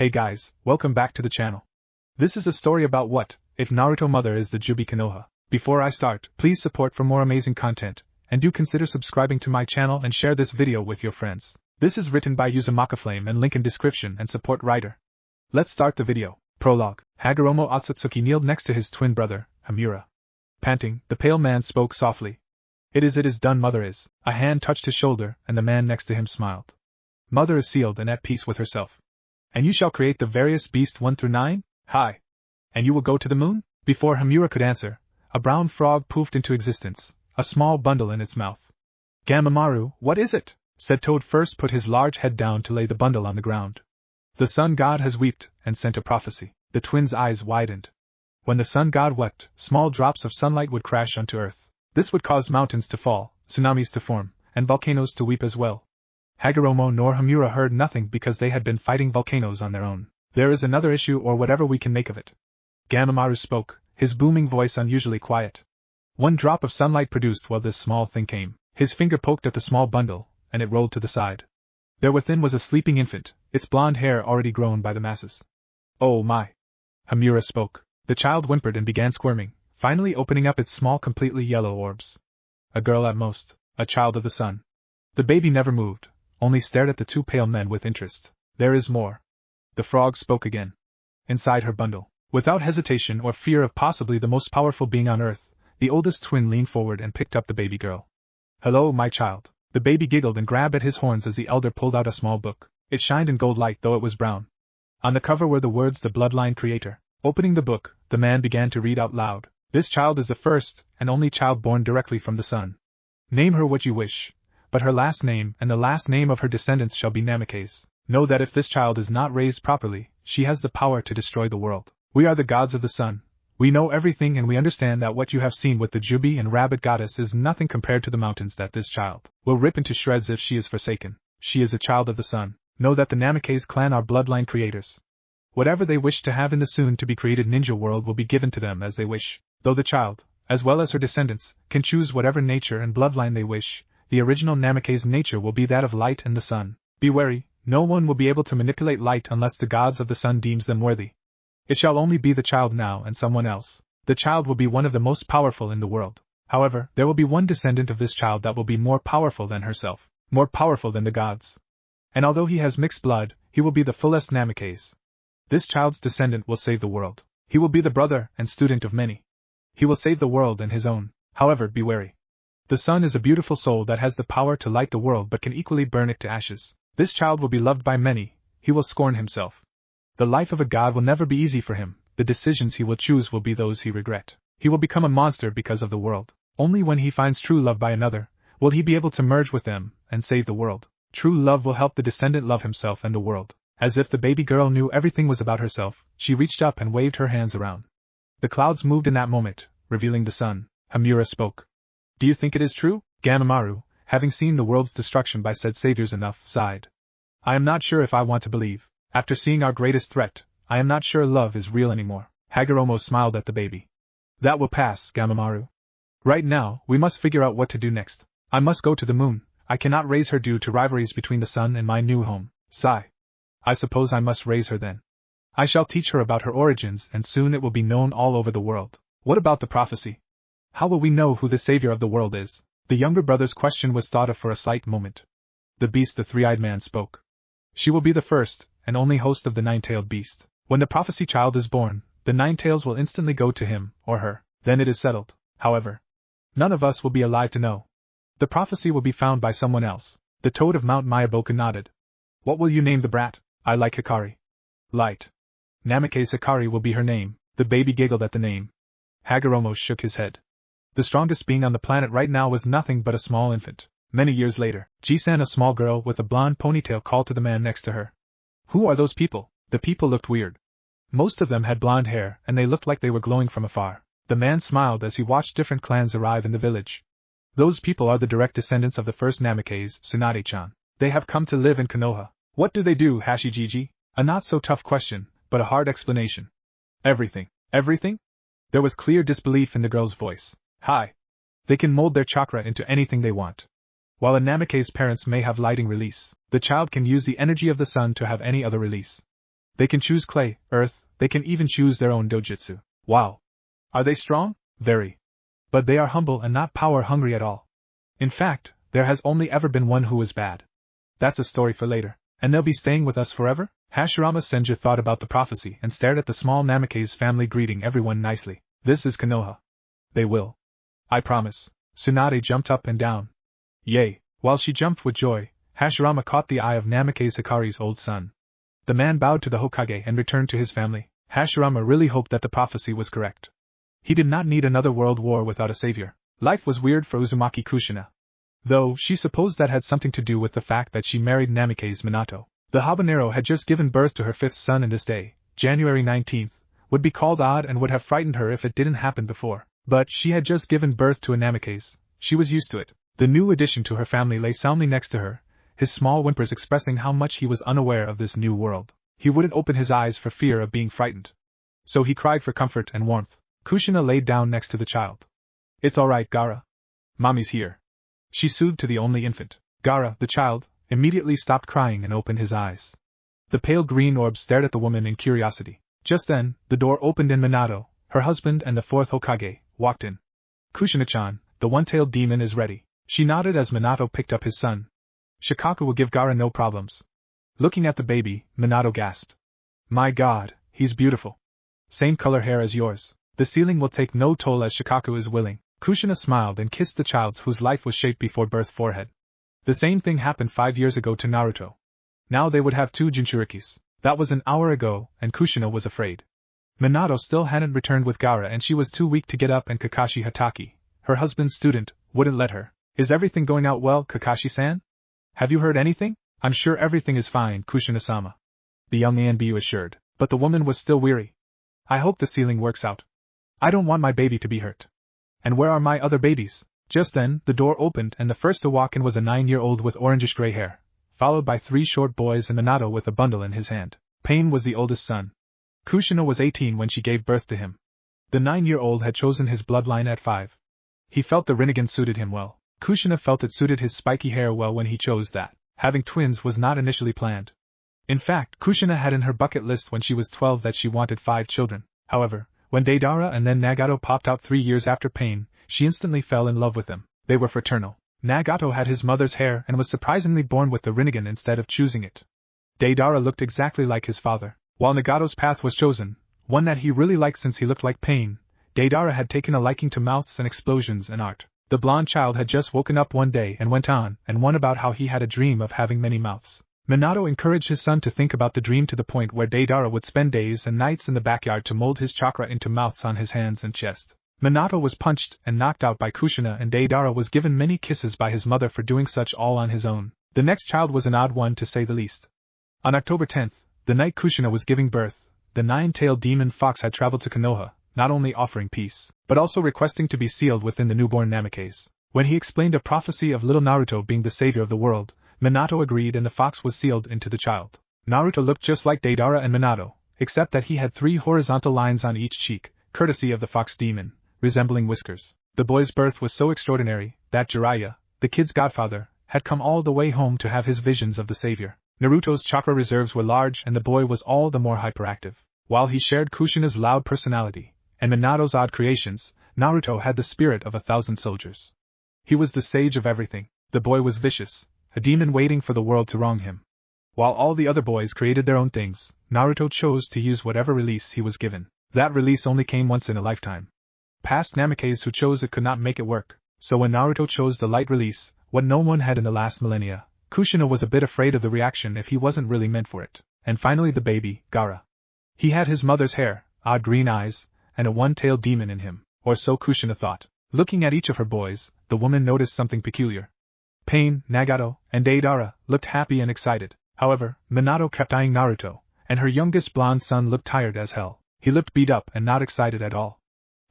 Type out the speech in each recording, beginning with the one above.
Hey guys, welcome back to the channel. This is a story about what if Naruto mother is the Juubi konoha. Before I start, please support for more amazing content, and do consider subscribing to my channel and share this video with your friends. This is written by Uzumakiflame and link in description and support writer. Let's start the video. Prologue. Hagoromo Otsutsuki kneeled next to his twin brother, Hamura. Panting, the pale man spoke softly. It is done, mother is. A hand touched his shoulder, and the man next to him smiled. Mother is sealed and at peace with herself. And you shall create the various beasts 1 through 9? Hi. And you will go to the moon? Before Hamura could answer, a brown frog poofed into existence, a small bundle in its mouth. Gamamaru, what is it? Said Toad first put his large head down to lay the bundle on the ground. The sun god has wept, and sent a prophecy. The twins' eyes widened. When the sun god wept, small drops of sunlight would crash onto earth. This would cause mountains to fall, tsunamis to form, and volcanoes to weep as well. Hagoromo nor Hamura heard nothing because they had been fighting volcanoes on their own. There is another issue or whatever we can make of it. Gamamaru spoke, his booming voice unusually quiet. One drop of sunlight produced while this small thing came. His finger poked at the small bundle, and it rolled to the side. There within was a sleeping infant, its blonde hair already grown by the masses. Oh my! Hamura spoke. The child whimpered and began squirming, finally opening up its small completely yellow orbs. A girl at most, a child of the sun. The baby never moved, only stared at the two pale men with interest. There is more. The frog spoke again. Inside her bundle, without hesitation or fear of possibly the most powerful being on earth, the oldest twin leaned forward and picked up the baby girl. Hello, my child. The baby giggled and grabbed at his horns as the elder pulled out a small book. It shined in gold light though it was brown. On the cover were the words "The Bloodline Creator." Opening the book, the man began to read out loud. This child is the first and only child born directly from the sun. Name her what you wish, but her last name and the last name of her descendants shall be Namikaze. Know that if this child is not raised properly, she has the power to destroy the world. We are the gods of the sun. We know everything and we understand that what you have seen with the Juubi and rabbit goddess is nothing compared to the mountains that this child will rip into shreds if she is forsaken. She is a child of the sun. Know that the Namikaze clan are bloodline creators. Whatever they wish to have in the soon-to-be-created ninja world will be given to them as they wish. Though the child, as well as her descendants, can choose whatever nature and bloodline they wish, the original Namikaze nature will be that of light and the sun. Be wary, no one will be able to manipulate light unless the gods of the sun deems them worthy. It shall only be the child now and someone else. The child will be one of the most powerful in the world. However, there will be one descendant of this child that will be more powerful than herself, more powerful than the gods. And although he has mixed blood, he will be the fullest Namikaze. This child's descendant will save the world. He will be the brother and student of many. He will save the world and his own. However, be wary. The sun is a beautiful soul that has the power to light the world but can equally burn it to ashes. This child will be loved by many. He will scorn himself. The life of a god will never be easy for him. The decisions he will choose will be those he regret. He will become a monster because of the world. Only when he finds true love by another will he be able to merge with them and save the world. True love will help the descendant love himself and the world. As if the baby girl knew everything was about herself, she reached up and waved her hands around. The clouds moved in that moment, revealing the sun. Hamura spoke. Do you think it is true? Gamamaru, having seen the world's destruction by said saviors enough, sighed. I am not sure if I want to believe. After seeing our greatest threat, I am not sure love is real anymore. Hagoromo smiled at the baby. That will pass, Gamamaru. Right now, we must figure out what to do next. I must go to the moon. I cannot raise her due to rivalries between the sun and my new home. Sigh. I suppose I must raise her then. I shall teach her about her origins and soon it will be known all over the world. What about the prophecy? How will we know who the savior of the world is? The younger brother's question was thought of for a slight moment. The beast, the three-eyed man, spoke. She will be the first and only host of the nine-tailed beast. When the prophecy child is born, the nine tails will instantly go to him or her. Then it is settled. However, none of us will be alive to know. The prophecy will be found by someone else. The toad of Mount Mayaboka nodded. What will you name the brat? I like Hikari. Light. Namikaze Hikari will be her name. The baby giggled at the name. Hagoromo shook his head. The strongest being on the planet right now was nothing but a small infant. Many years later, Jisan, a small girl with a blonde ponytail, called to the man next to her. Who are those people? The people looked weird. Most of them had blonde hair and they looked like they were glowing from afar. The man smiled as he watched different clans arrive in the village. Those people are the direct descendants of the first Namikaze, Tsunade-chan. They have come to live in Konoha. What do they do, Hashigigi? A not-so-tough question, but a hard explanation. Everything. Everything? There was clear disbelief in the girl's voice. Hi. They can mold their chakra into anything they want. While a Namikaze's parents may have lighting release, the child can use the energy of the sun to have any other release. They can choose clay, earth, they can even choose their own dojutsu. Wow! Are they strong? Very. But they are humble and not power-hungry at all. In fact, there has only ever been one who was bad. That's a story for later. And they'll be staying with us forever? Hashirama Senju thought about the prophecy and stared at the small Namikaze family greeting everyone nicely. This is Konoha. They will. I promise. Tsunade jumped up and down. Yay! While she jumped with joy, Hashirama caught the eye of Namikaze Hikari's old son. The man bowed to the Hokage and returned to his family. Hashirama really hoped that the prophecy was correct. He did not need another world war without a savior. Life was weird for Uzumaki Kushina. Though, she supposed that had something to do with the fact that she married Namikaze Minato. The habanero had just given birth to her fifth son, and this day, January 19th, would be called odd and would have frightened her if it didn't happen before. But she had just given birth to a Namikaze. She was used to it. The new addition to her family lay soundly next to her, his small whimpers expressing how much he was unaware of this new world. He wouldn't open his eyes for fear of being frightened. So he cried for comfort and warmth. Kushina laid down next to the child. It's all right, Gaara. Mommy's here. She soothed to the only infant. Gaara, the child, immediately stopped crying and opened his eyes. The pale green orb stared at the woman in curiosity. Just then, the door opened and Minato, her husband and the fourth Hokage, walked in. Kushina-chan, the one-tailed demon is ready. She nodded as Minato picked up his son. Shikaku will give Gaara no problems. Looking at the baby, Minato gasped. My god, he's beautiful. Same color hair as yours. The ceiling will take no toll as Shikaku is willing. Kushina smiled and kissed the child's whose life was shaped before birth forehead. The same thing happened 5 years ago to Naruto. Now they would have 2 Jinchurikis. That was an hour ago, and Kushina was afraid. Minato still hadn't returned with Gaara and she was too weak to get up, and Kakashi Hatake, her husband's student, wouldn't let her. Is everything going out well, Kakashi-san? Have you heard anything? I'm sure everything is fine, Kushina-sama. The young Anbu assured, but the woman was still weary. I hope the ceiling works out. I don't want my baby to be hurt. And where are my other babies? Just then, the door opened and the first to walk in was a 9-year-old with orangish-gray hair, followed by 3 short boys and Minato with a bundle in his hand. Pain was the oldest son. Kushina was 18 when she gave birth to him. The 9-year-old had chosen his bloodline at 5. He felt the Rinnegan suited him well. Kushina felt it suited his spiky hair well when he chose that. Having twins was not initially planned. In fact, Kushina had in her bucket list when she was 12 that she wanted 5 children. However, when Deidara and then Nagato popped out 3 years after Pain, she instantly fell in love with them. They were fraternal. Nagato had his mother's hair and was surprisingly born with the Rinnegan instead of choosing it. Deidara looked exactly like his father. While Nagato's path was chosen, one that he really liked since he looked like Pain, Deidara had taken a liking to mouths and explosions and art. The blonde child had just woken up one day and went on and on about how he had a dream of having many mouths. Minato encouraged his son to think about the dream to the point where Deidara would spend days and nights in the backyard to mold his chakra into mouths on his hands and chest. Minato was punched and knocked out by Kushina, and Deidara was given many kisses by his mother for doing such all on his own. The next child was an odd one to say the least. On October 10th, the night Kushina was giving birth, the 9-tailed demon fox had traveled to Konoha, not only offering peace, but also requesting to be sealed within the newborn Namikaze. When he explained a prophecy of little Naruto being the savior of the world, Minato agreed and the fox was sealed into the child. Naruto looked just like Deidara and Minato, except that he had 3 horizontal lines on each cheek, courtesy of the fox demon, resembling whiskers. The boy's birth was so extraordinary that Jiraiya, the kid's godfather, had come all the way home to have his visions of the savior. Naruto's chakra reserves were large and the boy was all the more hyperactive. While he shared Kushina's loud personality and Minato's odd creations, Naruto had the spirit of 1,000 soldiers. He was the sage of everything. The boy was vicious, a demon waiting for the world to wrong him. While all the other boys created their own things, Naruto chose to use whatever release he was given. That release only came once in a lifetime. Past Namikaze who chose it could not make it work, so when Naruto chose the light release, what no one had in the last millennia, Kushina was a bit afraid of the reaction if he wasn't really meant for it. And finally the baby, Gaara. He had his mother's hair, odd green eyes, and a one-tailed demon in him, or so Kushina thought. Looking at each of her boys, the woman noticed something peculiar. Pain, Nagato, and Deidara looked happy and excited. However, Minato kept eyeing Naruto, and her youngest blonde son looked tired as hell. He looked beat up and not excited at all.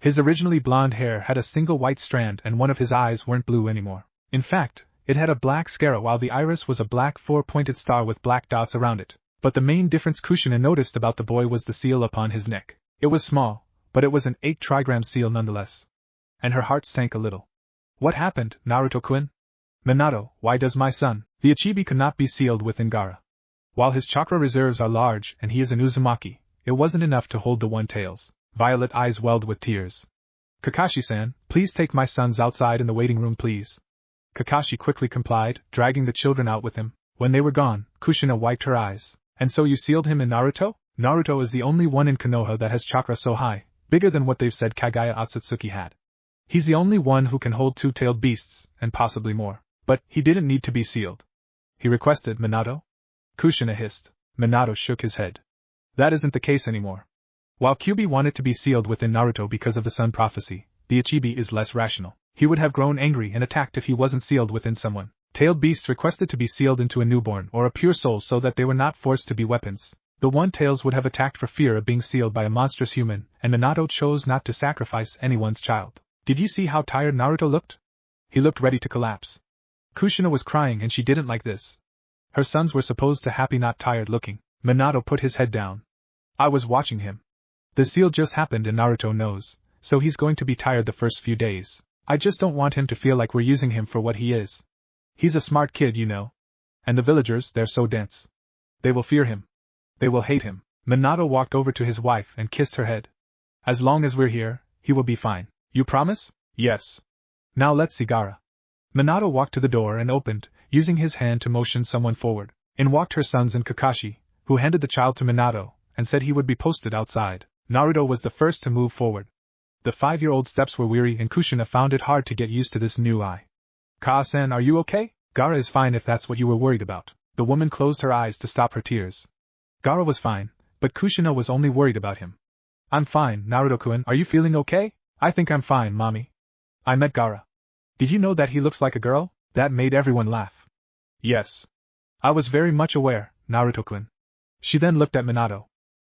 His originally blonde hair had a single white strand and one of his eyes weren't blue anymore. In fact, it had a black scara while the iris was a black 4-pointed star with black dots around it. But the main difference Kushina noticed about the boy was the seal upon his neck. It was small, but it was an 8-trigram seal nonetheless. And her heart sank a little. What happened, Naruto-kun? Minato, why does my son, the Ichibi, could not be sealed within Gaara? While his chakra reserves are large and he is an Uzumaki, it wasn't enough to hold the one-tails. Violet eyes welled with tears. Kakashi-san, please take my sons outside in the waiting room please. Kakashi quickly complied, dragging the children out with him. When they were gone, Kushina wiped her eyes. And so you sealed him in Naruto? Naruto is the only one in Konoha that has chakra so high, bigger than what they've said Kagaya Otsutsuki had. He's the only one who can hold two-tailed beasts, and possibly more. But he didn't need to be sealed. He requested, Minato? Kushina hissed. Minato shook his head. That isn't the case anymore. While Kyuubi wanted to be sealed within Naruto because of the sun prophecy, the Ichibi is less rational. He would have grown angry and attacked if he wasn't sealed within someone. Tailed beasts requested to be sealed into a newborn or a pure soul so that they were not forced to be weapons. The one-tails would have attacked for fear of being sealed by a monstrous human, and Minato chose not to sacrifice anyone's child. Did you see how tired Naruto looked? He looked ready to collapse. Kushina was crying and she didn't like this. Her sons were supposed to happy not tired looking. Minato put his head down. I was watching him. The seal just happened and Naruto knows, so he's going to be tired the first few days. I just don't want him to feel like we're using him for what he is. He's a smart kid, you know. And the villagers, they're so dense. They will fear him. They will hate him. Minato walked over to his wife and kissed her head. As long as we're here, he will be fine. You promise? Yes. Now let's see Gaara. Minato walked to the door and opened, using his hand to motion someone forward. In walked her sons and Kakashi, who handed the child to Minato, and said he would be posted outside. Naruto was the first to move forward. The 5-year-old steps were weary and Kushina found it hard to get used to this new eye. Kaa-san, are you okay? Gaara is fine if that's what you were worried about. The woman closed her eyes to stop her tears. Gaara was fine, but Kushina was only worried about him. I'm fine, Naruto-kun, are you feeling okay? I think I'm fine, mommy. I met Gaara. Did you know that he looks like a girl? That made everyone laugh. Yes. I was very much aware, Naruto-kun. She then looked at Minato.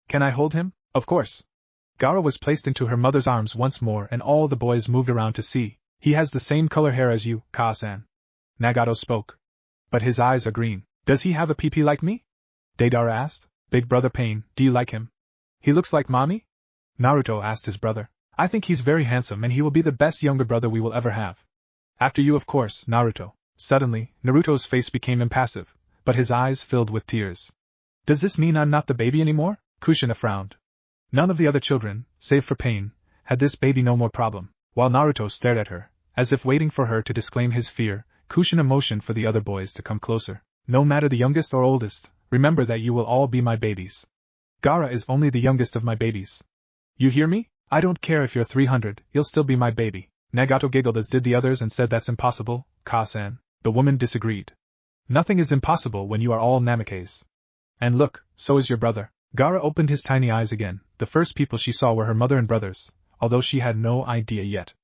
Can I hold him? Of course. Gaara was placed into her mother's arms once more and all the boys moved around to see. He has the same color hair as you, Kaa-san. Nagato spoke. But his eyes are green. Does he have a pee-pee like me? Deidara asked. Big brother Pain, do you like him? He looks like mommy? Naruto asked his brother. I think he's very handsome and he will be the best younger brother we will ever have. After you of course, Naruto. Suddenly, Naruto's face became impassive, but his eyes filled with tears. Does this mean I'm not the baby anymore? Kushina frowned. None of the other children, save for Pain, had this baby no more problem. While Naruto stared at her, as if waiting for her to disclaim his fear, Kushina motioned for the other boys to come closer. No matter the youngest or oldest, remember that you will all be my babies. Gaara is only the youngest of my babies. You hear me? I don't care if you're 300, you'll still be my baby. Nagato giggled as did the others and said that's impossible, Kaa-san. The woman disagreed. Nothing is impossible when you are all Namikaze. And look, so is your brother. Gaara opened his tiny eyes again. The first people she saw were her mother and brothers, although she had no idea yet.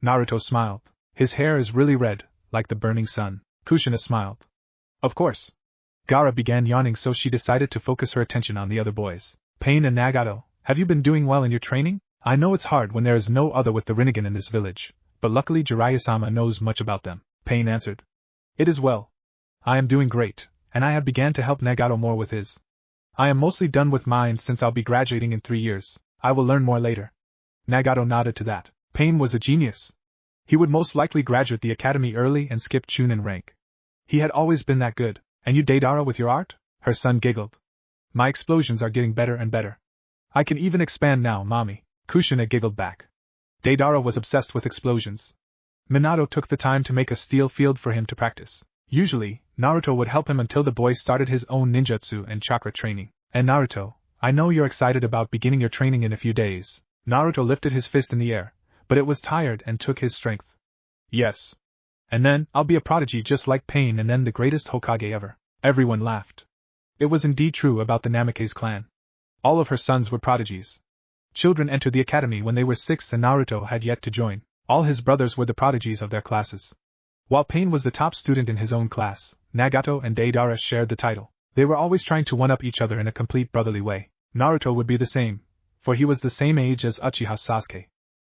Naruto smiled. His hair is really red, like the burning sun. Kushina smiled. Of course. Gaara began yawning so she decided to focus her attention on the other boys. Pain and Nagato, have you been doing well in your training? I know it's hard when there is no other with the Rinnegan in this village, but luckily Jiraiya-sama knows much about them. Pain answered. It is well. I am doing great, and I have began to help Nagato more with his. I am mostly done with mine since I'll be graduating in 3 years. I will learn more later. Nagato nodded to that. Pain was a genius. He would most likely graduate the academy early and skip Chunin rank. He had always been that good. And you Deidara with your art? Her son giggled. My explosions are getting better and better. I can even expand now, mommy. Kushina giggled back. Deidara was obsessed with explosions. Minato took the time to make a steel field for him to practice. Usually, Naruto would help him until the boy started his own ninjutsu and chakra training. And Naruto, I know you're excited about beginning your training in a few days. Naruto lifted his fist in the air, but it was tired and took his strength. Yes. And then, I'll be a prodigy just like Pain and then the greatest Hokage ever. Everyone laughed. It was indeed true about the Namikaze clan. All of her sons were prodigies. Children entered the academy when they were 6 and Naruto had yet to join. All his brothers were the prodigies of their classes. While Pain was the top student in his own class, Nagato and Deidara shared the title. They were always trying to one-up each other in a complete brotherly way. Naruto would be the same, for he was the same age as Uchiha Sasuke.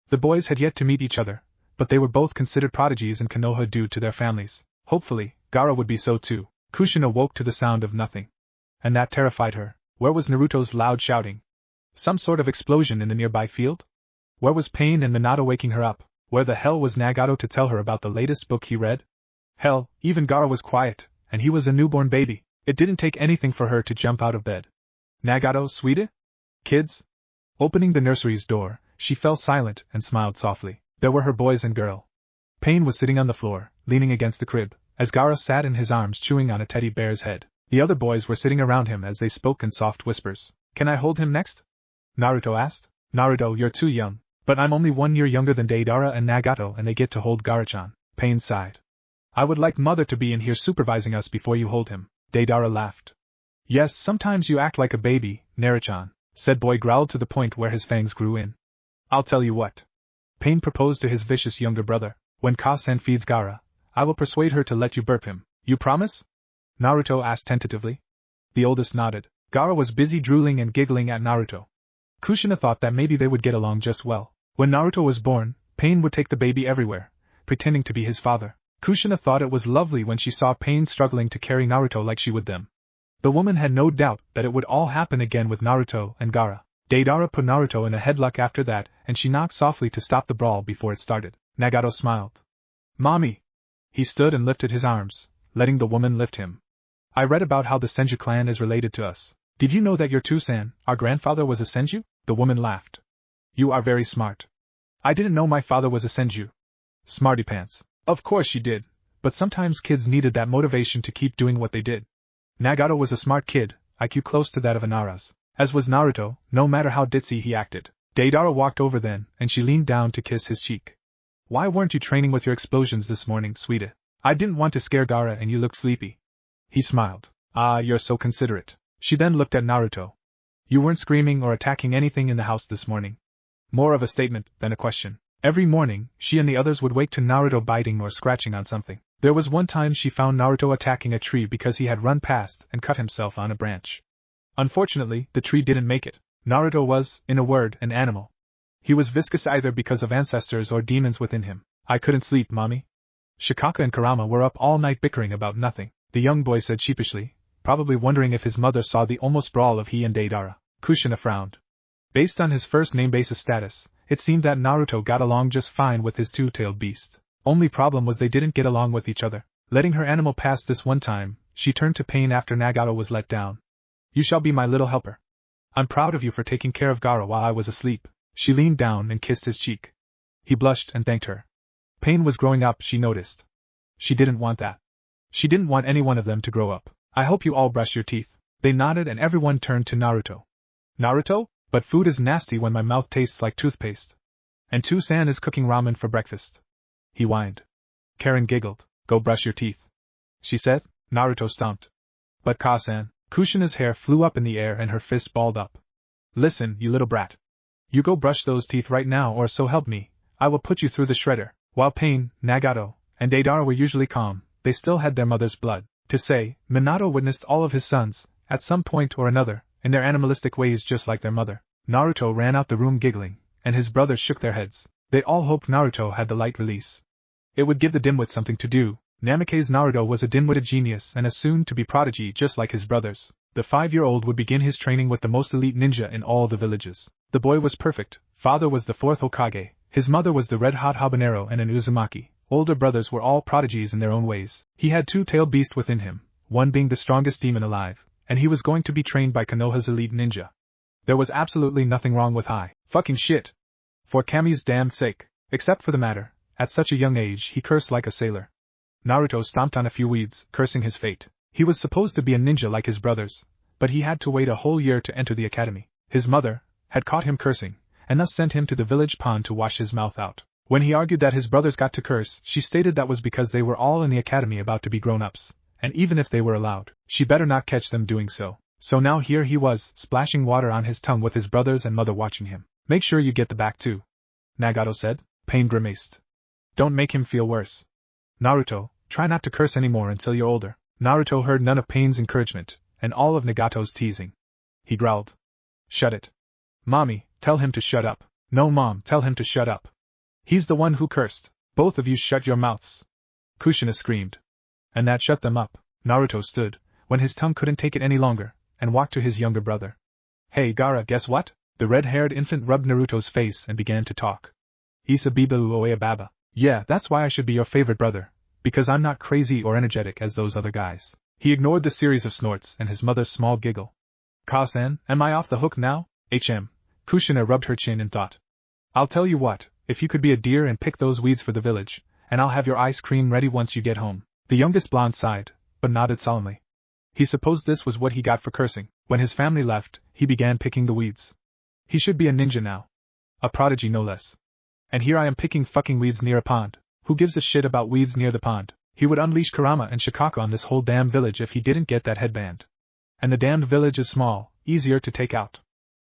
The boys had yet to meet each other, but they were both considered prodigies in Konoha due to their families. Hopefully, Gaara would be so too. Kushina woke to the sound of nothing. And that terrified her. Where was Naruto's loud shouting? Some sort of explosion in the nearby field? Where was Pain and Minato waking her up? Where the hell was Nagato to tell her about the latest book he read? Hell, even Gaara was quiet, and he was a newborn baby. It didn't take anything for her to jump out of bed. Nagato, sweetie? Kids? Opening the nursery's door, she fell silent and smiled softly. There were her boys and girl. Pain was sitting on the floor, leaning against the crib, as Gaara sat in his arms chewing on a teddy bear's head. The other boys were sitting around him as they spoke in soft whispers. Can I hold him next? Naruto asked. Naruto, you're too young. But I'm only 1 year younger than Deidara and Nagato and they get to hold Gaara-chan. Pain sighed. I would like Mother to be in here supervising us before you hold him. Deidara laughed. Yes, sometimes you act like a baby, Naruto-chan, said Boy growled to the point where his fangs grew in. I'll tell you what. Pain proposed to his vicious younger brother. When Ka-san feeds Gaara, I will persuade her to let you burp him. You promise? Naruto asked tentatively. The oldest nodded. Gaara was busy drooling and giggling at Naruto. Kushina thought that maybe they would get along just well. When Naruto was born, Pain would take the baby everywhere, pretending to be his father. Kushina thought it was lovely when she saw Pain struggling to carry Naruto like she would them. The woman had no doubt that it would all happen again with Naruto and Gaara. Deidara put Naruto in a headlock after that, and she knocked softly to stop the brawl before it started. Nagato smiled. Mommy! He stood and lifted his arms, letting the woman lift him. I read about how the Senju clan is related to us. Did you know that your Tusan, our grandfather, was a Senju? The woman laughed. You are very smart. I didn't know my father was a Senju. Smarty pants. Of course you did, but sometimes kids needed that motivation to keep doing what they did. Nagato was a smart kid, IQ close to that of Inara's. As was Naruto, no matter how ditzy he acted. Deidara walked over then, and she leaned down to kiss his cheek. Why weren't you training with your explosions this morning, sweetie? I didn't want to scare Gaara and you look sleepy. He smiled. Ah, you're so considerate. She then looked at Naruto. You weren't screaming or attacking anything in the house this morning. More of a statement than a question. Every morning, she and the others would wake to Naruto biting or scratching on something. There was one time she found Naruto attacking a tree because he had run past and cut himself on a branch. Unfortunately, the tree didn't make it. Naruto was, in a word, an animal. He was viscous either because of ancestors or demons within him. I couldn't sleep, Mommy. Shikaka and Kurama were up all night bickering about nothing, the young boy said sheepishly, probably wondering if his mother saw the almost brawl of he and Deidara. Kushina frowned. Based on his first name basis status, it seemed that Naruto got along just fine with his two-tailed beast. Only problem was they didn't get along with each other. Letting her animal pass this one time, she turned to Pain after Nagato was let down. You shall be my little helper. I'm proud of you for taking care of Gaara while I was asleep. She leaned down and kissed his cheek. He blushed and thanked her. Pain was growing up, she noticed. She didn't want that. She didn't want any one of them to grow up. I hope you all brush your teeth. They nodded and everyone turned to Naruto. Naruto? But food is nasty when my mouth tastes like toothpaste. And Tusan is cooking ramen for breakfast. He whined. Karen giggled. Go brush your teeth. She said. Naruto stomped. But Ka-san. Kushina's hair flew up in the air and her fist balled up. Listen, you little brat. You go brush those teeth right now or so help me, I will put you through the shredder. While Pain, Nagato, and Deidara were usually calm, they still had their mother's blood. To say, Minato witnessed all of his sons, at some point or another, in their animalistic ways just like their mother. Naruto ran out the room giggling, and his brothers shook their heads. They all hoped Naruto had the light release. It would give the dimwit something to do. Namikaze Naruto was a dim-witted genius and a soon-to-be prodigy just like his brothers. The 5-year-old would begin his training with the most elite ninja in all the villages. The boy was perfect. Father was the 4th Hokage, his mother was the red-hot habanero and an Uzumaki. Older brothers were all prodigies in their own ways. He had two-tailed beast within him, one being the strongest demon alive, and he was going to be trained by Konoha's elite ninja. There was absolutely nothing wrong with fucking shit. For Kami's damned sake. Except for the matter, at such a young age he cursed like a sailor. Naruto stomped on a few weeds, cursing his fate. He was supposed to be a ninja like his brothers, but he had to wait a whole year to enter the academy. His mother had caught him cursing, and thus sent him to the village pond to wash his mouth out. When he argued that his brothers got to curse, she stated that was because they were all in the academy about to be grown-ups, and even if they were allowed, she better not catch them doing so. So now here he was, splashing water on his tongue with his brothers and mother watching him. Make sure you get the back too, Nagato said. Pain grimaced. Don't make him feel worse. Naruto, try not to curse anymore until you're older. Naruto heard none of Pain's encouragement, and all of Nagato's teasing. He growled. Shut it. Mommy, tell him to shut up. No, Mom, tell him to shut up. He's the one who cursed. Both of you shut your mouths. Kushina screamed. And that shut them up. Naruto stood, when his tongue couldn't take it any longer, and walked to his younger brother. Hey Gaara, guess what? The red-haired infant rubbed Naruto's face and began to talk. Isa biba uoya baba. Yeah, that's why I should be your favorite brother, because I'm not crazy or energetic as those other guys. He ignored the series of snorts and his mother's small giggle. Ka-san, am I off the hook now? Kushina rubbed her chin in thought. I'll tell you what, if you could be a deer and pick those weeds for the village, and I'll have your ice cream ready once you get home. The youngest blonde sighed, but nodded solemnly. He supposed this was what he got for cursing. When his family left, he began picking the weeds. He should be a ninja now. A prodigy no less. And here I am picking fucking weeds near a pond. Who gives a shit about weeds near the pond? He would unleash Kurama and Shikako on this whole damn village if he didn't get that headband. And the damned village is small, easier to take out.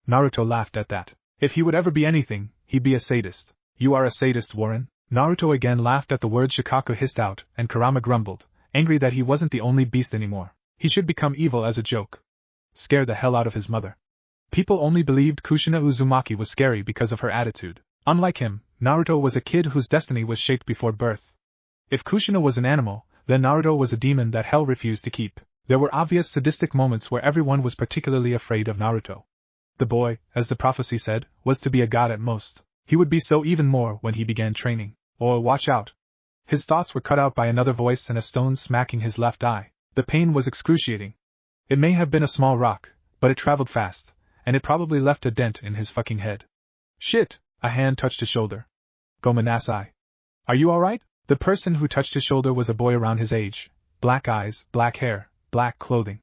Naruto laughed at that. If he would ever be anything, he'd be a sadist. You are a sadist, Warren. Naruto again laughed at the word Shikako hissed out, and Kurama grumbled, angry that he wasn't the only beast anymore. He should become evil as a joke. Scare the hell out of his mother. People only believed Kushina Uzumaki was scary because of her attitude. Unlike him, Naruto was a kid whose destiny was shaped before birth. If Kushina was an animal, then Naruto was a demon that hell refused to keep. There were obvious sadistic moments where everyone was particularly afraid of Naruto. The boy, as the prophecy said, was to be a god at most. He would be so even more when he began training. Or watch out. His thoughts were cut out by another voice and a stone smacking his left eye. The pain was excruciating. It may have been a small rock, but it traveled fast, and it probably left a dent in his fucking head. Shit! A hand touched his shoulder. Gomenasai. Are you alright? The person who touched his shoulder was a boy around his age. Black eyes, black hair, black clothing.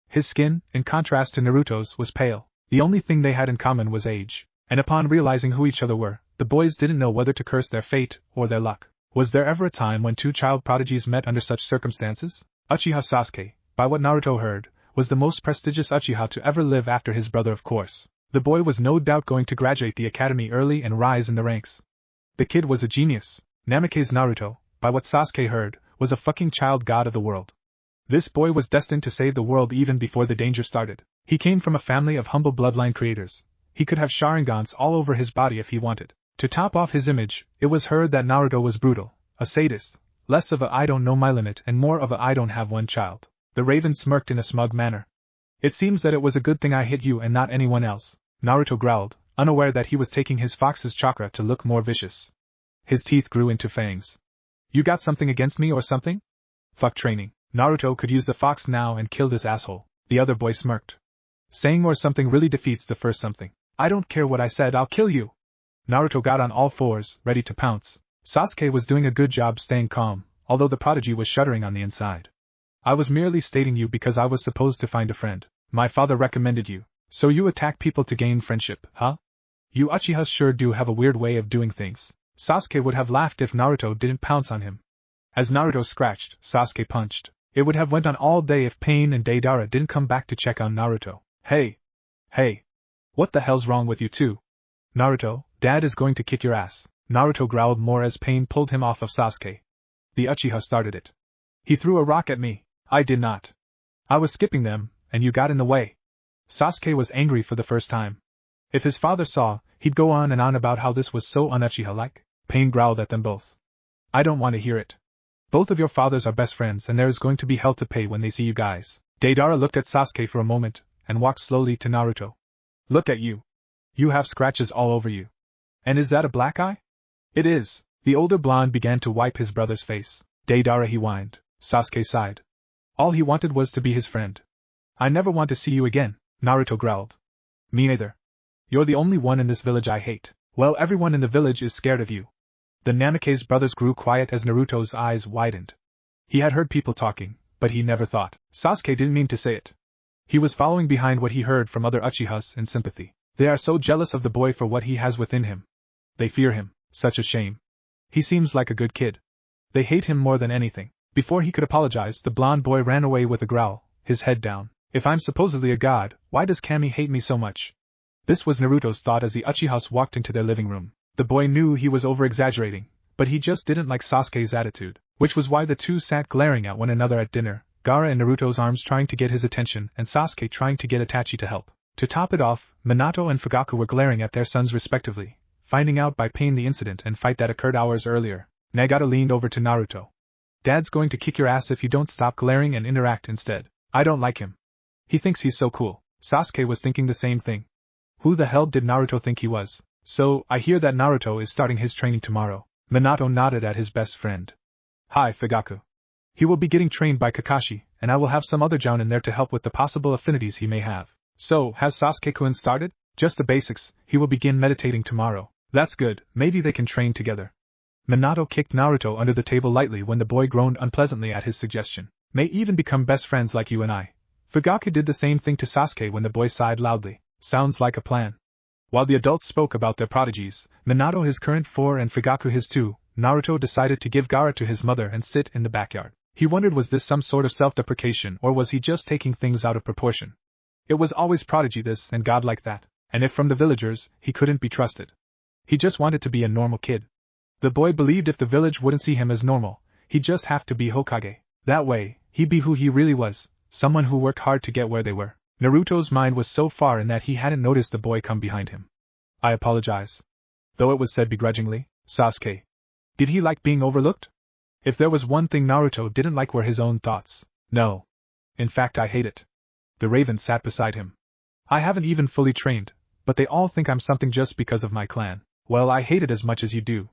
His skin, in contrast to Naruto's, was pale. The only thing they had in common was age. And upon realizing who each other were, the boys didn't know whether to curse their fate or their luck. Was there ever a time when two child prodigies met under such circumstances? Uchiha Sasuke, by what Naruto heard, was the most prestigious Uchiha to ever live after his brother, of course. The boy was no doubt going to graduate the academy early and rise in the ranks. The kid was a genius. Namikaze Naruto, by what Sasuke heard, was a fucking child god of the world. This boy was destined to save the world even before the danger started. He came from a family of humble bloodline creators. He could have Sharingans all over his body if he wanted. To top off his image, it was heard that Naruto was brutal, a sadist, less of a I don't know my limit and more of a I don't have one child. The raven smirked in a smug manner. It seems that it was a good thing I hit you and not anyone else, Naruto growled, unaware that he was taking his fox's chakra to look more vicious. His teeth grew into fangs. You got something against me or something? Fuck training. Naruto could use the fox now and kill this asshole. The other boy smirked. Saying or something really defeats the first something. I don't care what I said, I'll kill you. Naruto got on all fours, ready to pounce. Sasuke was doing a good job staying calm, although the prodigy was shuddering on the inside. I was merely stating you because I was supposed to find a friend. My father recommended you. So you attack people to gain friendship, huh? You Uchihas sure do have a weird way of doing things. Sasuke would have laughed if Naruto didn't pounce on him. As Naruto scratched, Sasuke punched. It would have went on all day if Pain and Deidara didn't come back to check on Naruto. Hey! What the hell's wrong with you two? Naruto, Dad is going to kick your ass. Naruto growled more as Pain pulled him off of Sasuke. The Uchiha started it. He threw a rock at me. I did not. I was skipping them, and you got in the way. Sasuke was angry for the first time. If his father saw, he'd go on and on about how this was so un-Uchiha-like. Pain growled at them both. I don't want to hear it. Both of your fathers are best friends and there is going to be hell to pay when they see you guys. Deidara looked at Sasuke for a moment, and walked slowly to Naruto. Look at you. You have scratches all over you. And is that a black eye? It is. The older blonde began to wipe his brother's face. Deidara, he whined. Sasuke sighed. All he wanted was to be his friend. I never want to see you again, Naruto growled. Me neither. You're the only one in this village I hate. Well, everyone in the village is scared of you. The Namikaze brothers grew quiet as Naruto's eyes widened. He had heard people talking, but he never thought. Sasuke didn't mean to say it. He was following behind what he heard from other Uchihas in sympathy. They are so jealous of the boy for what he has within him. They fear him. Such a shame. He seems like a good kid. They hate him more than anything. Before he could apologize, the blonde boy ran away with a growl, his head down. If I'm supposedly a god, why does Kami hate me so much? This was Naruto's thought as the Uchihas walked into their living room. The boy knew he was over-exaggerating, but he just didn't like Sasuke's attitude, which was why the two sat glaring at one another at dinner, Gaara in Naruto's arms trying to get his attention and Sasuke trying to get Itachi to help. To top it off, Minato and Fugaku were glaring at their sons respectively, finding out by Pain the incident and fight that occurred hours earlier. Nagata leaned over to Naruto. Dad's going to kick your ass if you don't stop glaring and interact instead. I don't like him. He thinks he's so cool. Sasuke was thinking the same thing. Who the hell did Naruto think he was? So, I hear that Naruto is starting his training tomorrow. Minato nodded at his best friend. Hi, Fugaku. He will be getting trained by Kakashi, and I will have some other jounin there to help with the possible affinities he may have. So, has Sasuke-kun started? Just the basics, he will begin meditating tomorrow. That's good, maybe they can train together. Minato kicked Naruto under the table lightly when the boy groaned unpleasantly at his suggestion. May even become best friends like you and I. Fugaku did the same thing to Sasuke when the boy sighed loudly. Sounds like a plan. While the adults spoke about their prodigies, Minato his current 4 and Fugaku his 2, Naruto decided to give Gaara to his mother and sit in the backyard. He wondered, was this some sort of self-deprecation or was he just taking things out of proportion? It was always prodigy this and god like that, and if from the villagers, he couldn't be trusted. He just wanted to be a normal kid. The boy believed if the village wouldn't see him as normal, he'd just have to be Hokage. That way, he'd be who he really was, someone who worked hard to get where they were. Naruto's mind was so far in that he hadn't noticed the boy come behind him. I apologize. Though it was said begrudgingly, Sasuke. Did he like being overlooked? If there was one thing Naruto didn't like were his own thoughts. No. In fact, I hate it. The raven sat beside him. I haven't even fully trained, but they all think I'm something just because of my clan. Well, I hate it as much as you do.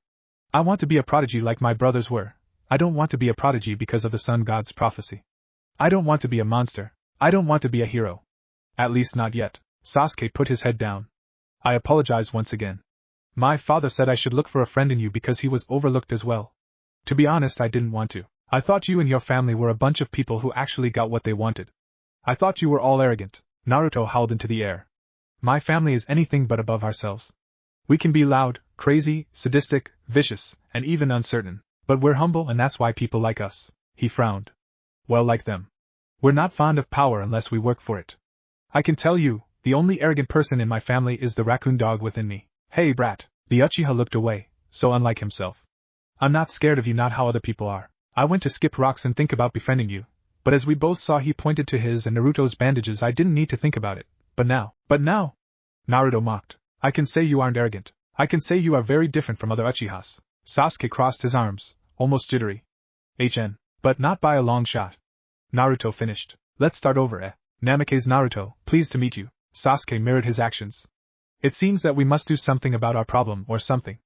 I want to be a prodigy like my brothers were. I don't want to be a prodigy because of the sun god's prophecy. I don't want to be a monster. I don't want to be a hero. At least not yet. Sasuke put his head down. I apologize once again. My father said I should look for a friend in you because he was overlooked as well. To be honest, I didn't want to. I thought you and your family were a bunch of people who actually got what they wanted. I thought you were all arrogant. Naruto howled into the air. My family is anything but above ourselves. We can be loud, crazy, sadistic, vicious, and even uncertain, but we're humble and that's why people like us. He frowned. Well, like them. We're not fond of power unless we work for it. I can tell you, the only arrogant person in my family is the raccoon dog within me. Hey brat. The Uchiha looked away, so unlike himself. I'm not scared of you, not how other people are. I went to skip rocks and think about befriending you, but as we both saw he pointed to his and Naruto's bandages, I didn't need to think about it. But now. Naruto mocked. I can say you aren't arrogant. I can say you are very different from other Uchihas. Sasuke crossed his arms, almost jittery. But not by a long shot. Naruto finished. Let's start over, Namikaze Naruto, pleased to meet you. Sasuke mirrored his actions. It seems that we must do something about our problem or something.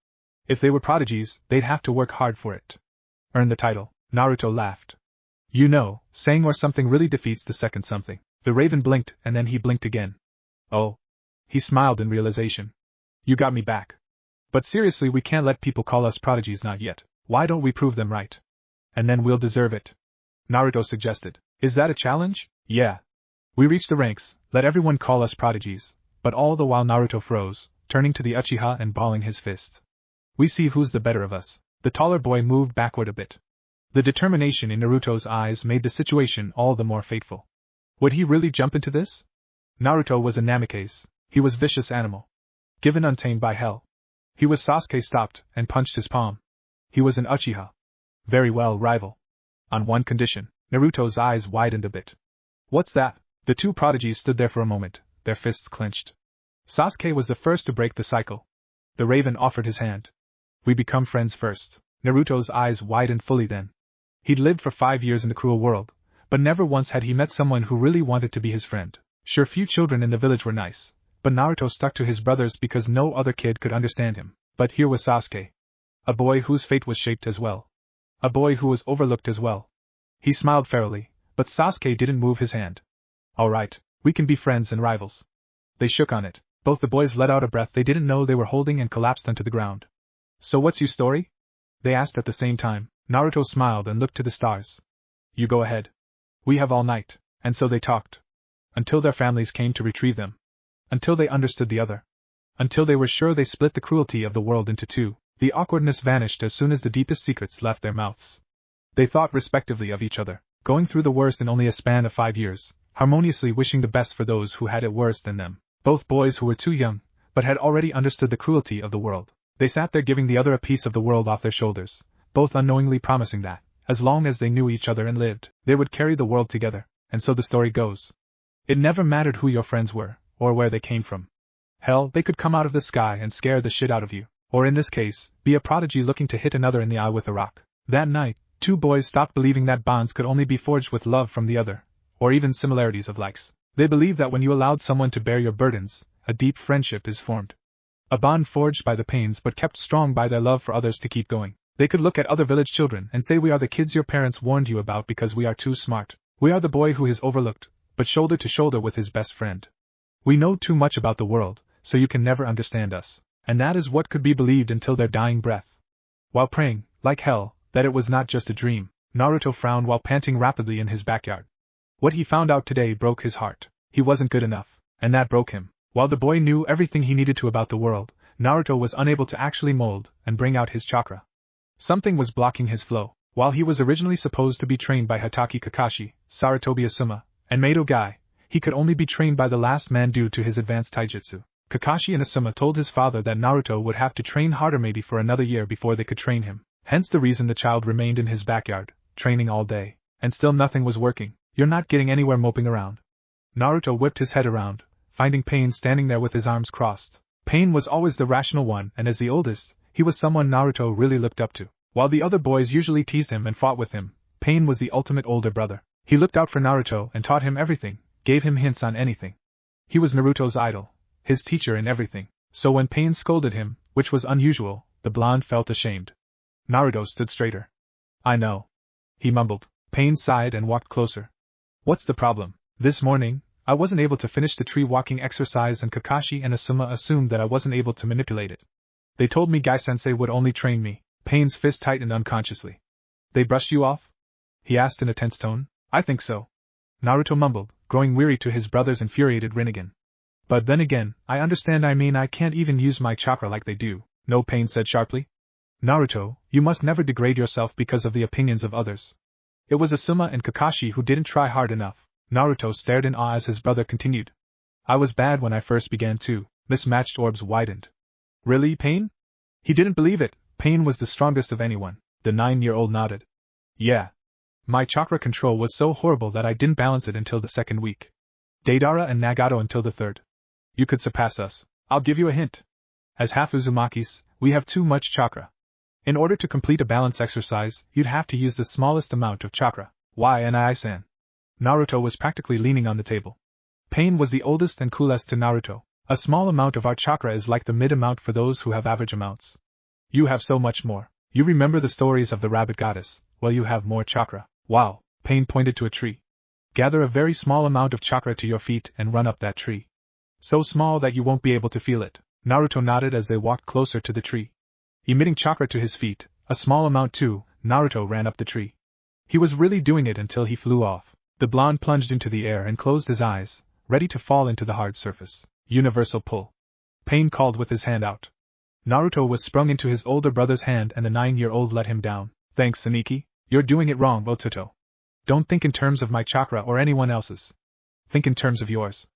If they were prodigies, they'd have to work hard for it. Earn the title. Naruto laughed. You know, saying or something really defeats the second something. The raven blinked and then he blinked again. Oh. He smiled in realization. You got me back. But seriously, we can't let people call us prodigies, not yet. Why don't we prove them right? And then we'll deserve it. Naruto suggested. Is that a challenge? Yeah. We reach the ranks, let everyone call us prodigies. But all the while Naruto froze, turning to the Uchiha and balling his fist. We see who's the better of us. The taller boy moved backward a bit. The determination in Naruto's eyes made the situation all the more fateful. Would he really jump into this? Naruto was a Namikaze. He was vicious animal. Given untamed by hell. He was Sasuke stopped and punched his palm. He was an Uchiha. Very well, rival. On one condition. Naruto's eyes widened a bit. What's that? The two prodigies stood there for a moment, their fists clenched. Sasuke was the first to break the cycle. The raven offered his hand. We become friends first. Naruto's eyes widened fully then. He'd lived for 5 years in the cruel world, but never once had he met someone who really wanted to be his friend. Sure, few children in the village were nice, but Naruto stuck to his brothers because no other kid could understand him. But here was Sasuke. A boy whose fate was shaped as well. A boy who was overlooked as well. He smiled fairly, but Sasuke didn't move his hand. All right, we can be friends and rivals. They shook on it. Both the boys let out a breath they didn't know they were holding and collapsed onto the ground. So what's your story? They asked at the same time. Naruto smiled and looked to the stars. You go ahead. We have all night. And so they talked. Until their families came to retrieve them. Until they understood the other. Until they were sure they split the cruelty of the world into two. The awkwardness vanished as soon as the deepest secrets left their mouths. They thought respectively of each other, going through the worst in only a span of 5 years, harmoniously wishing the best for those who had it worse than them. Both boys who were too young, but had already understood the cruelty of the world. They sat there giving the other a piece of the world off their shoulders, both unknowingly promising that, as long as they knew each other and lived, they would carry the world together, and so the story goes. It never mattered who your friends were, or where they came from. Hell, they could come out of the sky and scare the shit out of you, or in this case, be a prodigy looking to hit another in the eye with a rock. That night, two boys stopped believing that bonds could only be forged with love from the other, or even similarities of likes. They believed that when you allowed someone to bear your burdens, a deep friendship is formed. A bond forged by the pains but kept strong by their love for others to keep going. They could look at other village children and say we are the kids your parents warned you about because we are too smart. We are the boy who is overlooked, but shoulder to shoulder with his best friend. We know too much about the world, so you can never understand us. And that is what could be believed until their dying breath. While praying, like hell, that it was not just a dream, Naruto frowned while panting rapidly in his backyard. What he found out today broke his heart. He wasn't good enough, and that broke him. While the boy knew everything he needed to about the world, Naruto was unable to actually mold and bring out his chakra. Something was blocking his flow. While he was originally supposed to be trained by Hatake Kakashi, Sarutobi Asuma, and Mado Gai, he could only be trained by the last man due to his advanced taijutsu. Kakashi and Asuma told his father that Naruto would have to train harder maybe for another year before they could train him, hence the reason the child remained in his backyard, training all day, and still nothing was working. You're not getting anywhere moping around. Naruto whipped his head around, finding Pain standing there with his arms crossed. Pain was always the rational one, and as the oldest, he was someone Naruto really looked up to. While the other boys usually teased him and fought with him, Pain was the ultimate older brother. He looked out for Naruto and taught him everything, gave him hints on anything. He was Naruto's idol, his teacher in everything, so when Pain scolded him, which was unusual, the blonde felt ashamed. Naruto stood straighter. I know. He mumbled. Pain sighed and walked closer. What's the problem? This morning, I wasn't able to finish the tree walking exercise and Kakashi and Asuma assumed that I wasn't able to manipulate it. They told me Gai-sensei would only train me. Pain's fist tightened unconsciously. They brushed you off? He asked in a tense tone. I think so. Naruto mumbled, growing weary to his brother's infuriated Rinnegan. But then again, I understand I can't even use my chakra like they do. No, Pain said sharply. Naruto, you must never degrade yourself because of the opinions of others. It was Asuma and Kakashi who didn't try hard enough. Naruto stared in awe as his brother continued. I was bad when I first began too. Mismatched orbs widened. Really, Pain? He didn't believe it. Pain was the strongest of anyone. The 9-year-old nodded. Yeah. My chakra control was so horrible that I didn't balance it until the second week. Deidara and Nagato until the third. You could surpass us. I'll give you a hint. As half Uzumakis, we have too much chakra. In order to complete a balance exercise, you'd have to use the smallest amount of chakra. Why, Nai-san? Naruto was practically leaning on the table. Pain was the oldest and coolest to Naruto. A small amount of our chakra is like the mid amount for those who have average amounts. You have so much more. You remember the stories of the rabbit goddess. Well, you have more chakra. Wow. Pain pointed to a tree. Gather a very small amount of chakra to your feet and run up that tree. So small that you won't be able to feel it. Naruto nodded as they walked closer to the tree. Emitting chakra to his feet, a small amount too, Naruto ran up the tree. He was really doing it until he flew off. The blonde plunged into the air and closed his eyes, ready to fall into the hard surface. Universal pull. Pain called with his hand out. Naruto was sprung into his older brother's hand and the 9-year-old let him down. Thanks, Saniki. You're doing it wrong, Botuto. Don't think in terms of my chakra or anyone else's. Think in terms of yours.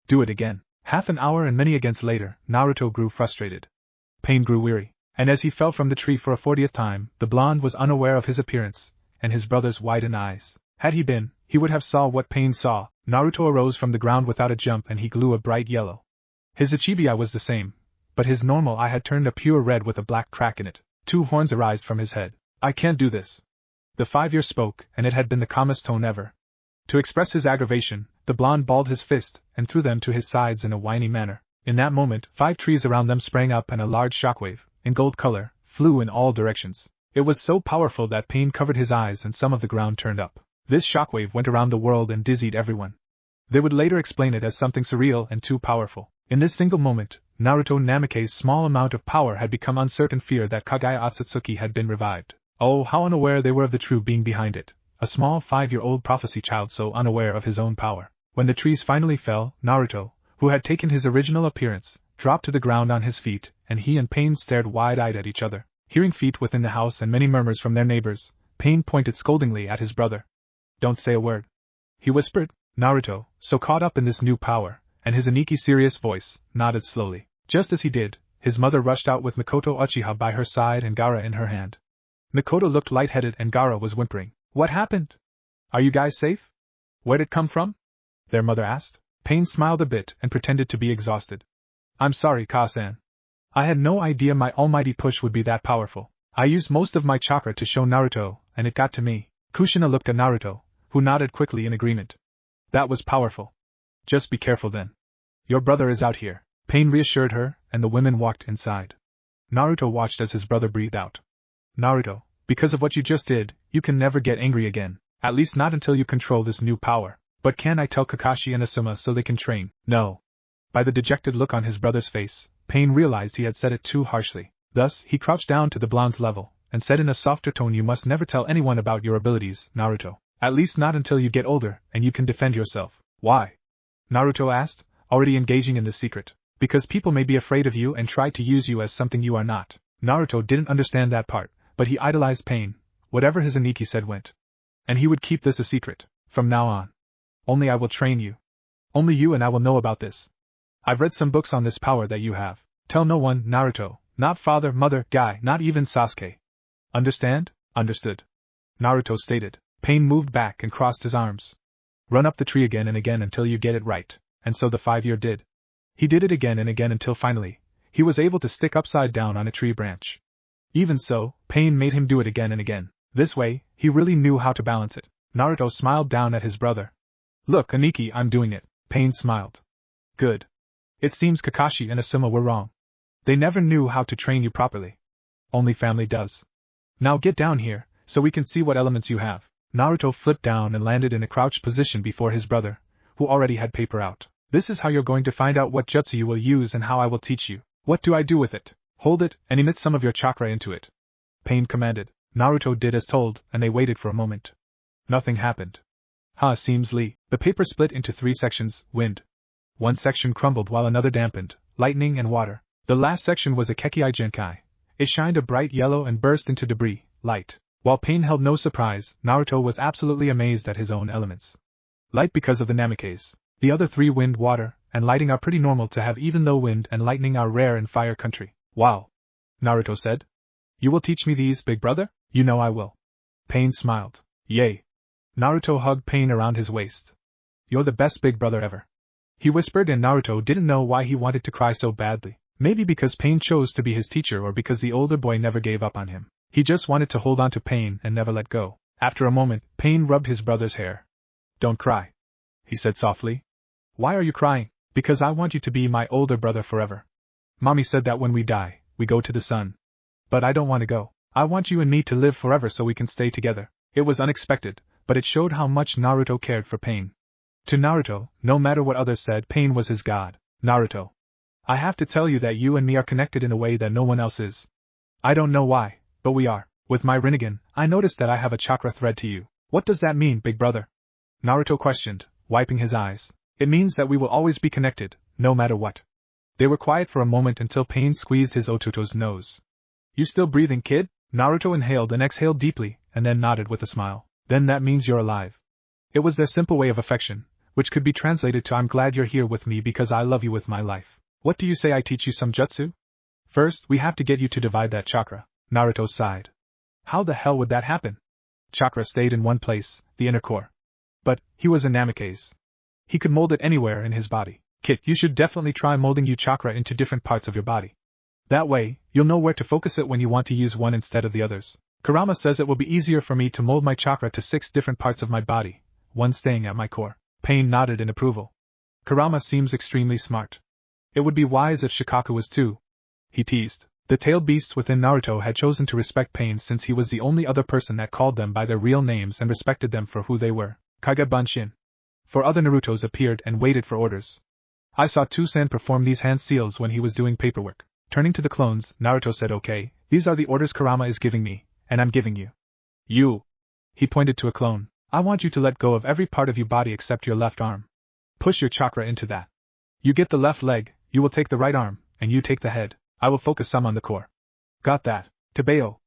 Do it again. Half an hour and many agains later, Naruto grew frustrated. Pain grew weary, and as he fell from the tree for a 40th time, the blonde was unaware of his appearance, and his brother's widened eyes. Had he been, he would have saw what Pain saw. Naruto arose from the ground without a jump and he glowed a bright yellow. His Ichibi eye was the same, but his normal eye had turned a pure red with a black crack in it. 2 horns arised from his head. I can't do this. The 5-year spoke, and it had been the calmest tone ever. To express his aggravation, the blonde balled his fist and threw them to his sides in a whiny manner. In that moment, 5 trees around them sprang up and a large shockwave, in gold color, flew in all directions. It was so powerful that Pain covered his eyes and some of the ground turned up. This shockwave went around the world and dizzied everyone. They would later explain it as something surreal and too powerful. In this single moment, Naruto Namikaze's small amount of power had become uncertain fear that Kagaya Otsutsuki had been revived. Oh, how unaware they were of the true being behind it. A small 5-year-old prophecy child so unaware of his own power. When the trees finally fell, Naruto, who had taken his original appearance, dropped to the ground on his feet, and he and Pain stared wide-eyed at each other. Hearing feet within the house and many murmurs from their neighbors, Pain pointed scoldingly at his brother. Don't say a word, he whispered. Naruto, so caught up in this new power, and his Aniki's serious voice, nodded slowly. Just as he did, his mother rushed out with Mikoto Uchiha by her side and Gaara in her hand. Mikoto looked lightheaded and Gaara was whimpering. What happened? Are you guys safe? Where'd it come from? Their mother asked. Pain smiled a bit and pretended to be exhausted. I'm sorry, Ka-san. I had no idea my almighty push would be that powerful. I used most of my chakra to show Naruto, and it got to me. Kushina looked at Naruto, who nodded quickly in agreement. That was powerful. Just be careful then. Your brother is out here. Pain reassured her, and the women walked inside. Naruto watched as his brother breathed out. Naruto, because of what you just did, you can never get angry again. At least not until you control this new power. But can I tell Kakashi and Asuma so they can train? No. By the dejected look on his brother's face, Pain realized he had said it too harshly. Thus, he crouched down to the blonde's level, and said in a softer tone, you must never tell anyone about your abilities, Naruto. At least not until you get older, and you can defend yourself. Why? Naruto asked, already engaging in the secret. Because people may be afraid of you and try to use you as something you are not. Naruto didn't understand that part, but he idolized Pain. Whatever his Aniki said went. And he would keep this a secret, from now on. Only I will train you. Only you and I will know about this. I've read some books on this power that you have. Tell no one, Naruto, not father, mother, guy, not even Sasuke. Understand? Understood. Naruto stated. Pain moved back and crossed his arms. Run up the tree again and again until you get it right, and so the 5-year did. He did it again and again until finally, he was able to stick upside down on a tree branch. Even so, Pain made him do it again and again. This way, he really knew how to balance it. Naruto smiled down at his brother. Look, Aniki, I'm doing it. Pain smiled. Good. It seems Kakashi and Asuma were wrong. They never knew how to train you properly. Only family does. Now get down here, so we can see what elements you have. Naruto flipped down and landed in a crouched position before his brother, who already had paper out. This is how you're going to find out what jutsu you will use and how I will teach you. What do I do with it? Hold it, and emit some of your chakra into it. Pain commanded. Naruto did as told, and they waited for a moment. Nothing happened. Seems Lee. The paper split into 3 sections, wind. One section crumbled while another dampened, lightning and water. The last section was a Kekei Genkai. It shined a bright yellow and burst into debris, light. While Pain held no surprise, Naruto was absolutely amazed at his own elements. Light because of the Namikaze. The other 3, wind, water, and lighting, are pretty normal to have, even though wind and lightning are rare in fire country. Wow. Naruto said. You will teach me these, big brother? You know I will. Pain smiled. Yay. Naruto hugged Pain around his waist. You're the best big brother ever. He whispered, and Naruto didn't know why he wanted to cry so badly. Maybe because Pain chose to be his teacher, or because the older boy never gave up on him. He just wanted to hold on to Pain and never let go. After a moment, Pain rubbed his brother's hair. Don't cry, he said softly. Why are you crying? Because I want you to be my older brother forever. Mommy said that when we die, we go to the sun. But I don't want to go. I want you and me to live forever so we can stay together. It was unexpected, but it showed how much Naruto cared for Pain. To Naruto, no matter what others said, Pain was his god. Naruto. I have to tell you that you and me are connected in a way that no one else is. I don't know why, but we are. With my Rinnegan, I noticed that I have a chakra thread to you. What does that mean, big brother? Naruto questioned, wiping his eyes. It means that we will always be connected, no matter what. They were quiet for a moment until Pain squeezed his Ototo's nose. You still breathing, kid? Naruto inhaled and exhaled deeply, and then nodded with a smile. Then that means you're alive. It was their simple way of affection, which could be translated to I'm glad you're here with me because I love you with my life. What do you say I teach you some jutsu? First, we have to get you to divide that chakra. Naruto sighed. How the hell would that happen? Chakra stayed in one place, the inner core. But, he was a Namikaze. He could mold it anywhere in his body. Kid, you should definitely try molding your chakra into different parts of your body. That way, you'll know where to focus it when you want to use one instead of the others. Kurama says it will be easier for me to mold my chakra to 6 different parts of my body, one staying at my core. Pain nodded in approval. Kurama seems extremely smart. It would be wise if Shikaku was too. He teased. The tailed beasts within Naruto had chosen to respect Pain since he was the only other person that called them by their real names and respected them for who they were. Kage Bunshin. 4 other Narutos appeared and waited for orders. I saw Toussaint perform these hand seals when he was doing paperwork. Turning to the clones, Naruto said, okay, these are the orders Kurama is giving me, and I'm giving you. You. He pointed to a clone. I want you to let go of every part of your body except your left arm. Push your chakra into that. You get the left leg, you will take the right arm, and you take the head. I will focus some on the core. Got that, Tebeo.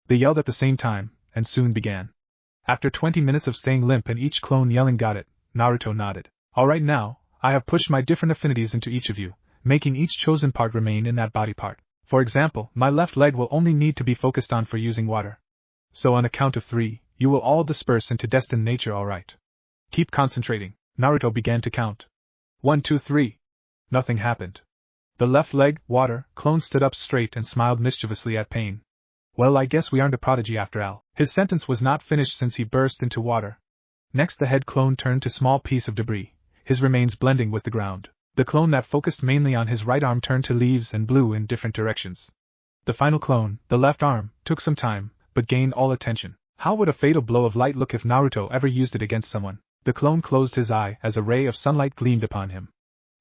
They yelled at the same time, and soon began. After 20 minutes of staying limp and each clone yelling got it, Naruto nodded. Alright now, I have pushed my different affinities into each of you, making each chosen part remain in that body part. For example, my left leg will only need to be focused on for using water. So on a count of 3, you will all disperse into destined nature, alright. Keep concentrating. Naruto began to count. 1, 2, 3. Nothing happened. The left leg, water, clone stood up straight and smiled mischievously at Pain. Well, I guess we aren't a prodigy after all. His sentence was not finished since he burst into water. Next the head clone turned to small piece of debris, his remains blending with the ground. The clone that focused mainly on his right arm turned to leaves and blew in different directions. The final clone, the left arm, took some time, but gained all attention. How would a fatal blow of light look if Naruto ever used it against someone? The clone closed his eye as a ray of sunlight gleamed upon him.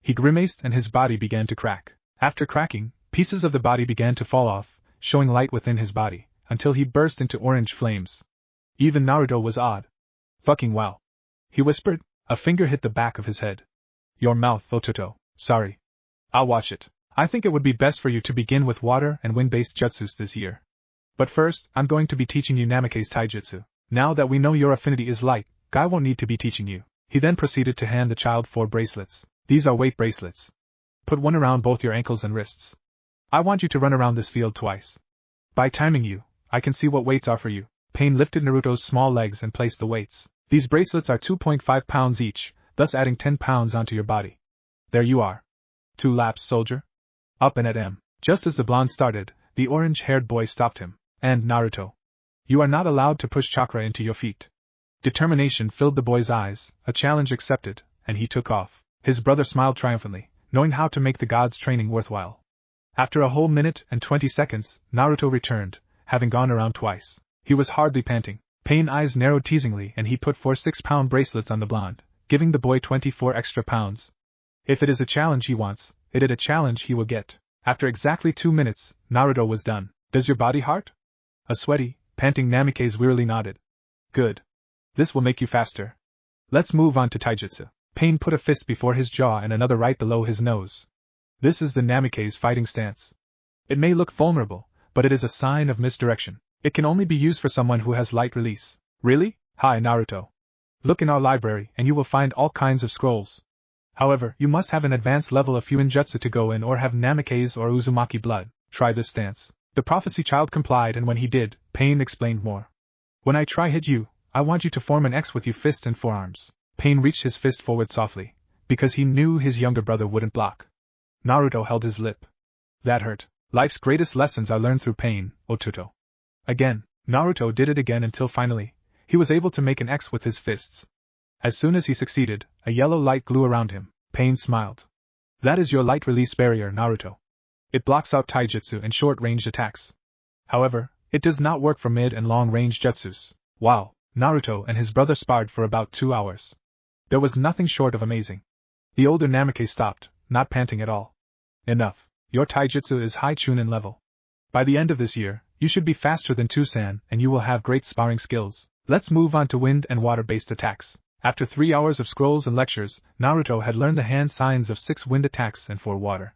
He grimaced and his body began to crack. After cracking, pieces of the body began to fall off, showing light within his body, until he burst into orange flames. Even Naruto was awed. Fucking wow. He whispered. A finger hit the back of his head. Your mouth, Ototo. Sorry. I'll watch it. I think it would be best for you to begin with water and wind-based jutsus this year. But first, I'm going to be teaching you Namikaze taijutsu. Now that we know your affinity is light, Guy won't need to be teaching you. He then proceeded to hand the child 4 bracelets. These are weight bracelets. Put one around both your ankles and wrists. I want you to run around this field twice. By timing you, I can see what weights are for you. Pain lifted Naruto's small legs and placed the weights. These bracelets are 2.5 pounds each, thus adding 10 pounds onto your body. There you are. 2 laps, soldier. Up and at him. Just as the blonde started, the orange-haired boy stopped him. And Naruto. You are not allowed to push chakra into your feet. Determination filled the boy's eyes, a challenge accepted, and he took off. His brother smiled triumphantly, knowing how to make the gods' training worthwhile. After a whole minute and 20 seconds, Naruto returned, having gone around twice. He was hardly panting. Pain eyes narrowed teasingly and he put 4 6-pound bracelets on the blonde, giving the boy 24 extra pounds. If it is a challenge he wants, it is a challenge he will get. After exactly 2 minutes, Naruto was done. Does your body heart? A sweaty, panting Namikaze wearily nodded. Good. This will make you faster. Let's move on to taijutsu. Pain put a fist before his jaw and another right below his nose. This is the Namikaze fighting stance. It may look vulnerable, but it is a sign of misdirection. It can only be used for someone who has light release. Really? Hi, Naruto. Look in our library and you will find all kinds of scrolls. However, you must have an advanced level of Fuinjutsu to go in or have Namikaze or Uzumaki blood. Try this stance. The prophecy child complied and when he did, Pain explained more. When I try hit you, I want you to form an X with your fist and forearms. Pain reached his fist forward softly, because he knew his younger brother wouldn't block. Naruto held his lip. That hurt. Life's greatest lessons are learned through pain, Ototo. Again, Naruto did it again until finally, he was able to make an X with his fists. As soon as he succeeded, a yellow light grew around him. Pain smiled. That is your light release barrier, Naruto. It blocks out taijutsu and short-range attacks. However, it does not work for mid and long-range jutsus. Wow, Naruto and his brother sparred for about 2 hours. There was nothing short of amazing. The older Namikaze stopped, not panting at all. Enough. Your taijutsu is high chunin level. By the end of this year, you should be faster than Tusan and you will have great sparring skills. Let's move on to wind and water-based attacks. After 3 hours of scrolls and lectures, Naruto had learned the hand signs of 6 wind attacks and 4 water.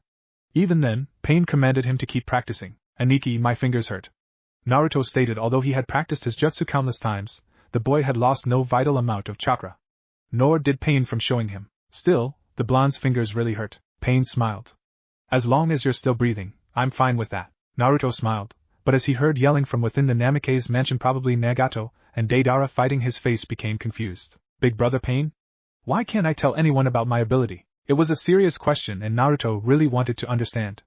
Even then, Pain commanded him to keep practicing. Aniki, my fingers hurt. Naruto stated although he had practiced his jutsu countless times, the boy had lost no vital amount of chakra. Nor did Pain from showing him. Still, the blonde's fingers really hurt. Pain smiled. As long as you're still breathing, I'm fine with that. Naruto smiled, but as he heard yelling from within the Namikaze mansion, probably Nagato and Deidara fighting, his face became confused. Big brother Pain? Why can't I tell anyone about my ability? It was a serious question and Naruto really wanted to understand.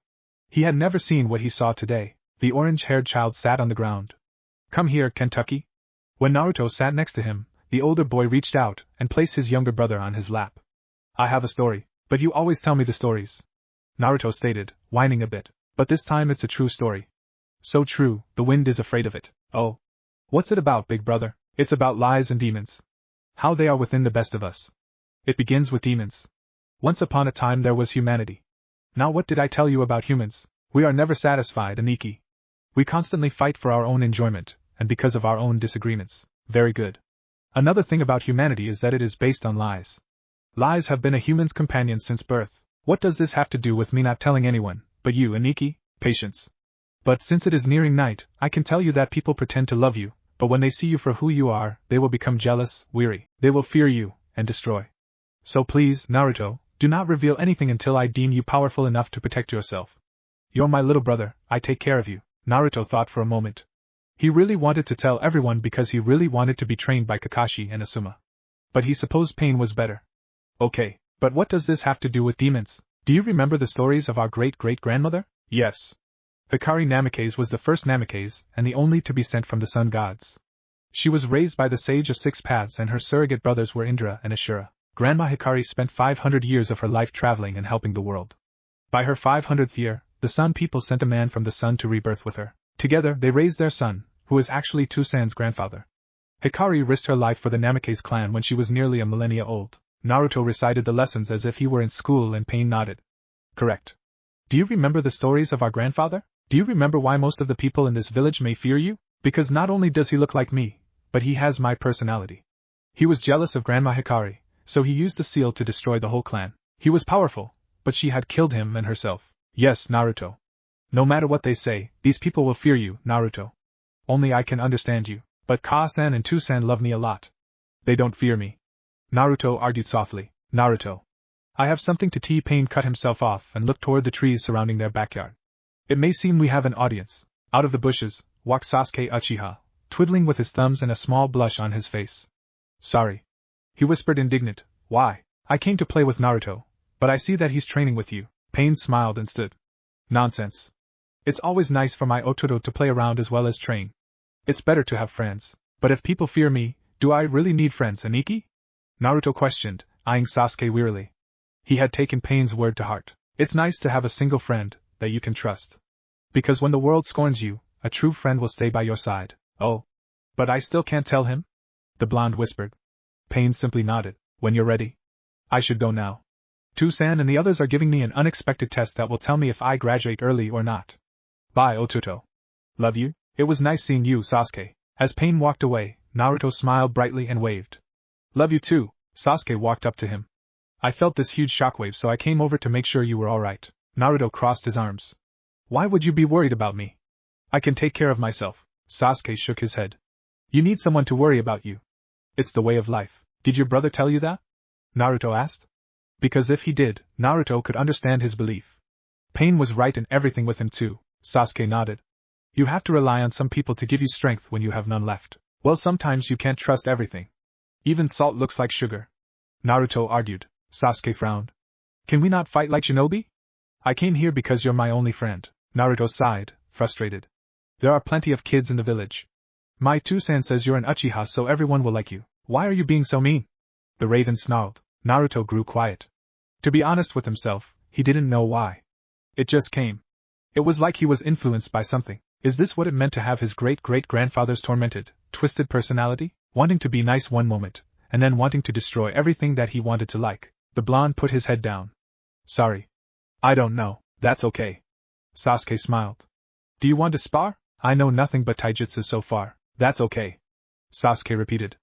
He had never seen what he saw today. The orange-haired child sat on the ground. Come here, Kentucky. When Naruto sat next to him, the older boy reached out and placed his younger brother on his lap. I have a story, but you always tell me the stories. Naruto stated, whining a bit. But this time it's a true story. So true, the wind is afraid of it. Oh. What's it about, big brother? It's about lies and demons. How they are within the best of us. It begins with demons. Once upon a time there was humanity. Now what did I tell you about humans? We are never satisfied, Aniki. We constantly fight for our own enjoyment, and because of our own disagreements. Very good. Another thing about humanity is that it is based on lies. Lies have been a human's companion since birth. What does this have to do with me not telling anyone, but you, Aniki? Patience. But since it is nearing night, I can tell you that people pretend to love you, but when they see you for who you are, they will become jealous, weary. They will fear you, and destroy. So please, Naruto, do not reveal anything until I deem you powerful enough to protect yourself. You're my little brother, I take care of you. Naruto thought for a moment. He really wanted to tell everyone because he really wanted to be trained by Kakashi and Asuma. But he supposed Pain was better. Okay, but what does this have to do with demons? Do you remember the stories of our great-great-grandmother? Yes. Hikari Namikaze was the first Namikaze and the only to be sent from the sun gods. She was raised by the Sage of Six Paths and her surrogate brothers were Indra and Ashura. Grandma Hikari spent 500 years of her life traveling and helping the world. By her 500th year, the Sun people sent a man from the sun to rebirth with her. Together they raised their son, who is actually Tusan's grandfather. Hikari risked her life for the Namikaze clan when she was nearly a millennia old. Naruto recited the lessons as if he were in school and Pain nodded. Correct. Do you remember the stories of our grandfather? Do you remember why most of the people in this village may fear you? Because not only does he look like me, but he has my personality. He was jealous of Grandma Hikari, so he used the seal to destroy the whole clan. He was powerful, but she had killed him and herself. Yes, Naruto. No matter what they say, these people will fear you, Naruto. Only I can understand you, but Ka-san and Tusan love me a lot. They don't fear me. Naruto argued softly. Naruto. I have something to tea. Pain cut himself off and looked toward the trees surrounding their backyard. It may seem we have an audience. Out of the bushes, walked Sasuke Uchiha, twiddling with his thumbs and a small blush on his face. Sorry. He whispered indignant. Why? I came to play with Naruto, but I see that he's training with you. Pain smiled and stood. Nonsense. It's always nice for my Otoro to play around as well as train. It's better to have friends. But if people fear me, do I really need friends, Aniki? Naruto questioned, eyeing Sasuke wearily. He had taken Pain's word to heart. It's nice to have a single friend that you can trust. Because when the world scorns you, a true friend will stay by your side. Oh. But I still can't tell him? The blonde whispered. Pain simply nodded. When you're ready. I should go now. Tusan and the others are giving me an unexpected test that will tell me if I graduate early or not. Bye, Otuto. Love you. It was nice seeing you, Sasuke. As Pain walked away, Naruto smiled brightly and waved. Love you too. Sasuke walked up to him. I felt this huge shockwave, so I came over to make sure you were alright. Naruto crossed his arms. Why would you be worried about me? I can take care of myself. Sasuke shook his head. You need someone to worry about you. It's the way of life. Did your brother tell you that? Naruto asked. Because if he did, Naruto could understand his belief. Pain was right in everything with him too. Sasuke nodded. You have to rely on some people to give you strength when you have none left. Well, sometimes you can't trust everything. Even salt looks like sugar. Naruto argued. Sasuke frowned. Can we not fight like shinobi? I came here because you're my only friend. Naruto sighed, frustrated. There are plenty of kids in the village. My Tusan says you're an Uchiha, so everyone will like you. Why are you being so mean? The raven snarled. Naruto grew quiet. To be honest with himself, he didn't know why. It just came. It was like he was influenced by something. Is this what it meant to have his great-great-grandfather's tormented, twisted personality? Wanting to be nice one moment, and then wanting to destroy everything that he wanted to like. The blonde put his head down. Sorry. I don't know. That's okay. Sasuke smiled. Do you want to spar? I know nothing but taijutsu so far. That's okay. Sasuke repeated.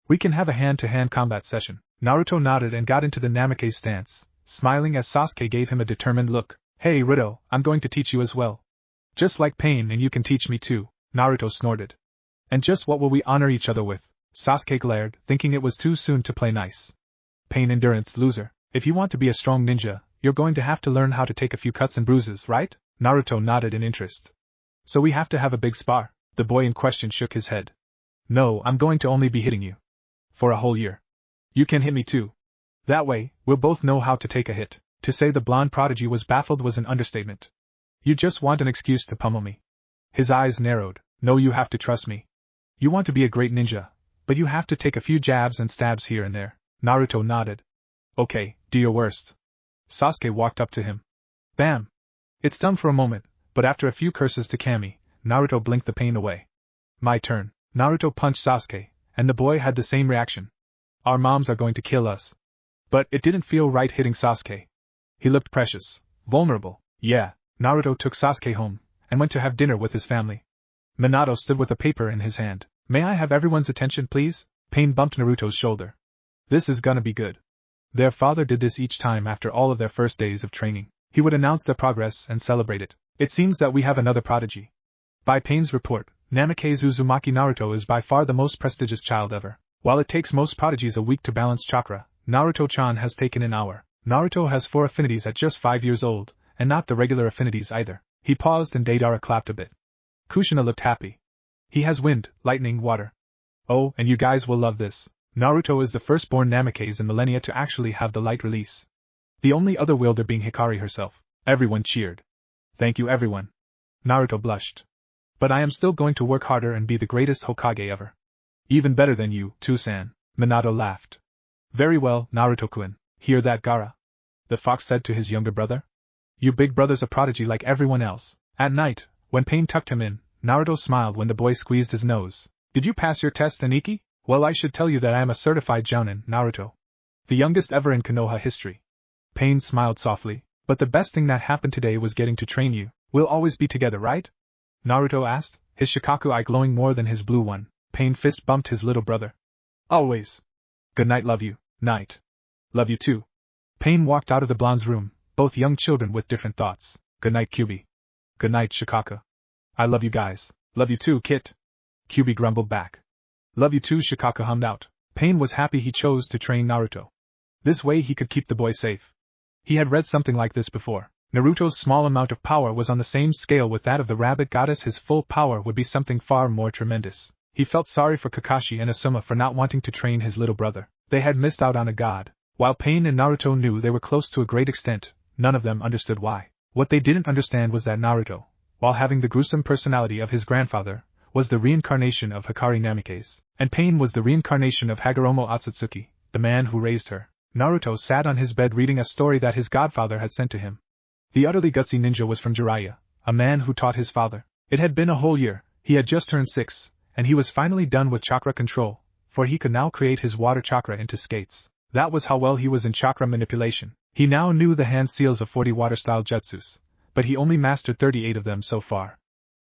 We can have a hand-to-hand combat session. Naruto nodded and got into the Namikaze stance, smiling as Sasuke gave him a determined look. Hey Rito, I'm going to teach you as well. Just like Pain, and you can teach me too, Naruto snorted. And just what will we honor each other with? Sasuke glared, thinking it was too soon to play nice. Pain endurance loser. If you want to be a strong ninja, you're going to have to learn how to take a few cuts and bruises, right? Naruto nodded in interest. So we have to have a big spar? The boy in question shook his head. No, I'm going to only be hitting you. For a whole year. You can hit me too. That way, we'll both know how to take a hit. To say the blonde prodigy was baffled was an understatement. You just want an excuse to pummel me. His eyes narrowed. No, you have to trust me. You want to be a great ninja, but you have to take a few jabs and stabs here and there. Naruto nodded. Okay, do your worst. Sasuke walked up to him. Bam! It stung for a moment, but after a few curses to Kami, Naruto blinked the pain away. My turn. Naruto punched Sasuke, and the boy had the same reaction. Our moms are going to kill us. But it didn't feel right hitting Sasuke. He looked precious, vulnerable. Yeah, Naruto took Sasuke home, and went to have dinner with his family. Minato stood with a paper in his hand. May I have everyone's attention, please? Pain bumped Naruto's shoulder. This is gonna be good. Their father did this each time after all of their first days of training. He would announce their progress and celebrate it. It seems that we have another prodigy. By Pain's report, Namikaze Uzumaki Naruto is by far the most prestigious child ever. While it takes most prodigies a week to balance chakra, Naruto-chan has taken an hour. Naruto has 4 affinities at just 5 years old, and not the regular affinities either. He paused and Deidara clapped a bit. Kushina looked happy. He has wind, lightning, water. Oh, and you guys will love this. Naruto is the firstborn Namikaze in millennia to actually have the light release. The only other wielder being Hikari herself. Everyone cheered. Thank you everyone. Naruto blushed. But I am still going to work harder and be the greatest Hokage ever. Even better than you, Tusan. Minato laughed. Very well, Naruto-kun. Hear that, Gaara? The fox said to his younger brother. You big brother's a prodigy like everyone else. At night, when Pain tucked him in, Naruto smiled when the boy squeezed his nose. Did you pass your test, Aniki? Well, I should tell you that I am a certified jounin, Naruto. The youngest ever in Konoha history. Pain smiled softly. But the best thing that happened today was getting to train you. We'll always be together, right? Naruto asked, his Shikaku eye glowing more than his blue one. Pain fist bumped his little brother. Always. Good night, love you. Night. Love you too. Pain walked out of the blonde's room, both young children with different thoughts. Good night, Kyubi. Good night, Shikaka. I love you guys. Love you too, Kit. Kyubi grumbled back. Love you too, Shikaka hummed out. Pain was happy he chose to train Naruto. This way he could keep the boy safe. He had read something like this before. Naruto's small amount of power was on the same scale with that of the rabbit goddess. His full power would be something far more tremendous. He felt sorry for Kakashi and Asuma for not wanting to train his little brother. They had missed out on a god. While Pain and Naruto knew they were close to a great extent, none of them understood why. What they didn't understand was that Naruto, while having the gruesome personality of his grandfather, was the reincarnation of Hikari Namikaze, and Pain was the reincarnation of Hagoromo Otsutsuki, the man who raised her. Naruto sat on his bed reading a story that his godfather had sent to him. The utterly gutsy ninja was from Jiraiya, a man who taught his father. It had been a whole year, he had just turned 6, and he was finally done with chakra control, for he could now create his water chakra into skates. That was how well he was in chakra manipulation. He now knew the hand seals of 40 water-style jutsus, but he only mastered 38 of them so far.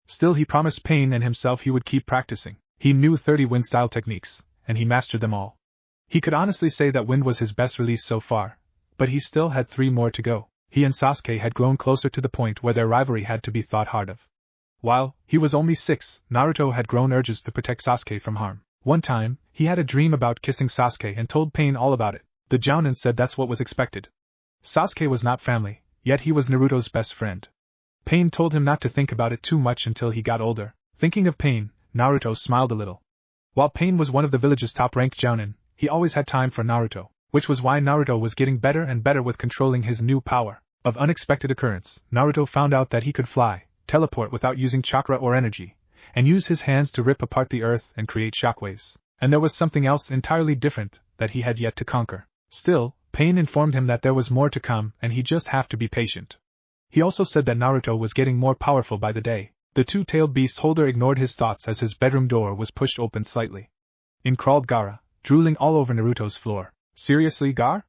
Still, he promised Pain and himself he would keep practicing. He knew 30 wind-style techniques, and he mastered them all. He could honestly say that wind was his best release so far, but he still had 3 more to go. He and Sasuke had grown closer to the point where their rivalry had to be thought hard of. While he was only 6, Naruto had grown urges to protect Sasuke from harm. One time, he had a dream about kissing Sasuke and told Pain all about it. The jounin said that's what was expected. Sasuke was not family, yet he was Naruto's best friend. Pain told him not to think about it too much until he got older. Thinking of Pain, Naruto smiled a little. While Pain was one of the village's top-ranked jounin, he always had time for Naruto, which was why Naruto was getting better and better with controlling his new power. Of unexpected occurrence, Naruto found out that he could fly, teleport without using chakra or energy, and use his hands to rip apart the earth and create shockwaves. And there was something else entirely different that he had yet to conquer. Still, Pain informed him that there was more to come and he just have to be patient. He also said that Naruto was getting more powerful by the day. The two-tailed beast holder ignored his thoughts as his bedroom door was pushed open slightly. In crawled Gaara, drooling all over Naruto's floor. Seriously, Gar?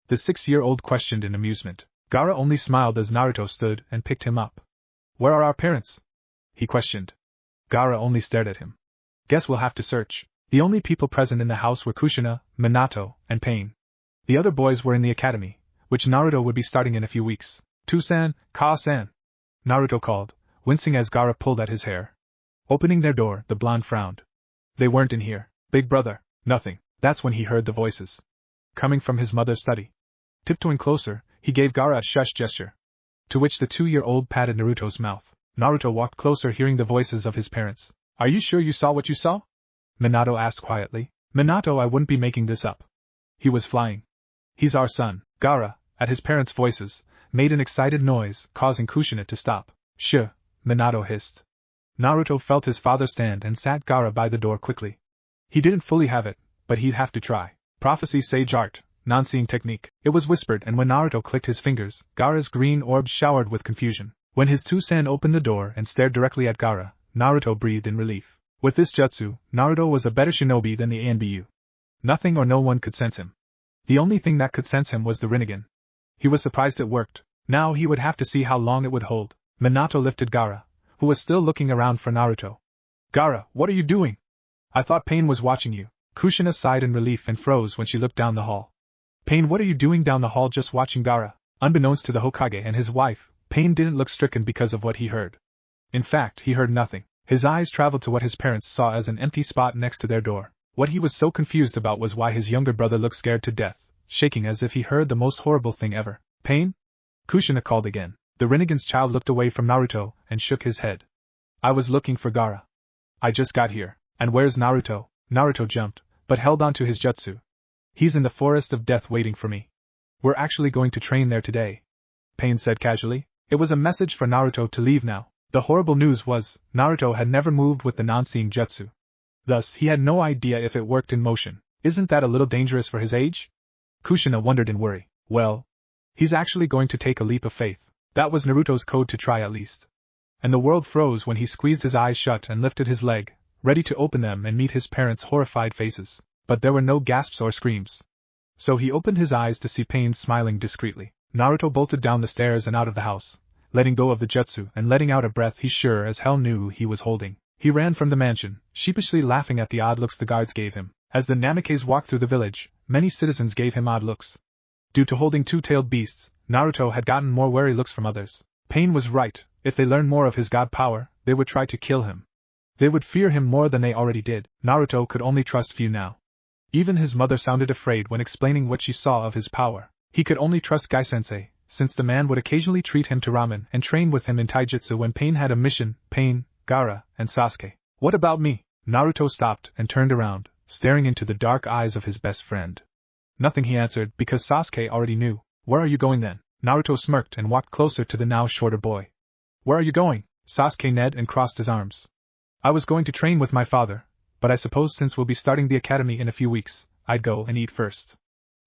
The 6-year-old questioned in amusement. Gaara only smiled as Naruto stood and picked him up. Where are our parents? He questioned. Gaara only stared at him. Guess we'll have to search. The only people present in the house were Kushina, Minato, and Pain. The other boys were in the academy, which Naruto would be starting in a few weeks. To-san, Ka-san, Naruto called, wincing as Gaara pulled at his hair. Opening their door, the blonde frowned. They weren't in here. Big brother, nothing. That's when he heard the voices. Coming from his mother's study. Tiptoeing closer, he gave Gaara a shush gesture. To which the 2-year-old patted Naruto's mouth. Naruto walked closer hearing the voices of his parents. Are you sure you saw what you saw? Minato asked quietly. Minato, I wouldn't be making this up. He was flying. He's our son. Gaara, at his parents' voices, made an excited noise, causing Kushina to stop. Shh, Minato hissed. Naruto felt his father stand and sat Gaara by the door quickly. He didn't fully have it, but he'd have to try. Prophecy sage art, non-seeing technique. It was whispered, and when Naruto clicked his fingers, Gaara's green orbs showered with confusion. When his two-san opened the door and stared directly at Gaara, Naruto breathed in relief. With this jutsu, Naruto was a better shinobi than the Anbu. Nothing or no one could sense him. The only thing that could sense him was the Rinnegan. He was surprised it worked. Now he would have to see how long it would hold. Minato lifted Gaara, who was still looking around for Naruto. Gaara, what are you doing? I thought Pain was watching you. Kushina sighed in relief and froze when she looked down the hall. Pain, what are you doing down the hall just watching Gaara? Unbeknownst to the Hokage and his wife, Pain didn't look stricken because of what he heard. In fact, he heard nothing. His eyes traveled to what his parents saw as an empty spot next to their door. What he was so confused about was why his younger brother looked scared to death, shaking as if he heard the most horrible thing ever. Pain? Kushina called again. The Rinnegan's child looked away from Naruto and shook his head. I was looking for Gaara. I just got here. And where's Naruto? Naruto jumped, but held on to his jutsu. He's in the forest of death waiting for me. We're actually going to train there today, Pain said casually. It was a message for Naruto to leave now. The horrible news was, Naruto had never moved with the non-seeing jutsu. Thus, he had no idea if it worked in motion. Isn't that a little dangerous for his age? Kushina wondered in worry. Well, he's actually going to take a leap of faith. That was Naruto's code to try at least. and the world froze when he squeezed his eyes shut and lifted his leg, ready to open them and meet his parents' horrified faces. But there were no gasps or screams. So he opened his eyes to see Pain smiling discreetly. Naruto bolted down the stairs and out of the house, letting go of the jutsu and letting out a breath he sure as hell knew he was holding. He ran from the mansion, sheepishly laughing at the odd looks the guards gave him. As the Namikaze walked through the village, many citizens gave him odd looks. Due to holding two-tailed beasts, Naruto had gotten more wary looks from others. Pain was right. If they learned more of his god power, they would try to kill him. They would fear him more than they already did. Naruto could only trust few now. Even his mother sounded afraid when explaining what she saw of his power. He could only trust Gai-sensei, since the man would occasionally treat him to ramen and train with him in taijutsu when Pain had a mission. Pain, Gaara, and Sasuke. What about me? Naruto stopped and turned around, staring into the dark eyes of his best friend. Nothing, he answered, because Sasuke already knew. Where are you going then? Naruto smirked and walked closer to the now shorter boy. Where are you going? Sasuke nedded and crossed his arms. I was going to train with my father, but I suppose since we'll be starting the academy in a few weeks, I'd go and eat first.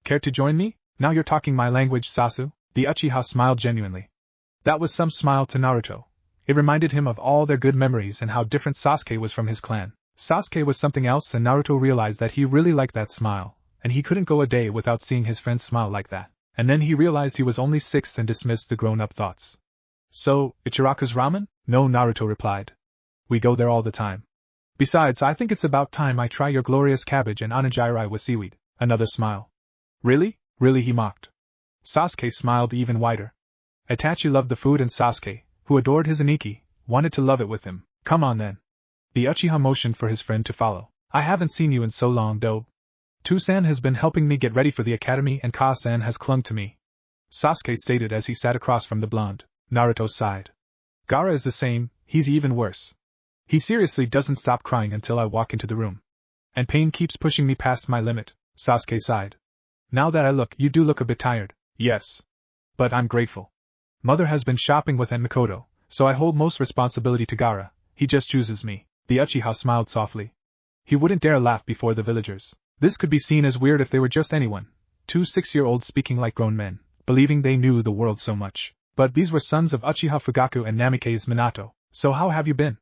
Care to join me? Now you're talking my language, Sasu. The Uchiha smiled genuinely. That was some smile to Naruto. It reminded him of all their good memories and how different Sasuke was from his clan. Sasuke was something else, and Naruto realized that he really liked that smile, and he couldn't go a day without seeing his friend smile like that. And then he realized he was only 6 and dismissed the grown-up thoughts. So, Ichiraku's ramen? No, Naruto replied. We go there all the time. Besides, I think it's about time I try your glorious cabbage and onigiri with seaweed. Another smile. Really? Really, he mocked. Sasuke smiled even wider. Itachi loved the food, and Sasuke, who adored his Aniki, wanted to love it with him. Come on then. The Uchiha motioned for his friend to follow. I haven't seen you in so long, though. Tu-san has been helping me get ready for the academy and Ka-san has clung to me, Sasuke stated as he sat across from the blonde. Naruto sighed. Gaara is the same, he's even worse. He seriously doesn't stop crying until I walk into the room. And Pain keeps pushing me past my limit, Sasuke sighed. Now that I look, you do look a bit tired. Yes. But I'm grateful. Mother has been shopping with Aunt Mikoto, so I hold most responsibility to Gaara. He just chooses me. The Uchiha smiled softly. He wouldn't dare laugh before the villagers. This could be seen as weird if they were just anyone. 2 6-year-olds speaking like grown men, believing they knew the world so much. But these were sons of Uchiha Fugaku and Namikaze Minato. So how have you been?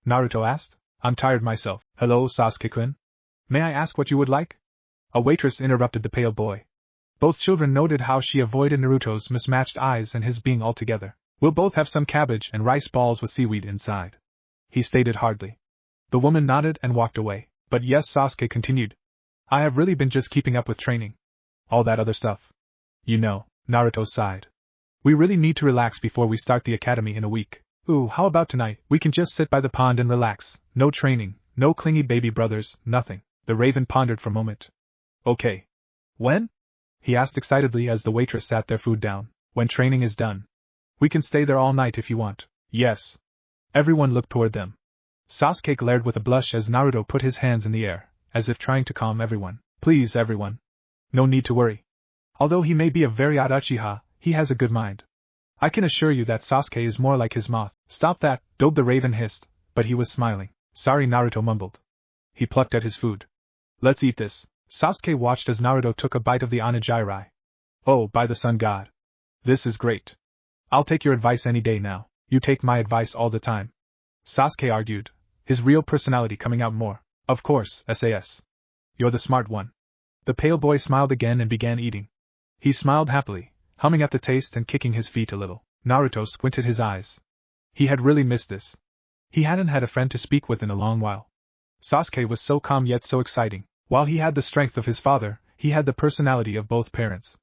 Naruto asked. I'm tired myself. Hello, Sasuke-kun. May I ask what you would like? A waitress interrupted the pale boy. Both children noted how she avoided Naruto's mismatched eyes and his being altogether. We'll both have some cabbage and rice balls with seaweed inside, he stated hardly. The woman nodded and walked away. But yes, Sasuke continued. I have really been just keeping up with training. All that other stuff. You know, Naruto sighed. We really need to relax before we start the academy in a week. Ooh, how about tonight? We can just sit by the pond and relax. No training, no clingy baby brothers, nothing. The Raven pondered for a moment. Okay. When? He asked excitedly as the waitress sat their food down. When training is done. We can stay there all night if you want. Yes. Everyone looked toward them. Sasuke glared with a blush as Naruto put his hands in the air, as if trying to calm everyone. Please, everyone. No need to worry. Although he may be a very odd Uchiha, he has a good mind. I can assure you that Sasuke is more like his moth. Stop that, Dobe the Raven hissed, but he was smiling. Sorry, Naruto mumbled. He plucked at his food. Let's eat this. Sasuke watched as Naruto took a bite of the onigiri. Oh, by the sun god. This is great. I'll take your advice any day now. You take my advice all the time. Sasuke argued, his real personality coming out more. Of course, SAS. You're the smart one. The pale boy smiled again and began eating. He smiled happily, humming at the taste and kicking his feet a little. Naruto squinted his eyes. He had really missed this. He hadn't had a friend to speak with in a long while. Sasuke was so calm yet so exciting. While he had the strength of his father, he had the personality of both parents.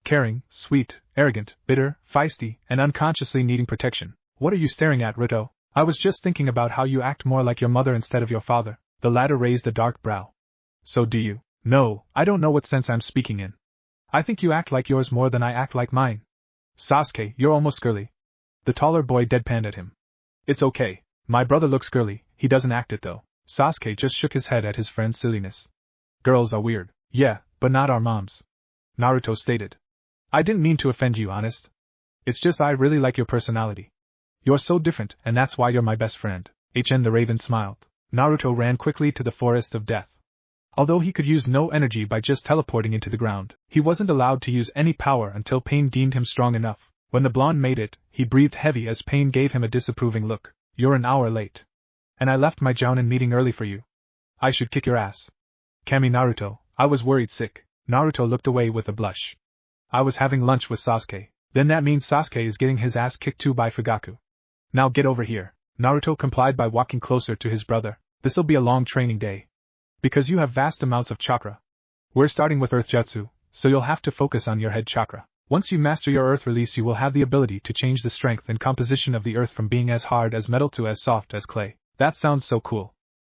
Caring, sweet, arrogant, bitter, feisty, and unconsciously needing protection. What are you staring at, Ruto? I was just thinking about how you act more like your mother instead of your father. The latter raised a dark brow. So do you? No, I don't know what sense I'm speaking in. I think you act like yours more than I act like mine. Sasuke, you're almost girly. The taller boy deadpanned at him. It's okay. My brother looks girly, he doesn't act it though. Sasuke just shook his head at his friend's silliness. Girls are weird. Yeah, but not our moms. Naruto stated. I didn't mean to offend you, honest. It's just I really like your personality. You're so different, and that's why you're my best friend. HN the Raven smiled. Naruto ran quickly to the forest of death. Although he could use no energy by just teleporting into the ground, he wasn't allowed to use any power until Pain deemed him strong enough. When the blonde made it, he breathed heavy as Pain gave him a disapproving look. You're an hour late. And I left my jounin meeting early for you. I should kick your ass. Kami Naruto, I was worried sick. Naruto looked away with a blush. I was having lunch with Sasuke. Then that means Sasuke is getting his ass kicked too by Fugaku. Now get over here. Naruto complied by walking closer to his brother. This'll be a long training day. Because you have vast amounts of chakra. We're starting with Earth Jutsu, so you'll have to focus on your head chakra. Once you master your Earth release, you will have the ability to change the strength and composition of the Earth from being as hard as metal to as soft as clay. That sounds so cool.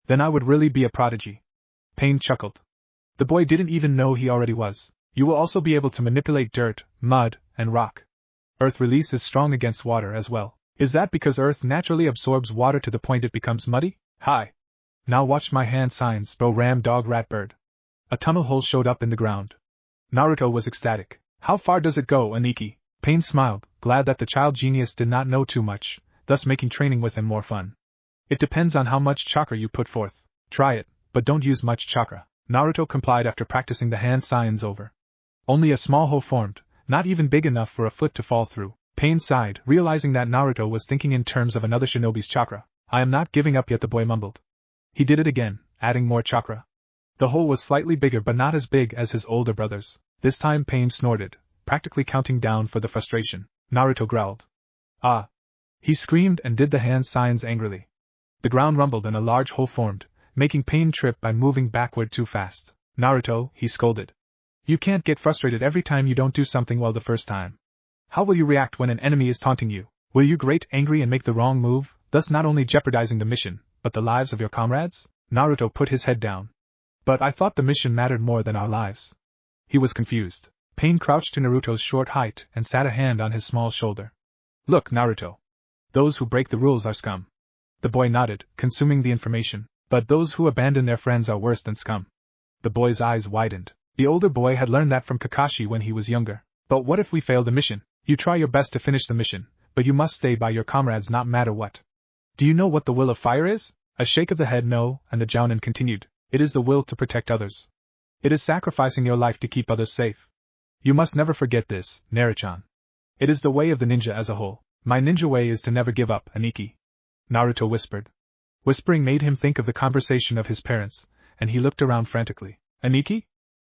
Then I would really be a prodigy. Pain chuckled. The boy didn't even know he already was. You will also be able to manipulate dirt, mud, and rock. Earth release is strong against water as well. Is that because Earth naturally absorbs water to the point it becomes muddy? Hi. Now watch my hand signs, bro ram dog rat bird. A tunnel hole showed up in the ground. Naruto was ecstatic. How far does it go, Aniki? Pain smiled, glad that the child genius did not know too much, thus making training with him more fun. It depends on how much chakra you put forth. Try it, but don't use much chakra. Naruto complied after practicing the hand signs over. Only a small hole formed, not even big enough for a foot to fall through. Pain sighed, realizing that Naruto was thinking in terms of another shinobi's chakra. I am not giving up yet, the boy mumbled. He did it again, adding more chakra. The hole was slightly bigger but not as big as his older brother's. This time Pain snorted, practically counting down for the frustration. Naruto growled. Ah! He screamed and did the hand signs angrily. The ground rumbled and a large hole formed, making Pain trip by moving backward too fast. Naruto, he scolded. You can't get frustrated every time you don't do something well the first time. How will you react when an enemy is taunting you? Will you get angry and make the wrong move, thus not only jeopardizing the mission, but the lives of your comrades? Naruto put his head down. But I thought the mission mattered more than our lives. He was confused. Pain crouched to Naruto's short height and sat a hand on his small shoulder. Look, Naruto. Those who break the rules are scum. The boy nodded, consuming the information. But those who abandon their friends are worse than scum. The boy's eyes widened. The older boy had learned that from Kakashi when he was younger. But what if we fail the mission? You try your best to finish the mission, but you must stay by your comrades no matter what. Do you know what the will of fire is? A shake of the head no, and the jounin continued. It is the will to protect others. It is sacrificing your life to keep others safe. You must never forget this, Naruto. It is the way of the ninja as a whole. My ninja way is to never give up, Aniki. Naruto whispered. Whispering made him think of the conversation of his parents, and he looked around frantically. Aniki?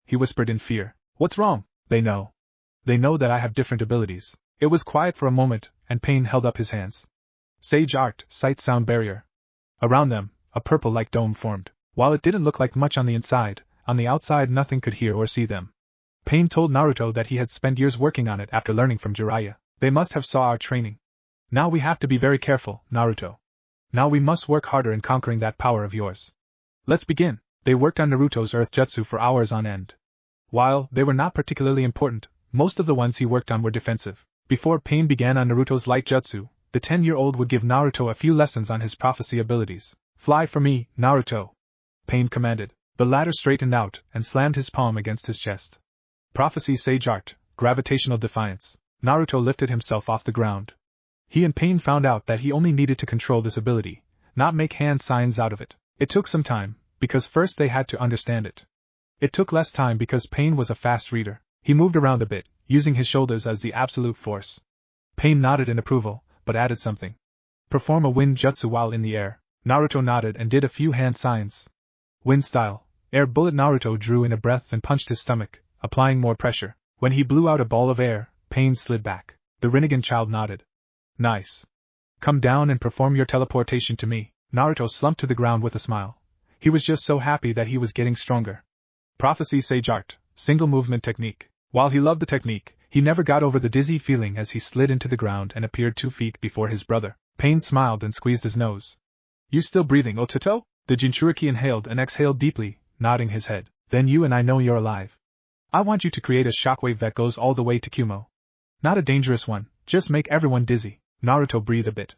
He whispered in fear. What's wrong? They know. They know that I have different abilities. It was quiet for a moment, and Pain held up his hands. Sage art, sight-sound barrier. Around them, a purple-like dome formed. While it didn't look like much on the inside, on the outside nothing could hear or see them. Pain told Naruto that he had spent years working on it after learning from Jiraiya. They must have saw our training. Now we have to be very careful, Naruto. Now we must work harder in conquering that power of yours. Let's begin. They worked on Naruto's Earth Jutsu for hours on end. While they were not particularly important, most of the ones he worked on were defensive. Before Pain began on Naruto's Light Jutsu, the 10-year-old would give Naruto a few lessons on his prophecy abilities. Fly for me, Naruto. Pain commanded. The latter straightened out and slammed his palm against his chest. Prophecy Sage Art, Gravitational Defiance. Naruto lifted himself off the ground. He and Pain found out that he only needed to control this ability, not make hand signs out of it. It took some time, because first they had to understand it. It took less time because Pain was a fast reader. He moved around a bit, using his shoulders as the absolute force. Pain nodded in approval, but added something. Perform a wind jutsu while in the air. Naruto nodded and did a few hand signs. Wind style, air bullet. Naruto drew in a breath and punched his stomach, applying more pressure. When he blew out a ball of air, Pain slid back. The Rinnegan child nodded. Nice. Come down and perform your teleportation to me. Naruto slumped to the ground with a smile. He was just so happy that he was getting stronger. Prophecy Sage Art, Single Movement Technique. While he loved the technique, he never got over the dizzy feeling as he slid into the ground and appeared 2 feet before his brother. Pain smiled and squeezed his nose. You still breathing, Ototo? The Jinchuriki inhaled and exhaled deeply, nodding his head. Then you and I know you're alive. I want you to create a shockwave that goes all the way to Kumo. Not a dangerous one, just make everyone dizzy. Naruto breathed a bit.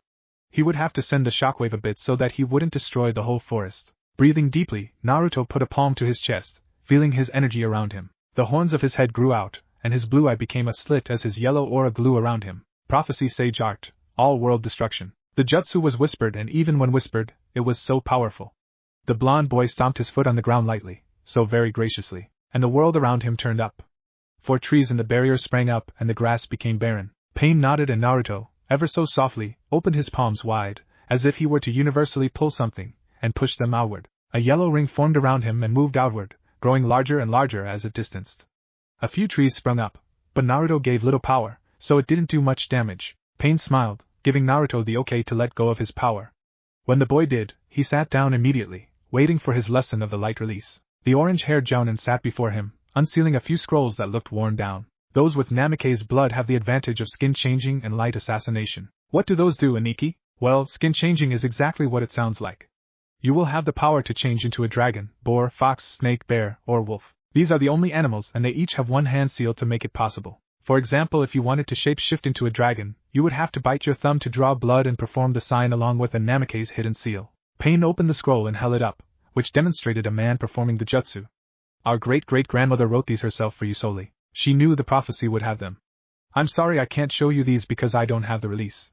He would have to send the shockwave a bit so that he wouldn't destroy the whole forest. Breathing deeply, Naruto put a palm to his chest, feeling his energy around him. The horns of his head grew out, and his blue eye became a slit as his yellow aura grew around him. Prophecy Sage Art, All World Destruction. The jutsu was whispered, and even when whispered, it was so powerful. The blonde boy stomped his foot on the ground lightly, so very graciously, and the world around him turned up. 4 trees in the barrier sprang up and the grass became barren. Pain nodded and Naruto, ever so softly, opened his palms wide, as if he were to universally pull something, and pushed them outward. A yellow ring formed around him and moved outward, growing larger and larger as it distanced. A few trees sprung up, but Naruto gave little power, so it didn't do much damage. Pain smiled, giving Naruto the okay to let go of his power. When the boy did, he sat down immediately, waiting for his lesson of the light release. The orange-haired Jounin sat before him, unsealing a few scrolls that looked worn down. Those with Namikaze blood have the advantage of skin changing and light assassination. What do those do, Aniki? Well, skin changing is exactly what it sounds like. You will have the power to change into a dragon, boar, fox, snake, bear, or wolf. These are the only animals and they each have one hand seal to make it possible. For example, if you wanted to shape-shift into a dragon, you would have to bite your thumb to draw blood and perform the sign along with a Namikaze hidden seal. Pain opened the scroll and held it up, which demonstrated a man performing the jutsu. Our great-great-grandmother wrote these herself for you solely. She knew the prophecy would have them. I'm sorry I can't show you these because I don't have the release.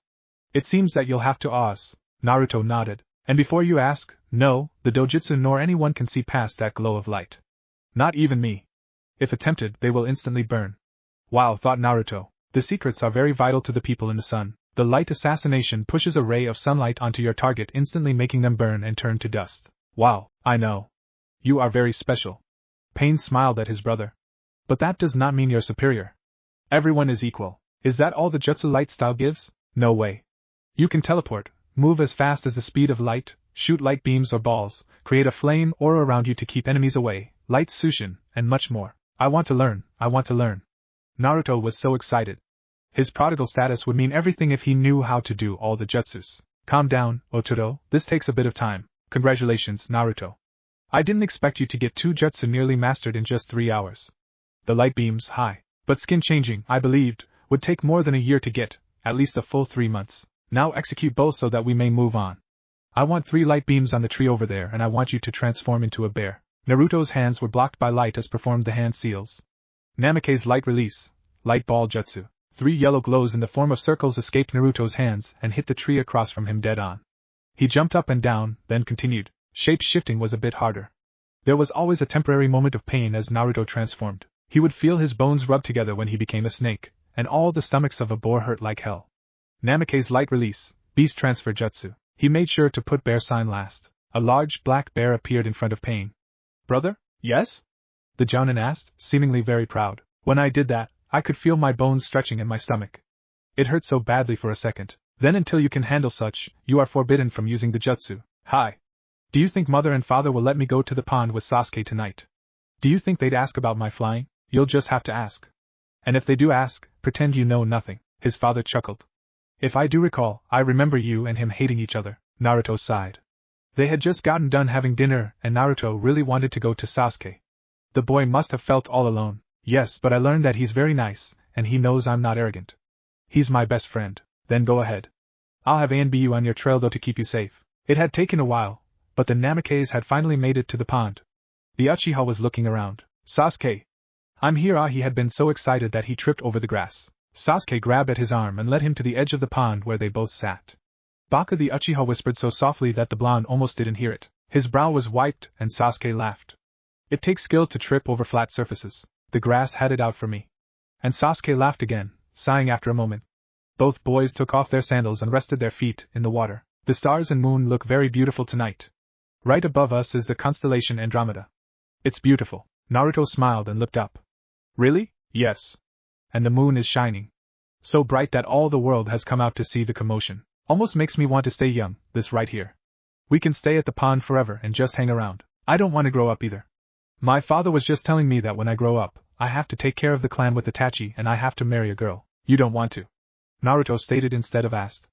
It seems that you'll have to Oz. Naruto nodded. And before you ask, no, the dojutsu nor anyone can see past that glow of light. Not even me. If attempted, they will instantly burn. Wow, thought Naruto. The secrets are very vital to the people in the sun. The light assassination pushes a ray of sunlight onto your target, instantly making them burn and turn to dust. Wow, I know. You are very special. Pain smiled at his brother. But that does not mean you're superior. Everyone is equal. Is that all the jutsu light style gives? No way. You can teleport, move as fast as the speed of light, shoot light beams or balls, create a flame aura around you to keep enemies away, light sushin, and much more. I want to learn. Naruto was so excited. His prodigal status would mean everything if he knew how to do all the jutsus. Calm down, Otoro, this takes a bit of time. Congratulations, Naruto. I didn't expect you to get 2 jutsu nearly mastered in just 3 hours. The light beams, high. But skin changing, I believed, would take more than a year to get, at least a full 3 months. Now execute both so that we may move on. I want 3 light beams on the tree over there and I want you to transform into a bear. Naruto's hands were blocked by light as performed the hand seals. Namikaze light release, light ball jutsu. 3 yellow glows in the form of circles escaped Naruto's hands and hit the tree across from him dead on. He jumped up and down, then continued. Shape-shifting was a bit harder. There was always a temporary moment of pain as Naruto transformed. He would feel his bones rub together when he became a snake, and all the stomachs of a boar hurt like hell. Namikaze light release, beast transfer jutsu. He made sure to put bear sign last. A large black bear appeared in front of Pain. Brother? Yes? The Jounin asked, seemingly very proud. When I did that, I could feel my bones stretching in my stomach. It hurt so badly for a second. Then until you can handle such, you are forbidden from using the jutsu. Hi. Do you think mother and father will let me go to the pond with Sasuke tonight? Do you think they'd ask about my flying? You'll just have to ask. And if they do ask, pretend you know nothing. His father chuckled. If I do recall, I remember you and him hating each other. Naruto sighed. They had just gotten done having dinner, and Naruto really wanted to go to Sasuke. The boy must have felt all alone. Yes, but I learned that he's very nice, and he knows I'm not arrogant. He's my best friend. Then go ahead. I'll have A and B you on your trail though to keep you safe. It had taken a while, but the Namikaze had finally made it to the pond. The Uchiha was looking around. Sasuke! I'm here. He had been so excited that he tripped over the grass. Sasuke grabbed at his arm and led him to the edge of the pond where they both sat. Baka the Uchiha whispered so softly that the blonde almost didn't hear it. His brow was wiped, and Sasuke laughed. It takes skill to trip over flat surfaces. The grass had it out for me. And Sasuke laughed again, sighing after a moment. Both boys took off their sandals and rested their feet in the water. The stars and moon look very beautiful tonight. Right above us is the constellation Andromeda. It's beautiful. Naruto smiled and looked up. Really? Yes. And the moon is shining. So bright that all the world has come out to see the commotion. Almost makes me want to stay young, this right here. We can stay at the pond forever and just hang around. I don't want to grow up either. My father was just telling me that when I grow up, I have to take care of the clan with Itachi and I have to marry a girl. You don't want to? Naruto stated instead of asked.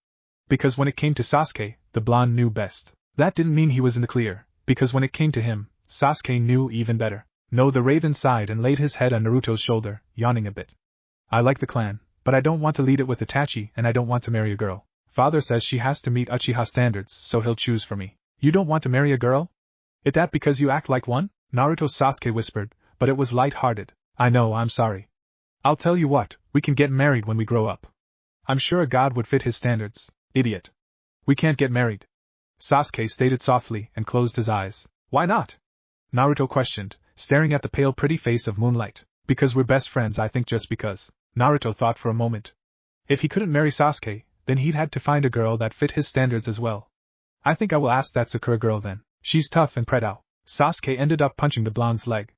Because when it came to Sasuke, the blonde knew best. That didn't mean he was in the clear, because when it came to him, Sasuke knew even better. No, the Raven sighed and laid his head on Naruto's shoulder, yawning a bit. I like the clan, but I don't want to lead it with Itachi and I don't want to marry a girl. Father says she has to meet Uchiha standards, so he'll choose for me. You don't want to marry a girl? Is that because you act like one? Naruto Sasuke whispered, but it was light-hearted. I know, I'm sorry. I'll tell you what, we can get married when we grow up. I'm sure a god would fit his standards. Idiot. We can't get married. Sasuke stated softly and closed his eyes. Why not? Naruto questioned, staring at the pale pretty face of Moonlight. Because we're best friends, I think just because. Naruto thought for a moment. If he couldn't marry Sasuke, then he'd had to find a girl that fit his standards as well. I think I will ask that Sakura girl then. She's tough and pretty. Sasuke ended up punching the blonde's leg.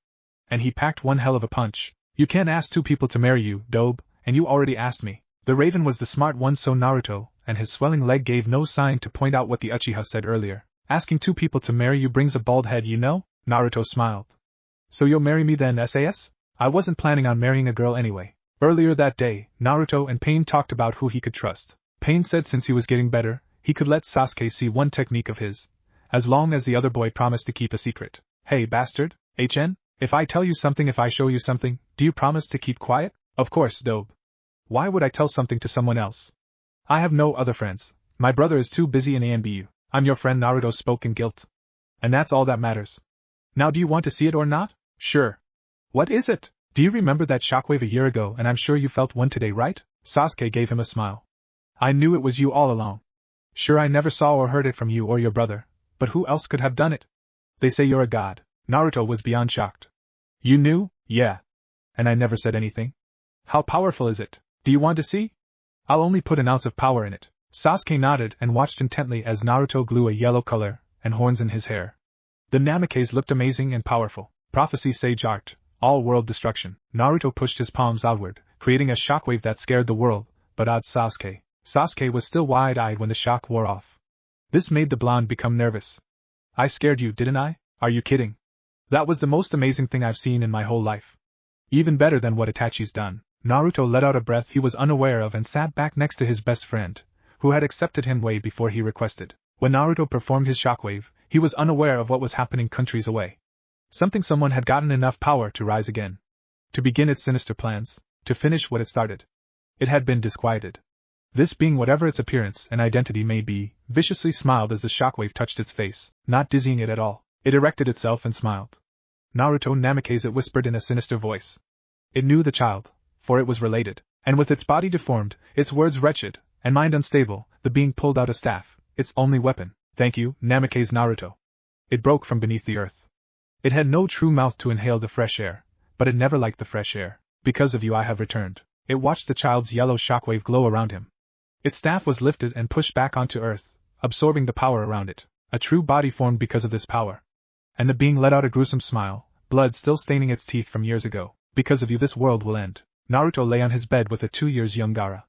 And he packed one hell of a punch. You can't ask two people to marry you, dope, and you already asked me. The Raven was the smart one, so Naruto, and his swelling leg gave no sign to point out what the Uchiha said earlier. Asking two people to marry you brings a bald head, you know? Naruto smiled. So you'll marry me then, SAS? I wasn't planning on marrying a girl anyway. Earlier that day, Naruto and Pain talked about who he could trust. Pain said since he was getting better, he could let Sasuke see one technique of his, as long as the other boy promised to keep a secret. Hey bastard, HN? If I tell you something, if I show you something, do you promise to keep quiet? Of course, dope. Why would I tell something to someone else? I have no other friends. My brother is too busy in ANBU. I'm your friend, Naruto spoke in guilt. And that's all that matters. Now do you want to see it or not? Sure. What is it? Do you remember that shockwave a year ago, and I'm sure you felt one today, right? Sasuke gave him a smile. I knew it was you all along. Sure, I never saw or heard it from you or your brother, but who else could have done it? They say you're a god. Naruto was beyond shocked. You knew? Yeah. And I never said anything? How powerful is it? Do you want to see? I'll only put an ounce of power in it. Sasuke nodded and watched intently as Naruto glue a yellow color and horns in his hair. The Namikaze looked amazing and powerful. Prophecy, sage art, all world destruction. Naruto pushed his palms outward, creating a shockwave that scared the world, but odds Sasuke. Sasuke was still wide-eyed when the shock wore off. This made the blonde become nervous. I scared you, didn't I? Are you kidding? That was the most amazing thing I've seen in my whole life. Even better than what Itachi's done. Naruto let out a breath he was unaware of and sat back next to his best friend, who had accepted him way before he requested. When Naruto performed his shockwave, he was unaware of what was happening countries away. Someone had gotten enough power to rise again. To begin its sinister plans, to finish what it started. It had been disquieted. This being whatever its appearance and identity may be, viciously smiled as the shockwave touched its face, not dizzying it at all. It erected itself and smiled. Naruto Namikaze, it whispered in a sinister voice. It knew the child, for it was related, and with its body deformed, its words wretched, and mind unstable, the being pulled out a staff, its only weapon. Thank you, Namikaze Naruto. It broke from beneath the earth. It had no true mouth to inhale the fresh air, but it never liked the fresh air. Because of you I have returned. It watched the child's yellow shockwave glow around him. Its staff was lifted and pushed back onto earth, absorbing the power around it. A true body formed because of this power. And the being let out a gruesome smile, blood still staining its teeth from years ago. Because of you this world will end. Naruto lay on his bed with a 2 years young Gaara.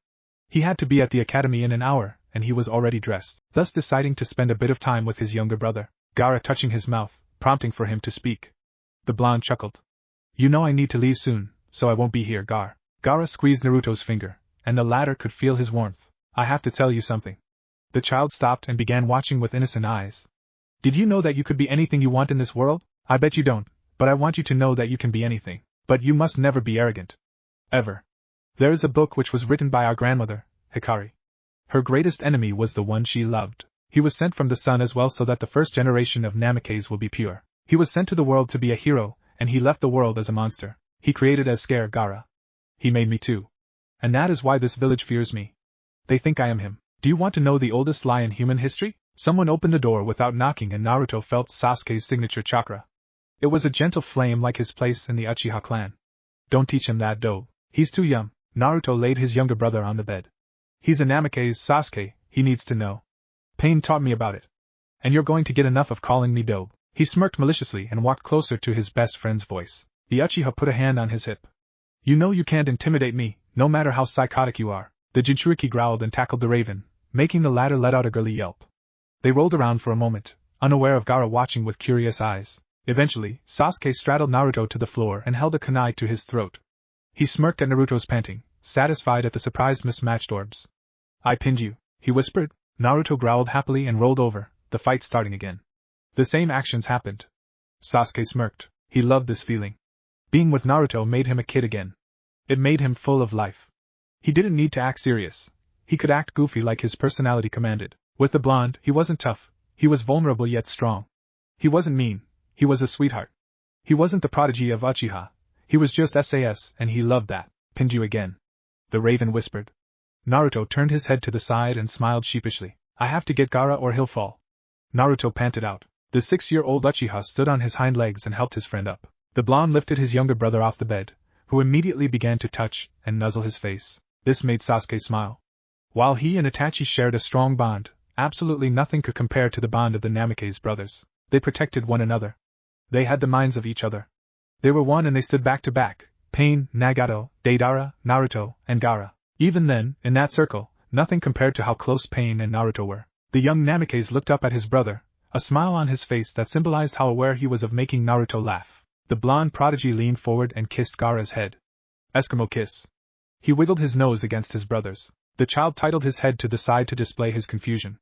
He had to be at the academy in an hour, and he was already dressed, thus deciding to spend a bit of time with his younger brother. Gaara touching his mouth, prompting for him to speak. The blonde chuckled. You know I need to leave soon, so I won't be here, Gar. Gaara squeezed Naruto's finger, and the latter could feel his warmth. I have to tell you something. The child stopped and began watching with innocent eyes. Did you know that you could be anything you want in this world? I bet you don't, but I want you to know that you can be anything. But you must never be arrogant. Ever. There is a book which was written by our grandmother, Hikari. Her greatest enemy was the one she loved. He was sent from the sun as well so that the first generation of Namikaze will be pure. He was sent to the world to be a hero, and he left the world as a monster. He created as scare Gaara. He made me too. And that is why this village fears me. They think I am him. Do you want to know the oldest lie in human history? Someone opened the door without knocking and Naruto felt Sasuke's signature chakra. It was a gentle flame like his place in the Uchiha clan. Don't teach him that, dope. He's too young. Naruto laid his younger brother on the bed. He's a Namikaze, Sasuke, he needs to know. Pain taught me about it. And you're going to get enough of calling me dope. He smirked maliciously and walked closer to his best friend's voice. The Uchiha put a hand on his hip. You know you can't intimidate me, no matter how psychotic you are. The Jinchuriki growled and tackled the raven, making the latter let out a girly yelp. They rolled around for a moment, unaware of Gaara watching with curious eyes. Eventually, Sasuke straddled Naruto to the floor and held a kunai to his throat. He smirked at Naruto's panting, satisfied at the surprised mismatched orbs. I pinned you, he whispered. Naruto growled happily and rolled over, the fight starting again. The same actions happened. Sasuke smirked. He loved this feeling. Being with Naruto made him a kid again. It made him full of life. He didn't need to act serious. He could act goofy like his personality commanded. With the blonde, he wasn't tough. He was vulnerable yet strong. He wasn't mean. He was a sweetheart. He wasn't the prodigy of Uchiha. He was just SAS, and he loved that. Pinned you again. The raven whispered. Naruto turned his head to the side and smiled sheepishly. I have to get Gaara or he'll fall. Naruto panted out. The 6-year-old Uchiha stood on his hind legs and helped his friend up. The blonde lifted his younger brother off the bed, who immediately began to touch and nuzzle his face. This made Sasuke smile. While he and Itachi shared a strong bond, absolutely nothing could compare to the bond of the Namikaze brothers. They protected one another. They had the minds of each other. They were one and they stood back to back, Pain, Nagato, Deidara, Naruto, and Gaara. Even then, in that circle, nothing compared to how close Pain and Naruto were. The young Namikaze looked up at his brother, a smile on his face that symbolized how aware he was of making Naruto laugh. The blonde prodigy leaned forward and kissed Gaara's head. Eskimo kiss. He wiggled his nose against his brother's. The child titled his head to the side to display his confusion.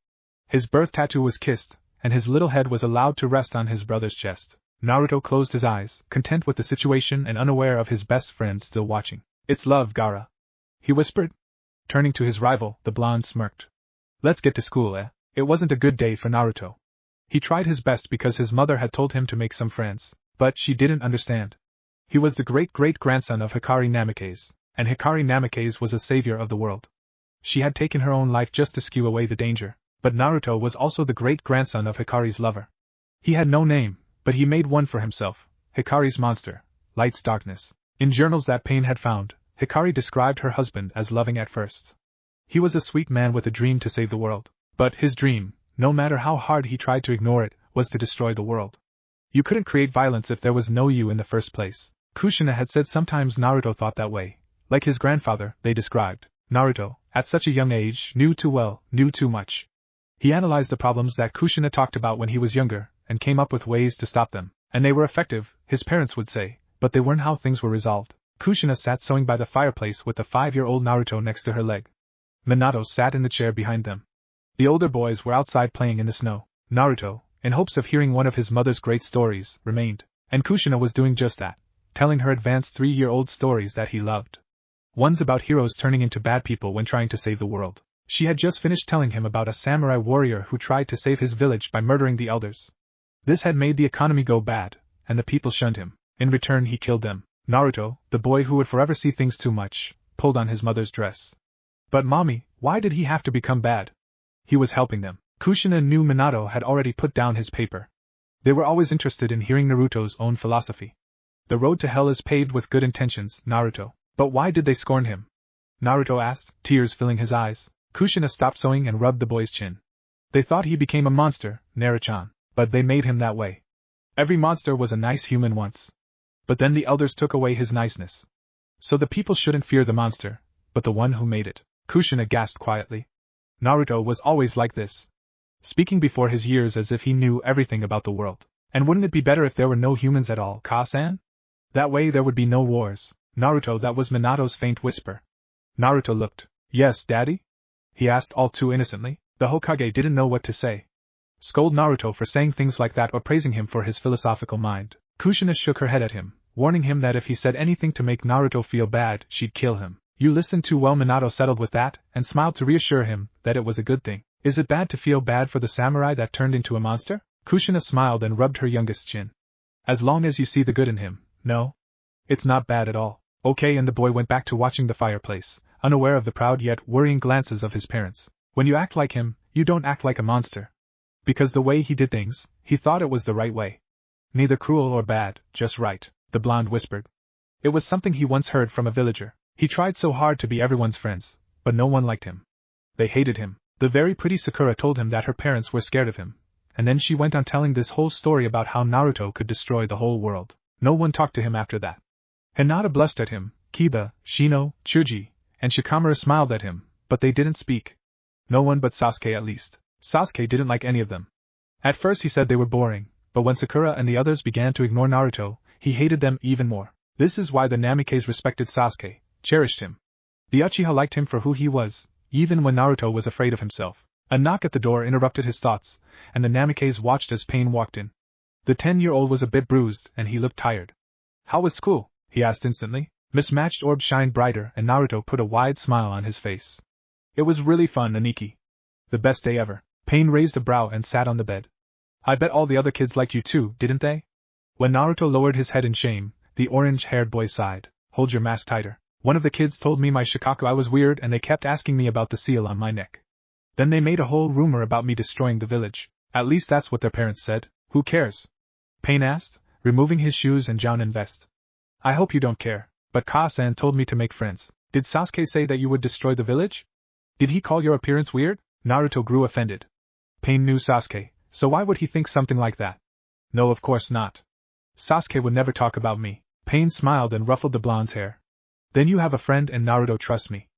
His birth tattoo was kissed, and his little head was allowed to rest on his brother's chest. Naruto closed his eyes, content with the situation and unaware of his best friend still watching. It's love, Gaara, he whispered. Turning to his rival, the blonde smirked. Let's get to school, eh? It wasn't a good day for Naruto. He tried his best because his mother had told him to make some friends, but she didn't understand. He was the great-great-grandson of Hikari Namikaze, and Hikari Namikaze was a savior of the world. She had taken her own life just to skew away the danger, but Naruto was also the great-grandson of Hikari's lover. He had no name, but he made one for himself, Hikari's monster, Light's darkness. In journals that Pain had found, Hikari described her husband as loving at first. He was a sweet man with a dream to save the world, but his dream, no matter how hard he tried to ignore it, was to destroy the world. You couldn't create violence if there was no you in the first place. Kushina had said sometimes Naruto thought that way. Like his grandfather, they described, Naruto, at such a young age, knew too well, knew too much. He analyzed the problems that Kushina talked about when he was younger, and came up with ways to stop them. And they were effective, his parents would say, but they weren't how things were resolved. Kushina sat sewing by the fireplace with the 5-year-old Naruto next to her leg. Minato sat in the chair behind them. The older boys were outside playing in the snow. Naruto, in hopes of hearing one of his mother's great stories, remained. And Kushina was doing just that, telling her advanced 3-year-old stories that he loved. Ones about heroes turning into bad people when trying to save the world. She had just finished telling him about a samurai warrior who tried to save his village by murdering the elders. This had made the economy go bad, and the people shunned him. In return he killed them. Naruto, the boy who would forever see things too much, pulled on his mother's dress. But mommy, why did he have to become bad? He was helping them. Kushina knew Minato had already put down his paper. They were always interested in hearing Naruto's own philosophy. The road to hell is paved with good intentions, Naruto. But why did they scorn him? Naruto asked, tears filling his eyes. Kushina stopped sewing and rubbed the boy's chin. They thought he became a monster, Naruchan, but they made him that way. Every monster was a nice human once. But then the elders took away his niceness. So the people shouldn't fear the monster, but the one who made it. Kushina gasped quietly. Naruto was always like this. Speaking before his years as if he knew everything about the world. And wouldn't it be better if there were no humans at all, Ka-san? That way there would be no wars. Naruto, that was Minato's faint whisper. Naruto looked. Yes, daddy? He asked all too innocently. The Hokage didn't know what to say. Scold Naruto for saying things like that or praising him for his philosophical mind. Kushina shook her head at him, warning him that if he said anything to make Naruto feel bad, she'd kill him. You listened too well. Minato settled with that, and smiled to reassure him that it was a good thing. Is it bad to feel bad for the samurai that turned into a monster? Kushina smiled and rubbed her youngest chin. As long as you see the good in him, no? It's not bad at all. Okay, and the boy went back to watching the fireplace, unaware of the proud yet worrying glances of his parents. When you act like him, you don't act like a monster. Because the way he did things, he thought it was the right way. Neither cruel or bad, just right, the blonde whispered. It was something he once heard from a villager. He tried so hard to be everyone's friends, but no one liked him. They hated him. The very pretty Sakura told him that her parents were scared of him, and then she went on telling this whole story about how Naruto could destroy the whole world. No one talked to him after that. Hinata blushed at him, Kiba, Shino, Chuji, and Shikamaru smiled at him, but they didn't speak. No one but Sasuke at least. Sasuke didn't like any of them. At first he said they were boring, but when Sakura and the others began to ignore Naruto, he hated them even more. This is why the Namikaze respected Sasuke, cherished him. The Uchiha liked him for who he was, even when Naruto was afraid of himself. A knock at the door interrupted his thoughts, and the Namikaze watched as Pain walked in. The 10-year-old was a bit bruised, and he looked tired. How was school? He asked instantly. Mismatched orbs shined brighter, and Naruto put a wide smile on his face. It was really fun, Aniki. The best day ever. Pain raised a brow and sat on the bed. I bet all the other kids liked you too, didn't they? When Naruto lowered his head in shame, the orange-haired boy sighed. Hold your mask tighter. One of the kids told me my Shikaku I was weird and they kept asking me about the seal on my neck. Then they made a whole rumor about me destroying the village. At least that's what their parents said. Who cares? Pain asked, removing his shoes and Jounin vest. I hope you don't care, but Ka-san told me to make friends. Did Sasuke say that you would destroy the village? Did he call your appearance weird? Naruto grew offended. Pain knew Sasuke, so why would he think something like that? No, of course not. Sasuke would never talk about me. Pain smiled and ruffled the blonde's hair. Then you have a friend and Naruto trusts me.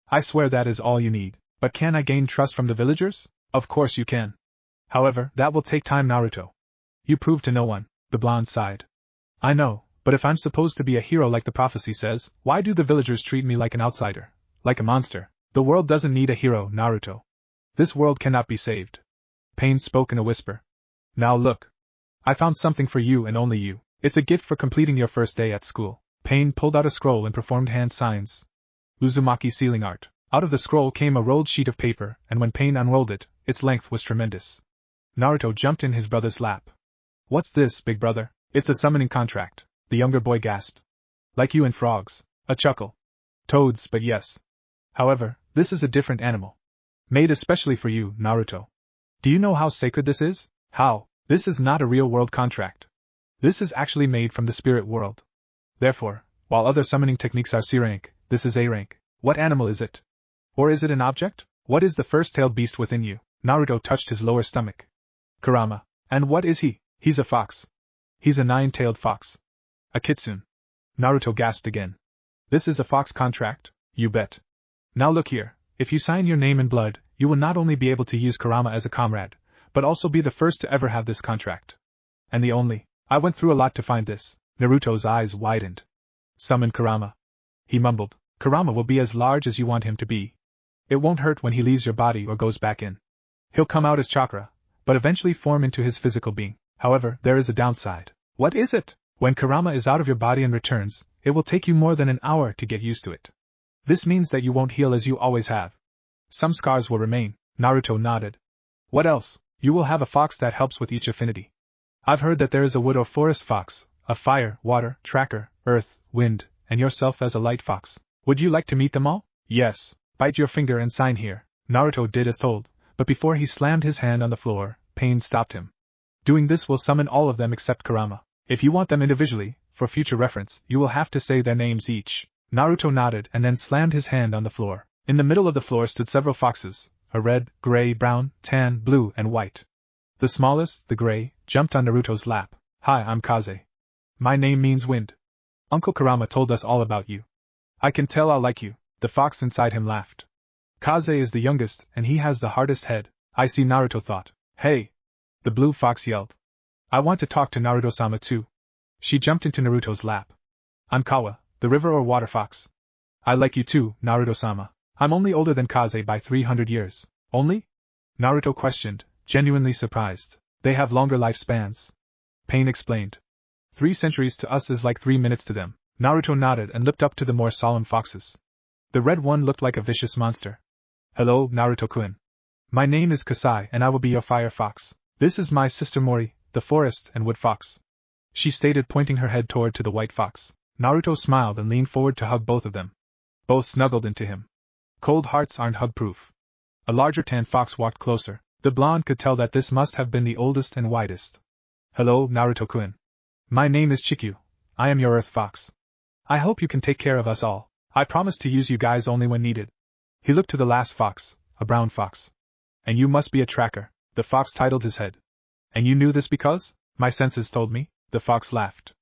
I swear that is all you need. But can I gain trust from the villagers? Of course you can. However, that will take time, Naruto. You prove to no one, the blonde sighed. I know, but if I'm supposed to be a hero like the prophecy says, why do the villagers treat me like an outsider? Like a monster? The world doesn't need a hero, Naruto. This world cannot be saved. Pain spoke in a whisper. Now look. I found something for you and only you. It's a gift for completing your first day at school. Pain pulled out a scroll and performed hand signs. Uzumaki sealing art. Out of the scroll came a rolled sheet of paper, and when Pain unrolled it, its length was tremendous. Naruto jumped in his brother's lap. What's this, big brother? It's a summoning contract, the younger boy gasped. Like you and frogs. A chuckle. Toads, but yes. However, this is a different animal. Made especially for you, Naruto. Do you know how sacred this is? How? This is not a real-world contract. This is actually made from the spirit world. Therefore, while other summoning techniques are C rank, this is A rank. What animal is it? Or is it an object? What is the first-tailed beast within you? Naruto touched his lower stomach. Kurama. And what is he? He's a fox. He's a 9-tailed fox. A kitsune. Naruto gasped again. This is a fox contract? You bet. Now look here, if you sign your name in blood, you will not only be able to use Kurama as a comrade, but also be the first to ever have this contract. And the only. I went through a lot to find this. Naruto's eyes widened. Summon Kurama. He mumbled. Kurama will be as large as you want him to be. It won't hurt when he leaves your body or goes back in. He'll come out as chakra, but eventually form into his physical being. However, there is a downside. What is it? When Kurama is out of your body and returns, it will take you more than an hour to get used to it. This means that you won't heal as you always have. Some scars will remain. Naruto nodded. What else? You will have a fox that helps with each affinity. I've heard that there is a wood or forest fox, a fire, water, tracker, earth, wind, and yourself as a light fox. Would you like to meet them all? Yes. Bite your finger and sign here. Naruto did as told, but before he slammed his hand on the floor, Pain stopped him. Doing this will summon all of them except Kurama. If you want them individually, for future reference, you will have to say their names each. Naruto nodded and then slammed his hand on the floor. In the middle of the floor stood several foxes, a red, gray, brown, tan, blue, and white. The smallest, the gray, jumped on Naruto's lap. Hi, I'm Kaze. My name means wind. Uncle Kurama told us all about you. I can tell I'll like you. The fox inside him laughed. Kaze is the youngest, and he has the hardest head. I see, Naruto thought. Hey! The blue fox yelled. I want to talk to Naruto-sama too. She jumped into Naruto's lap. I'm Kawa, the river or water fox. I like you too, Naruto-sama. I'm only older than Kaze by 300 years. Only? Naruto questioned, genuinely surprised. They have longer lifespans. Pain explained. 3 centuries to us is like 3 minutes to them. Naruto nodded and looked up to the more solemn foxes. The red one looked like a vicious monster. Hello, Naruto-kun. My name is Kasai and I will be your fire fox. This is my sister Mori, the forest and wood fox. She stated, pointing her head toward to the white fox. Naruto smiled and leaned forward to hug both of them. Both snuggled into him. Cold hearts aren't hug-proof. A larger tan fox walked closer. The blonde could tell that this must have been the oldest and widest. Hello, Naruto-kun. My name is Chikyu. I am your earth fox. I hope you can take care of us all. I promise to use you guys only when needed. He looked to the last fox, a brown fox. And you must be a tracker. The fox titled his head. And you knew this because? My senses told me. The fox laughed.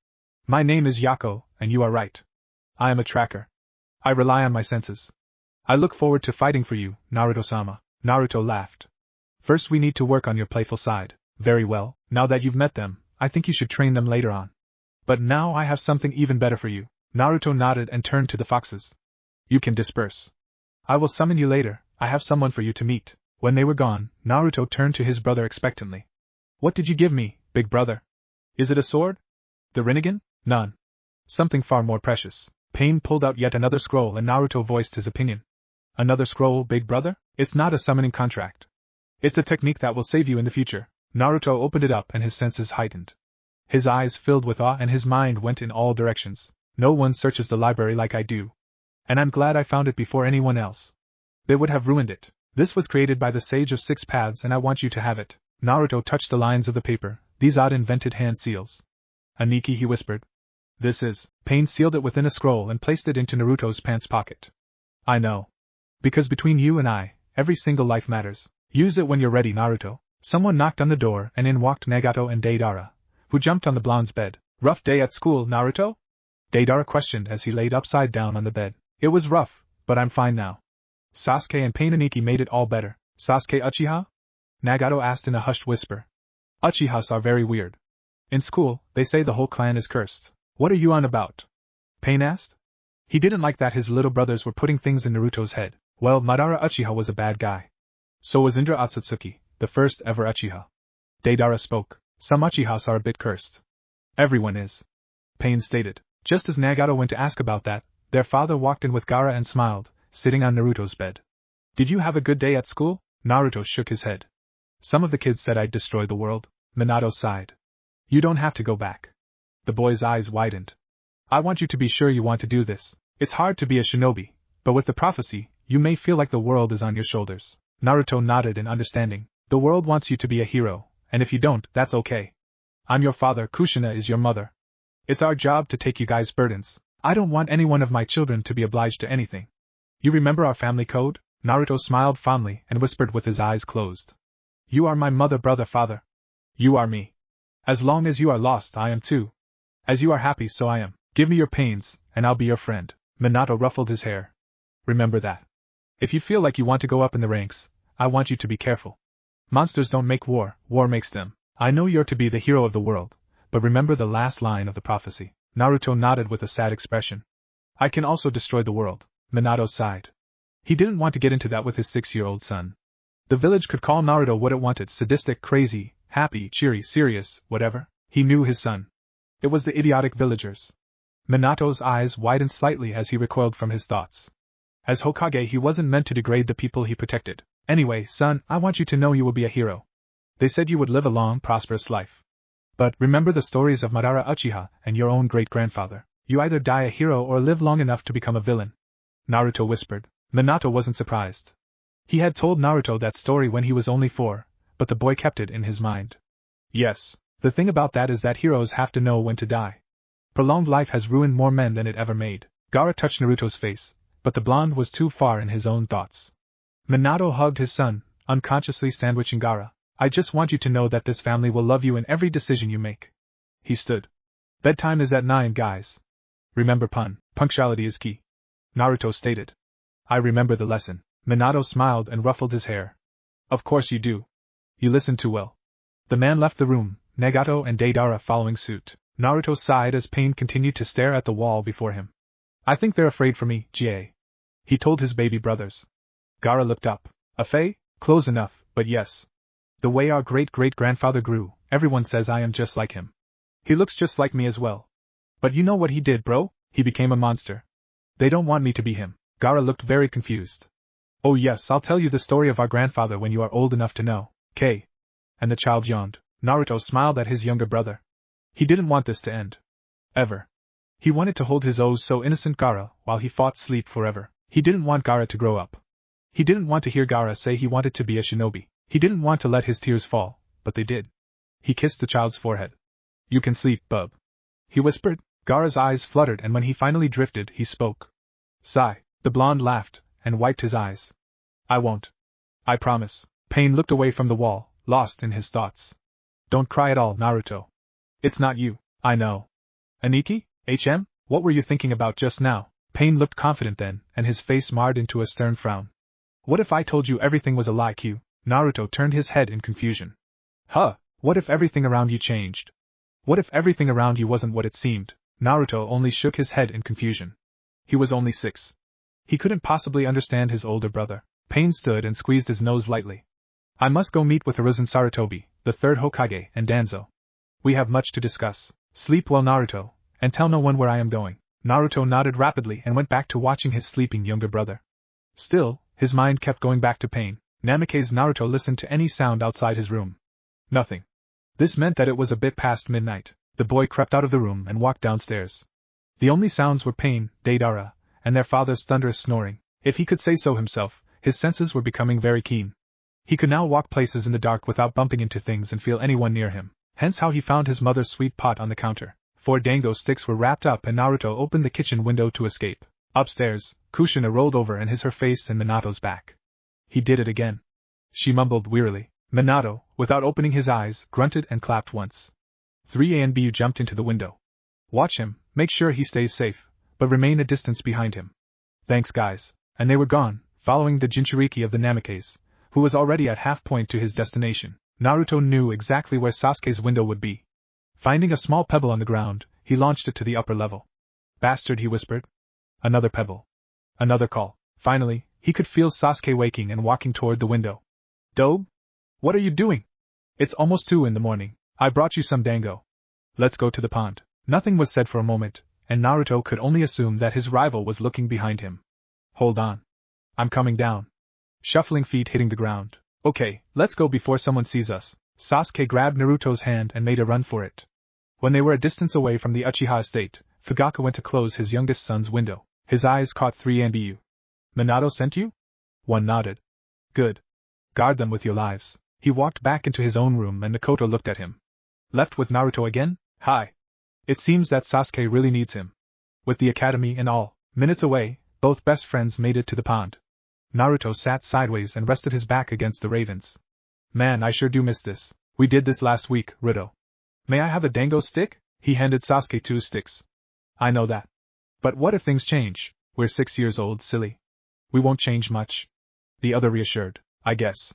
My name is Yako, and you are right. I am a tracker. I rely on my senses. I look forward to fighting for you, Naruto-sama. Naruto laughed. First we need to work on your playful side. Very well, now that you've met them, I think you should train them later on. But now I have something even better for you. Naruto nodded and turned to the foxes. You can disperse. I will summon you later, I have someone for you to meet. When they were gone, Naruto turned to his brother expectantly. What did you give me, big brother? Is it a sword? The Rinnegan? None. Something far more precious. Pain pulled out yet another scroll and Naruto voiced his opinion. Another scroll, big brother? It's not a summoning contract. It's a technique that will save you in the future. Naruto opened it up and his senses heightened. His eyes filled with awe and his mind went in all directions. No one searches the library like I do. And I'm glad I found it before anyone else. They would have ruined it. This was created by the Sage of Six Paths and I want you to have it. Naruto touched the lines of the paper, these odd invented hand seals. Aniki, he whispered. This is. Pain sealed it within a scroll and placed it into Naruto's pants pocket. I know. Because between you and I, every single life matters. Use it when you're ready, Naruto. Someone knocked on the door and in walked Nagato and Deidara, who jumped on the blonde's bed. Rough day at school, Naruto? Deidara questioned as he laid upside down on the bed. It was rough, but I'm fine now. Sasuke and Pain and Ikki made it all better. Sasuke Uchiha? Nagato asked in a hushed whisper. Uchihas are very weird. In school, they say the whole clan is cursed. What are you on about? Pain asked. He didn't like that his little brothers were putting things in Naruto's head. Well, Madara Uchiha was a bad guy. So was Indra Otsutsuki, the first ever Uchiha. Deidara spoke. Some Uchihas are a bit cursed. Everyone is. Pain stated. Just as Nagato went to ask about that, their father walked in with Gaara and smiled, sitting on Naruto's bed. Did you have a good day at school? Naruto shook his head. Some of the kids said I'd destroy the world. Minato sighed. You don't have to go back. The boy's eyes widened. I want you to be sure you want to do this. It's hard to be a shinobi, but with the prophecy, you may feel like the world is on your shoulders. Naruto nodded in understanding. The world wants you to be a hero, and if you don't, that's okay. I'm your father, Kushina is your mother. It's our job to take you guys' burdens. I don't want any one of my children to be obliged to anything. You remember our family code? Naruto smiled fondly and whispered with his eyes closed. You are my mother, brother, father. You are me. As long as you are lost, I am too. As you are happy, so I am. Give me your pains, and I'll be your friend. Minato ruffled his hair. Remember that. If you feel like you want to go up in the ranks, I want you to be careful. Monsters don't make war, war makes them. I know you're to be the hero of the world, but remember the last line of the prophecy. Naruto nodded with a sad expression. I can also destroy the world. Minato sighed. He didn't want to get into that with his 6-year-old son. The village could call Naruto what it wanted, sadistic, crazy, happy, cheery, serious, whatever. He knew his son. It was the idiotic villagers. Minato's eyes widened slightly as he recoiled from his thoughts. As Hokage, he wasn't meant to degrade the people he protected. Anyway, son, I want you to know you will be a hero. They said you would live a long, prosperous life. But remember the stories of Madara Uchiha and your own great-grandfather. You either die a hero or live long enough to become a villain. Naruto whispered. Minato wasn't surprised. He had told Naruto that story when he was only 4, but the boy kept it in his mind. Yes, the thing about that is that heroes have to know when to die. Prolonged life has ruined more men than it ever made. Gaara touched Naruto's face, but the blonde was too far in his own thoughts. Minato hugged his son, unconsciously sandwiching Gaara. I just want you to know that this family will love you in every decision you make. He stood. Bedtime is at 9, guys. Remember punctuality is key. Naruto stated. I remember the lesson. Minato smiled and ruffled his hair. Of course you do. You listened too well. The man left the room, Nagato and Deidara following suit. Naruto sighed as Pain continued to stare at the wall before him. I think they're afraid for me, Jie. He told his baby brothers. Gaara looked up. Afei? Close enough, but yes. The way our great-great-grandfather grew, everyone says I am just like him. He looks just like me as well. But you know what he did, bro? He became a monster. They don't want me to be him. Gaara looked very confused. Oh yes, I'll tell you the story of our grandfather when you are old enough to know. K. And the child yawned. Naruto smiled at his younger brother. He didn't want this to end. Ever. He wanted to hold his so innocent Gaara while he fought sleep forever. He didn't want Gaara to grow up. He didn't want to hear Gaara say he wanted to be a shinobi. He didn't want to let his tears fall, but they did. He kissed the child's forehead. You can sleep, bub. He whispered. Gaara's eyes fluttered and when he finally drifted, he spoke. Sigh. The blonde laughed and wiped his eyes. I won't. I promise. Pain looked away from the wall, lost in his thoughts. Don't cry at all, Naruto. It's not you. I know. Aniki? HM? What were you thinking about just now? Pain looked confident then, and his face marred into a stern frown. What if I told you everything was a lie, Q? Naruto turned his head in confusion. Huh, what if everything around you changed? What if everything around you wasn't what it seemed? Naruto only shook his head in confusion. He was only 6. He couldn't possibly understand his older brother. Pain stood and squeezed his nose lightly. I must go meet with Hiruzen Sarutobi, the 3rd Hokage, and Danzo. We have much to discuss. Sleep well, Naruto, and tell no one where I am going. Naruto nodded rapidly and went back to watching his sleeping younger brother. Still, his mind kept going back to Pain. Namikaze Naruto listened to any sound outside his room. Nothing. This meant that it was a bit past midnight. The boy crept out of the room and walked downstairs. The only sounds were Pain, Deidara, and their father's thunderous snoring. If he could say so himself, his senses were becoming very keen. He could now walk places in the dark without bumping into things and feel anyone near him. Hence how he found his mother's sweet pot on the counter. 4 dango sticks were wrapped up and Naruto opened the kitchen window to escape. Upstairs, Kushina rolled over and hit her face in Minato's back. He did it again. She mumbled wearily. Minato, without opening his eyes, grunted and clapped once. 3A and Bu jumped into the window. Watch him, make sure he stays safe, but remain a distance behind him. Thanks guys. And they were gone, following the Jinchuriki of the Namikaze, who was already at half point to his destination. Naruto knew exactly where Sasuke's window would be. Finding a small pebble on the ground, he launched it to the upper level. Bastard, he whispered. Another pebble. Another call. Finally, he could feel Sasuke waking and walking toward the window. Dobe? What are you doing? It's almost 2 in the morning. I brought you some dango. Let's go to the pond. Nothing was said for a moment, and Naruto could only assume that his rival was looking behind him. Hold on. I'm coming down. Shuffling feet hitting the ground. Okay, let's go before someone sees us. Sasuke grabbed Naruto's hand and made a run for it. When they were a distance away from the Uchiha estate, Fugaku went to close his youngest son's window. His eyes caught 3 and Bu. Minato sent you? One nodded. Good. Guard them with your lives. He walked back into his own room and Mikoto looked at him. Left with Naruto again? Hi. It seems that Sasuke really needs him. With the academy and all, minutes away, both best friends made it to the pond. Naruto sat sideways and rested his back against the ravens. Man, I sure do miss this. We did this last week, Ruto. May I have a dango stick? He handed Sasuke 2 sticks. I know that. But what if things change? We're 6 years old, silly. We won't change much. The other reassured. I guess.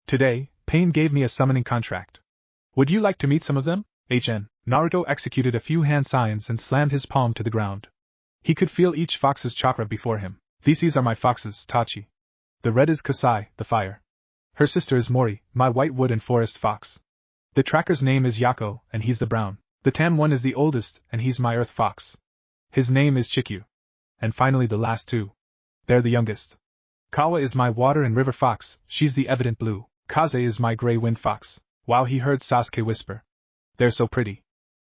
Today, Pain gave me a summoning contract. Would you like to meet some of them? Naruto executed a few hand signs and slammed his palm to the ground. He could feel each fox's chakra before him. These are my foxes, Tachi. The red is Kasai, the fire. Her sister is Mori, my white wood and forest fox. The tracker's name is Yako, and he's the brown. The tan one is the oldest, and he's my earth fox. His name is Chikyu. And finally the last 2. They're the youngest. Kawa is my water and river fox, she's the evident blue. Kaze is my gray wind fox. Wow, he heard Sasuke whisper. They're so pretty.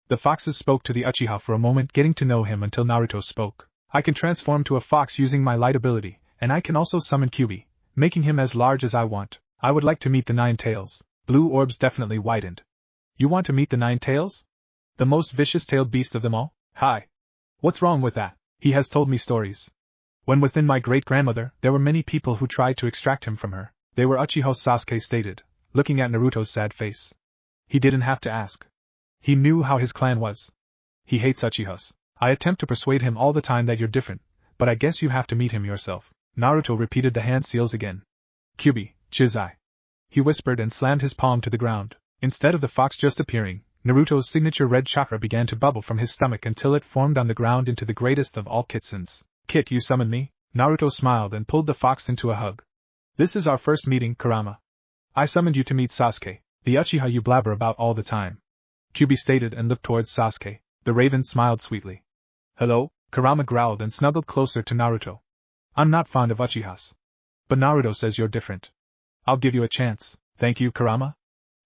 The foxes spoke to the Uchiha for a moment, getting to know him until Naruto spoke. I can transform to a fox using my light ability, and I can also summon Kyuubi, making him as large as I want. I would like to meet the 9 tails. Blue orbs definitely widened. You want to meet the 9 tails? The most vicious-tailed beast of them all? Hi. What's wrong with that? He has told me stories. When within my great-grandmother, there were many people who tried to extract him from her. They were Uchihas, Sasuke stated, looking at Naruto's sad face. He didn't have to ask. He knew how his clan was. He hates Uchihas. I attempt to persuade him all the time that you're different, but I guess you have to meet him yourself. Naruto repeated the hand seals again. Kyuubi, Chizai. He whispered and slammed his palm to the ground. Instead of the fox just appearing, Naruto's signature red chakra began to bubble from his stomach until it formed on the ground into the greatest of all kitsens. Kit, you summoned me? Naruto smiled and pulled the fox into a hug. This is our first meeting, Kurama. I summoned you to meet Sasuke, the Uchiha you blabber about all the time. Kyuubi stated and looked towards Sasuke. The raven smiled sweetly. Hello? Kurama growled and snuggled closer to Naruto. I'm not fond of Uchihas. But Naruto says you're different. I'll give you a chance. Thank you, Kurama.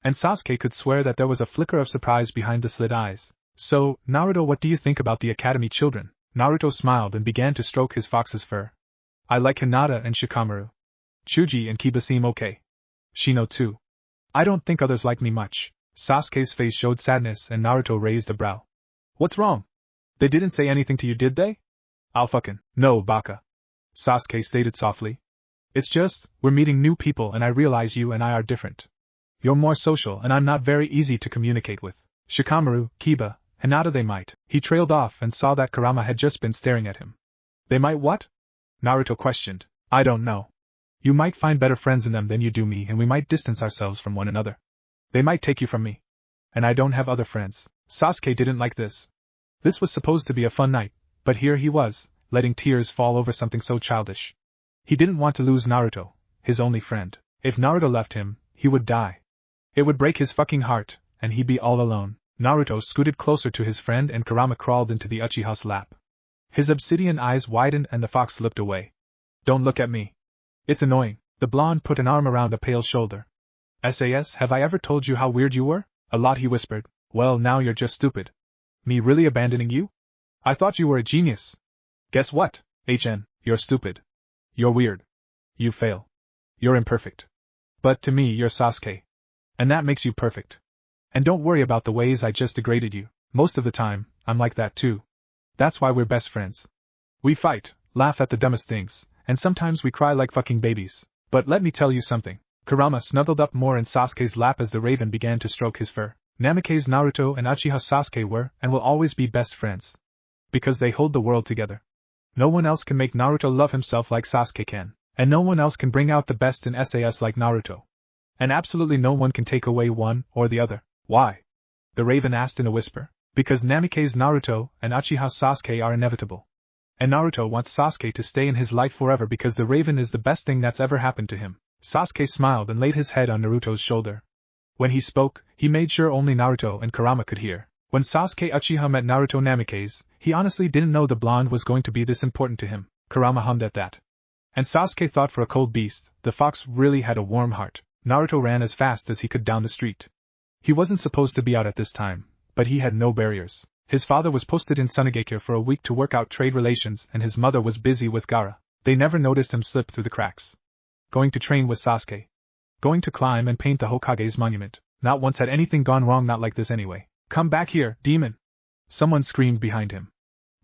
And Sasuke could swear that there was a flicker of surprise behind the slit eyes. So, Naruto, what do you think about the academy children? Naruto smiled and began to stroke his fox's fur. I like Hinata and Shikamaru. Chuji and Kiba seem okay. Shino too. I don't think others like me much. Sasuke's face showed sadness and Naruto raised a brow. What's wrong? They didn't say anything to you, did they? I'll fucking. No, Baka. Sasuke stated softly. It's just, we're meeting new people and I realize you and I are different. You're more social and I'm not very easy to communicate with. Shikamaru, Kiba, Hinata they might. He trailed off and saw that Kurama had just been staring at him. They might what? Naruto questioned. I don't know. You might find better friends in them than you do me and we might distance ourselves from one another. They might take you from me. And I don't have other friends. Sasuke didn't like this. This was supposed to be a fun night, but here he was, letting tears fall over something so childish. He didn't want to lose Naruto, his only friend. If Naruto left him, he would die. It would break his fucking heart, and he'd be all alone. Naruto scooted closer to his friend and Kurama crawled into the Uchiha's lap. His obsidian eyes widened and the fox looked away. Don't look at me. It's annoying. The blonde put an arm around the pale shoulder. SAS, have I ever told you how weird you were? A lot, he whispered. Well, now you're just stupid. Me really abandoning you? I thought you were a genius. Guess what? You're stupid. You're weird. You fail. You're imperfect. But to me, you're Sasuke. And that makes you perfect. And don't worry about the ways I just degraded you. Most of the time, I'm like that too. That's why we're best friends. We fight, laugh at the dumbest things, and sometimes we cry like fucking babies. But let me tell you something. Kurama snuggled up more in Sasuke's lap as the raven began to stroke his fur. Namikaze Naruto and Uchiha Sasuke were, and will always be best friends. Because they hold the world together. No one else can make Naruto love himself like Sasuke can. And no one else can bring out the best in SAS like Naruto. And absolutely no one can take away one or the other. Why? The raven asked in a whisper. Because Namikaze Naruto and Uchiha Sasuke are inevitable. And Naruto wants Sasuke to stay in his life forever because the raven is the best thing that's ever happened to him. Sasuke smiled and laid his head on Naruto's shoulder. When he spoke, he made sure only Naruto and Kurama could hear. When Sasuke Uchiha met Naruto Namikaze, he honestly didn't know the blonde was going to be this important to him. Kurama hummed at that. And Sasuke thought for a cold beast, the fox really had a warm heart. Naruto ran as fast as he could down the street. He wasn't supposed to be out at this time, but he had no barriers. His father was posted in Sunagakure for a week to work out trade relations and his mother was busy with Gaara. They never noticed him slip through the cracks. Going to train with Sasuke. Going to climb and paint the Hokage's monument. Not once had anything gone wrong, not like this anyway. Come back here, demon! Someone screamed behind him.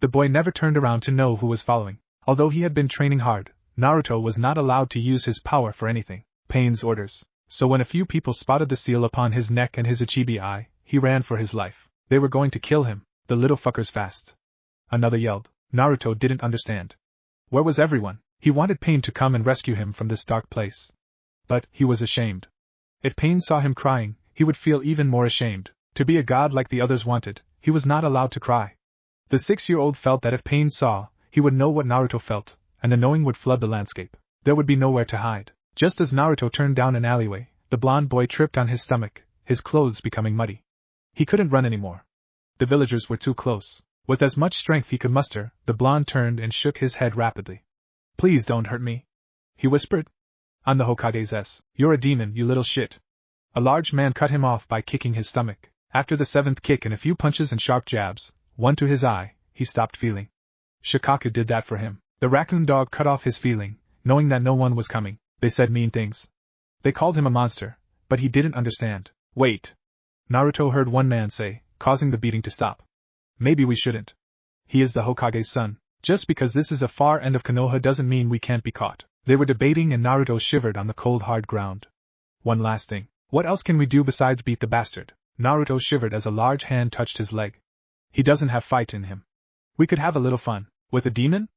The boy never turned around to know who was following. Although he had been training hard, Naruto was not allowed to use his power for anything. Pain's orders. So when a few people spotted the seal upon his neck and his Ichibi eye, he ran for his life. They were going to kill him, the little fuckers fast. Another yelled. Naruto didn't understand. Where was everyone? He wanted Pain to come and rescue him from this dark place. But he was ashamed. If Pain saw him crying, he would feel even more ashamed. To be a god like the others wanted, he was not allowed to cry. The 6-year-old felt that if Pain saw, he would know what Naruto felt, and the knowing would flood the landscape. There would be nowhere to hide. Just as Naruto turned down an alleyway, the blonde boy tripped on his stomach, his clothes becoming muddy. He couldn't run anymore. The villagers were too close. With as much strength he could muster, the blonde turned and shook his head rapidly. Please don't hurt me, he whispered. I'm the Hokage's S. You're a demon, you little shit. A large man cut him off by kicking his stomach. After the 7th kick and a few punches and sharp jabs, one to his eye, he stopped feeling. Shikaku did that for him. The raccoon dog cut off his feeling, knowing that no one was coming. They said mean things. They called him a monster, but he didn't understand. Wait. Naruto heard one man say, causing the beating to stop. Maybe we shouldn't. He is the Hokage's son. Just because this is a far end of Konoha doesn't mean we can't be caught. They were debating and Naruto shivered on the cold hard ground. One last thing. What else can we do besides beat the bastard? Naruto shivered as a large hand touched his leg. He doesn't have fight in him. We could have a little fun. With a demon?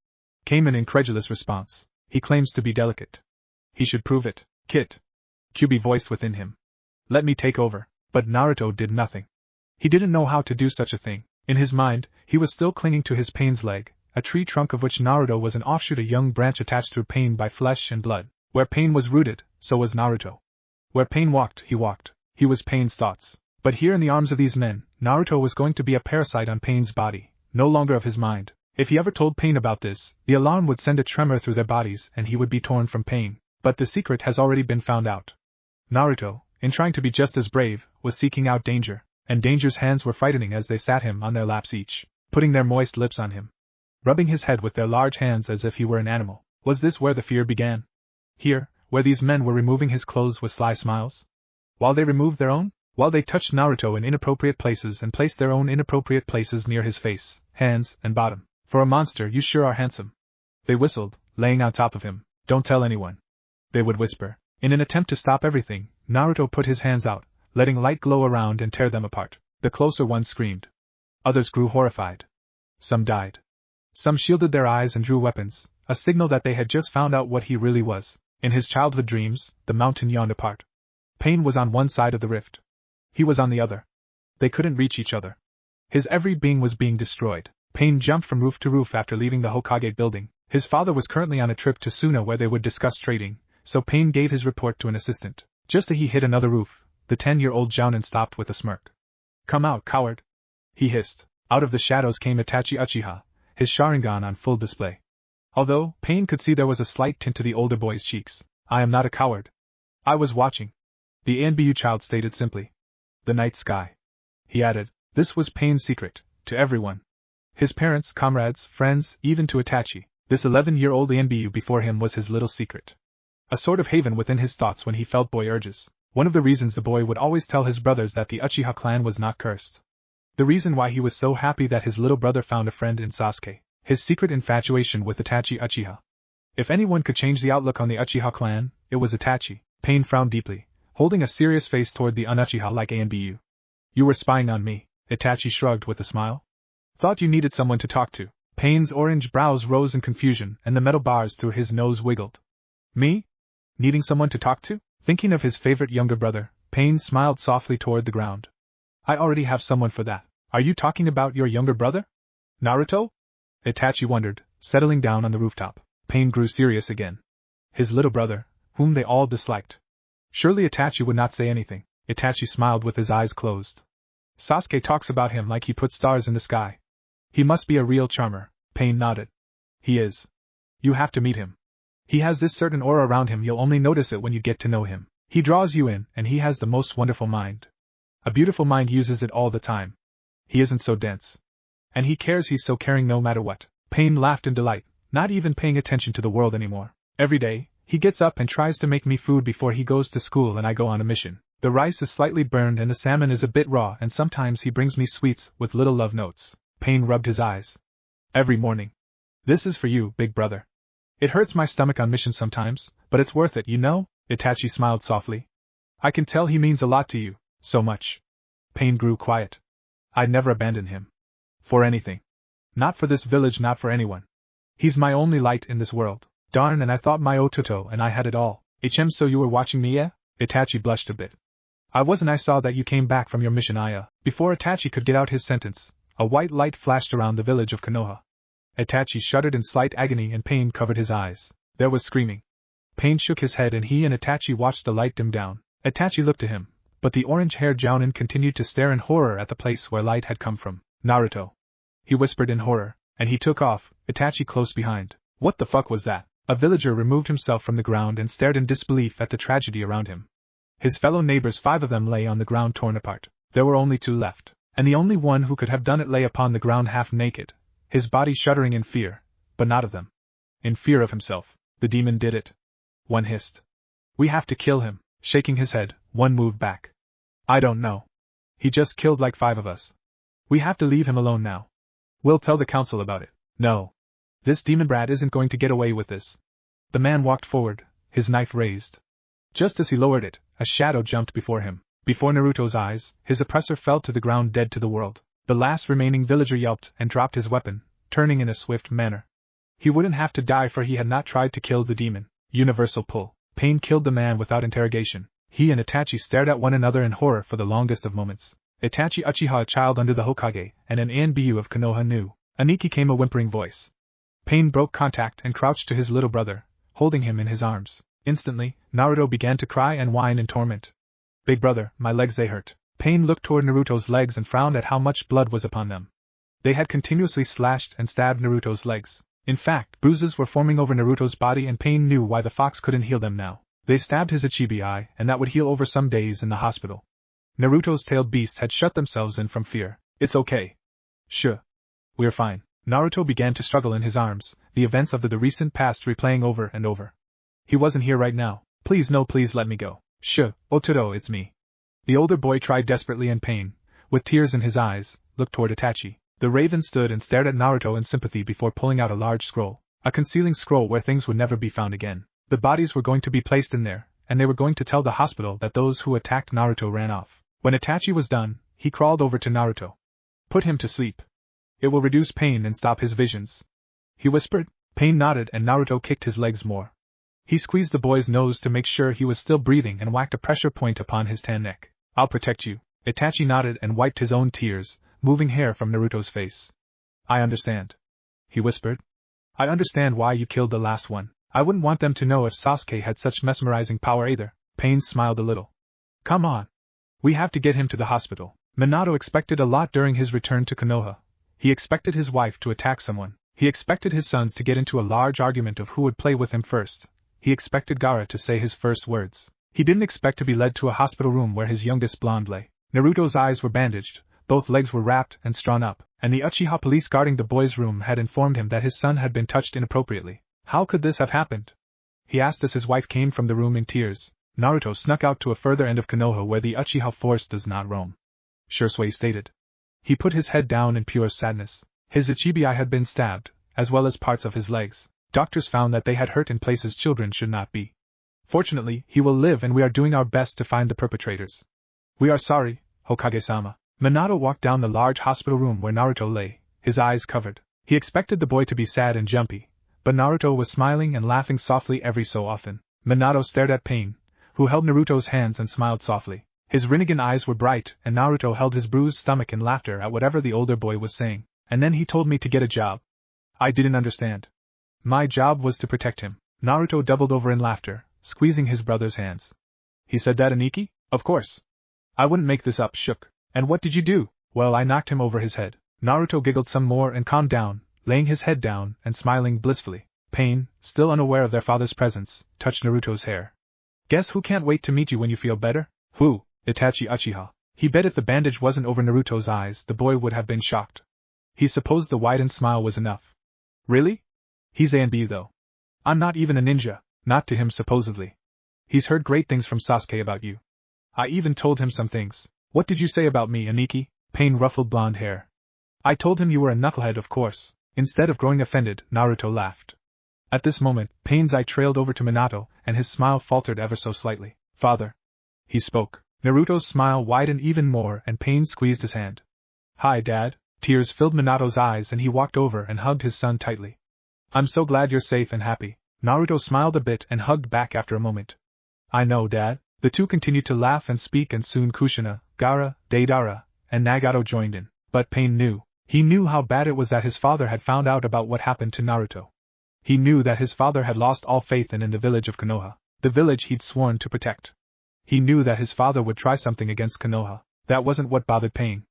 Came an incredulous response. He claims to be delicate. He should prove it. Kit. Juubi voiced within him. Let me take over. But Naruto did nothing. He didn't know how to do such a thing. In his mind, he was still clinging to his Pain's leg, a tree trunk of which Naruto was an offshoot, a young branch attached through Pain by flesh and blood. Where Pain was rooted, so was Naruto. Where Pain walked. He was Pain's thoughts. But here in the arms of these men, Naruto was going to be a parasite on Pain's body, no longer of his mind. If he ever told Pain about this, the alarm would send a tremor through their bodies and he would be torn from Pain. But the secret has already been found out. Naruto, in trying to be just as brave, was seeking out danger, and danger's hands were frightening as they sat him on their laps each, putting their moist lips on him, rubbing his head with their large hands as if he were an animal. Was this where the fear began? Here, where these men were removing his clothes with sly smiles? While they removed their own? While they touched Naruto in inappropriate places and placed their own inappropriate places near his face, hands, and bottom. For a monster, you sure are handsome. They whistled, laying on top of him. Don't tell anyone. They would whisper. In an attempt to stop everything, Naruto put his hands out, letting light glow around and tear them apart. The closer ones screamed. Others grew horrified. Some died. Some shielded their eyes and drew weapons, a signal that they had just found out what he really was. In his childhood dreams, the mountain yawned apart. Pain was on one side of the rift. He was on the other. They couldn't reach each other. His every being was being destroyed. Pain jumped from roof to roof after leaving the Hokage building. His father was currently on a trip to Suna where they would discuss trading, so Pain gave his report to an assistant. Just as he hit another roof, the 10-year-old Jounin stopped with a smirk. Come out, coward! He hissed. Out of the shadows came Itachi Uchiha, his Sharingan on full display. Although Pain could see there was a slight tint to the older boy's cheeks. I am not a coward. I was watching. The ANBU child stated simply. The night sky. He added, this was Pain's secret, to everyone. His parents, comrades, friends, even to Itachi. This 11-year-old ANBU before him was his little secret. A sort of haven within his thoughts when he felt boy urges. One of the reasons the boy would always tell his brothers that the Uchiha clan was not cursed. The reason why he was so happy that his little brother found a friend in Sasuke. His secret infatuation with Itachi Uchiha. If anyone could change the outlook on the Uchiha clan, it was Itachi. Pain frowned deeply, holding a serious face toward the un-Uchiha like Anbu. You were spying on me, Itachi shrugged with a smile. Thought you needed someone to talk to. Pain's orange brows rose in confusion and the metal bars through his nose wiggled. Me? Needing someone to talk to? Thinking of his favorite younger brother, Pain smiled softly toward the ground. I already have someone for that. Are you talking about your younger brother? Naruto? Itachi wondered, settling down on the rooftop. Pain grew serious again. His little brother, whom they all disliked. Surely Itachi would not say anything. Itachi smiled with his eyes closed. Sasuke talks about him like he put stars in the sky. He must be a real charmer. Pain nodded. He is. You have to meet him. He has this certain aura around him, you'll only notice it when you get to know him. He draws you in, and he has the most wonderful mind. A beautiful mind uses it all the time. He isn't so dense. And he cares, he's so caring no matter what. Pain laughed in delight, not even paying attention to the world anymore. Every day, he gets up and tries to make me food before he goes to school and I go on a mission. The rice is slightly burned and the salmon is a bit raw, and sometimes he brings me sweets with little love notes. Pain rubbed his eyes. Every morning. This is for you, big brother. It hurts my stomach on missions sometimes, but it's worth it, you know? Itachi smiled softly. I can tell he means a lot to you, so much. Pain grew quiet. I'd never abandon him. For anything. Not for this village, not for anyone. He's my only light in this world. Darn, and I thought my Ototo and I had it all. So you were watching me, yeah? Itachi blushed a bit. I wasn't. I saw that you came back from your mission, Aya. Before Itachi could get out his sentence, a white light flashed around the village of Konoha. Itachi shuddered in slight agony and pain covered his eyes. There was screaming. Pain shook his head and he and Itachi watched the light dim down. Itachi looked to him, but the orange-haired Jounin continued to stare in horror at the place where light had come from. Naruto. He whispered in horror, and he took off, Itachi close behind. What the fuck was that? A villager removed himself from the ground and stared in disbelief at the tragedy around him. His fellow neighbors, 5 of them, lay on the ground torn apart. There were only 2 left, and the only one who could have done it lay upon the ground half naked, his body shuddering in fear, but not of them. In fear of himself. The demon did it. One hissed. We have to kill him. Shaking his head, one moved back. I don't know. He just killed like 5 of us. We have to leave him alone now. We'll tell the council about it. No. This demon brat isn't going to get away with this. The man walked forward, his knife raised. Just as he lowered it, a shadow jumped before him. Before Naruto's eyes, his oppressor fell to the ground dead to the world. The last remaining villager yelped and dropped his weapon, turning in a swift manner. He wouldn't have to die, for he had not tried to kill the demon. Universal pull. Pain killed the man without interrogation. He and Itachi stared at one another in horror for the longest of moments. Itachi Uchiha, a child under the Hokage, and an Anbu of Konoha, knew. Aniki came a whimpering voice. Pain broke contact and crouched to his little brother, holding him in his arms. Instantly, Naruto began to cry and whine in torment. Big brother, my legs, they hurt. Pain looked toward Naruto's legs and frowned at how much blood was upon them. They had continuously slashed and stabbed Naruto's legs. In fact, bruises were forming over Naruto's body, and Pain knew why the fox couldn't heal them now. They stabbed his Ichibi, and that would heal over some days in the hospital. Naruto's tailed beasts had shut themselves in from fear. It's okay. Sure. We're fine. Naruto began to struggle in his arms, the events of the recent past replaying over and over. He wasn't here right now. Please, no, please let me go. Sure, Otoro, it's me. The older boy tried desperately, in pain, with tears in his eyes, looked toward Itachi. The raven stood and stared at Naruto in sympathy before pulling out a large scroll, a concealing scroll where things would never be found again. The bodies were going to be placed in there, and they were going to tell the hospital that those who attacked Naruto ran off. When Itachi was done, he crawled over to Naruto. Put him to sleep. It will reduce pain and stop his visions. He whispered. Pain nodded and Naruto kicked his legs more. He squeezed the boy's nose to make sure he was still breathing and whacked a pressure point upon his tan neck. I'll protect you. Itachi nodded and wiped his own tears, moving hair from Naruto's face. I understand. He whispered. I understand why you killed the last one. I wouldn't want them to know if Sasuke had such mesmerizing power either. Pain smiled a little. Come on. We have to get him to the hospital. Minato expected a lot during his return to Konoha. He expected his wife to attack someone. He expected his sons to get into a large argument of who would play with him first. He expected Gaara to say his first words. He didn't expect to be led to a hospital room where his youngest blonde lay. Naruto's eyes were bandaged, both legs were wrapped and strawn up, and the Uchiha police guarding the boy's room had informed him that his son had been touched inappropriately. How could this have happened? He asked as his wife came from the room in tears. Naruto snuck out to a further end of Konoha where the Uchiha force does not roam. Shursui stated. He put his head down in pure sadness. His Ichibi had been stabbed, as well as parts of his legs. Doctors found that they had hurt in places children should not be. Fortunately, he will live and we are doing our best to find the perpetrators. We are sorry, Hokage-sama. Minato walked down the large hospital room where Naruto lay, his eyes covered. He expected the boy to be sad and jumpy, but Naruto was smiling and laughing softly every so often. Minato stared at Pain, who held Naruto's hands and smiled softly. His Rinnegan eyes were bright, and Naruto held his bruised stomach in laughter at whatever the older boy was saying. And then he told me to get a job. I didn't understand. My job was to protect him. Naruto doubled over in laughter, squeezing his brother's hands. He said that, Aniki? Of course. I wouldn't make this up, shook. And what did you do? Well, I knocked him over his head. Naruto giggled some more and calmed down, laying his head down and smiling blissfully. Pain, still unaware of their father's presence, touched Naruto's hair. Guess who can't wait to meet you when you feel better? Who? Itachi Uchiha. He bet if the bandage wasn't over Naruto's eyes, the boy would have been shocked. He supposed the widened smile was enough. Really? He's A and B though. I'm not even a ninja, not to him supposedly. He's heard great things from Sasuke about you. I even told him some things. What did you say about me, Aniki? Pain ruffled blonde hair. I told him you were a knucklehead, of course. Instead of growing offended, Naruto laughed. At this moment, Pain's eye trailed over to Minato, and his smile faltered ever so slightly. Father. He spoke. Naruto's smile widened even more and Pain squeezed his hand. Hi, Dad. Tears filled Minato's eyes and he walked over and hugged his son tightly. I'm so glad you're safe and happy. Naruto smiled a bit and hugged back after a moment. I know, Dad. The two continued to laugh and speak and soon Kushina, Gaara, Deidara, and Nagato joined in. But Pain knew. He knew how bad it was that his father had found out about what happened to Naruto. He knew that his father had lost all faith in the village of Konoha, the village he'd sworn to protect. He knew that his father would try something against Konoha. That wasn't what bothered Pain.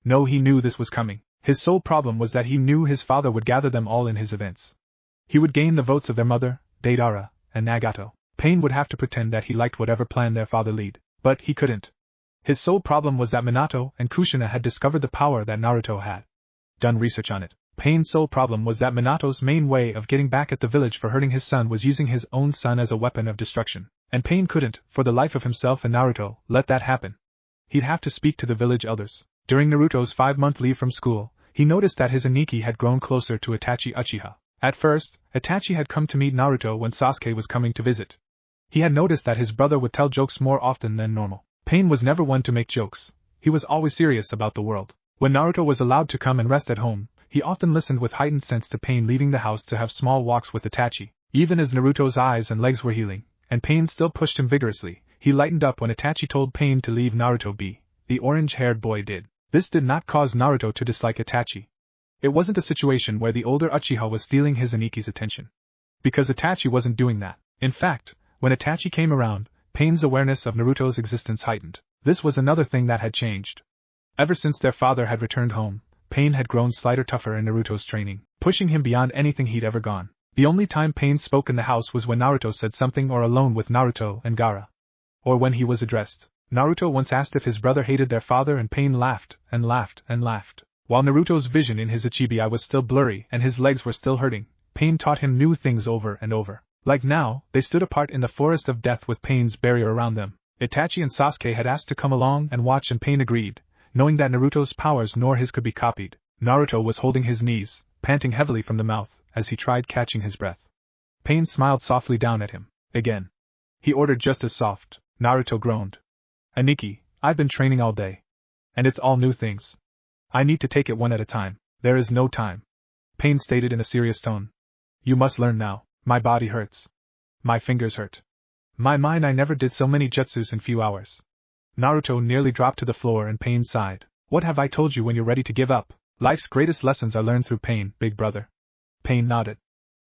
No, he knew this was coming. His sole problem was that he knew his father would gather them all in his events. He would gain the votes of their mother, Deidara, and Nagato. Pain would have to pretend that he liked whatever plan their father led, but he couldn't. His sole problem was that Minato and Kushina had discovered the power that Naruto had. Done research on it. Pain's sole problem was that Minato's main way of getting back at the village for hurting his son was using his own son as a weapon of destruction, and Pain couldn't, for the life of himself and Naruto, let that happen. He'd have to speak to the village elders. During Naruto's 5-month leave from school, he noticed that his Aniki had grown closer to Itachi Uchiha. At first, Itachi had come to meet Naruto when Sasuke was coming to visit. He had noticed that his brother would tell jokes more often than normal. Pain was never one to make jokes. He was always serious about the world. When Naruto was allowed to come and rest at home, he often listened with heightened sense to Pain leaving the house to have small walks with Itachi. Even as Naruto's eyes and legs were healing, and Pain still pushed him vigorously, he lightened up when Itachi told Pain to leave Naruto be. The orange-haired boy did. This did not cause Naruto to dislike Itachi. It wasn't a situation where the older Uchiha was stealing his Aniki's attention. Because Itachi wasn't doing that. In fact, when Itachi came around, Pain's awareness of Naruto's existence heightened. This was another thing that had changed. Ever since their father had returned home, Pain had grown slighter, tougher in Naruto's training, pushing him beyond anything he'd ever gone. The only time Pain spoke in the house was when Naruto said something or alone with Naruto and Gaara. Or when he was addressed. Naruto once asked if his brother hated their father and Pain laughed and laughed and laughed. While Naruto's vision in his Ichibi eye was still blurry and his legs were still hurting, Pain taught him new things over and over. Like now, they stood apart in the forest of death with Pain's barrier around them. Itachi and Sasuke had asked to come along and watch and Pain agreed, knowing that Naruto's powers nor his could be copied. Naruto was holding his knees, panting heavily from the mouth, as he tried catching his breath. Pain smiled softly down at him. Again. He ordered just as soft. Naruto groaned. Aniki, I've been training all day. And it's all new things. I need to take it one at a time. There is no time. Pain stated in a serious tone. You must learn now. My body hurts. My fingers hurt. My mind, I never did so many jutsus in few hours. Naruto nearly dropped to the floor and Pain sighed. What have I told you when you're ready to give up? Life's greatest lessons are learned through pain, big brother. Pain nodded.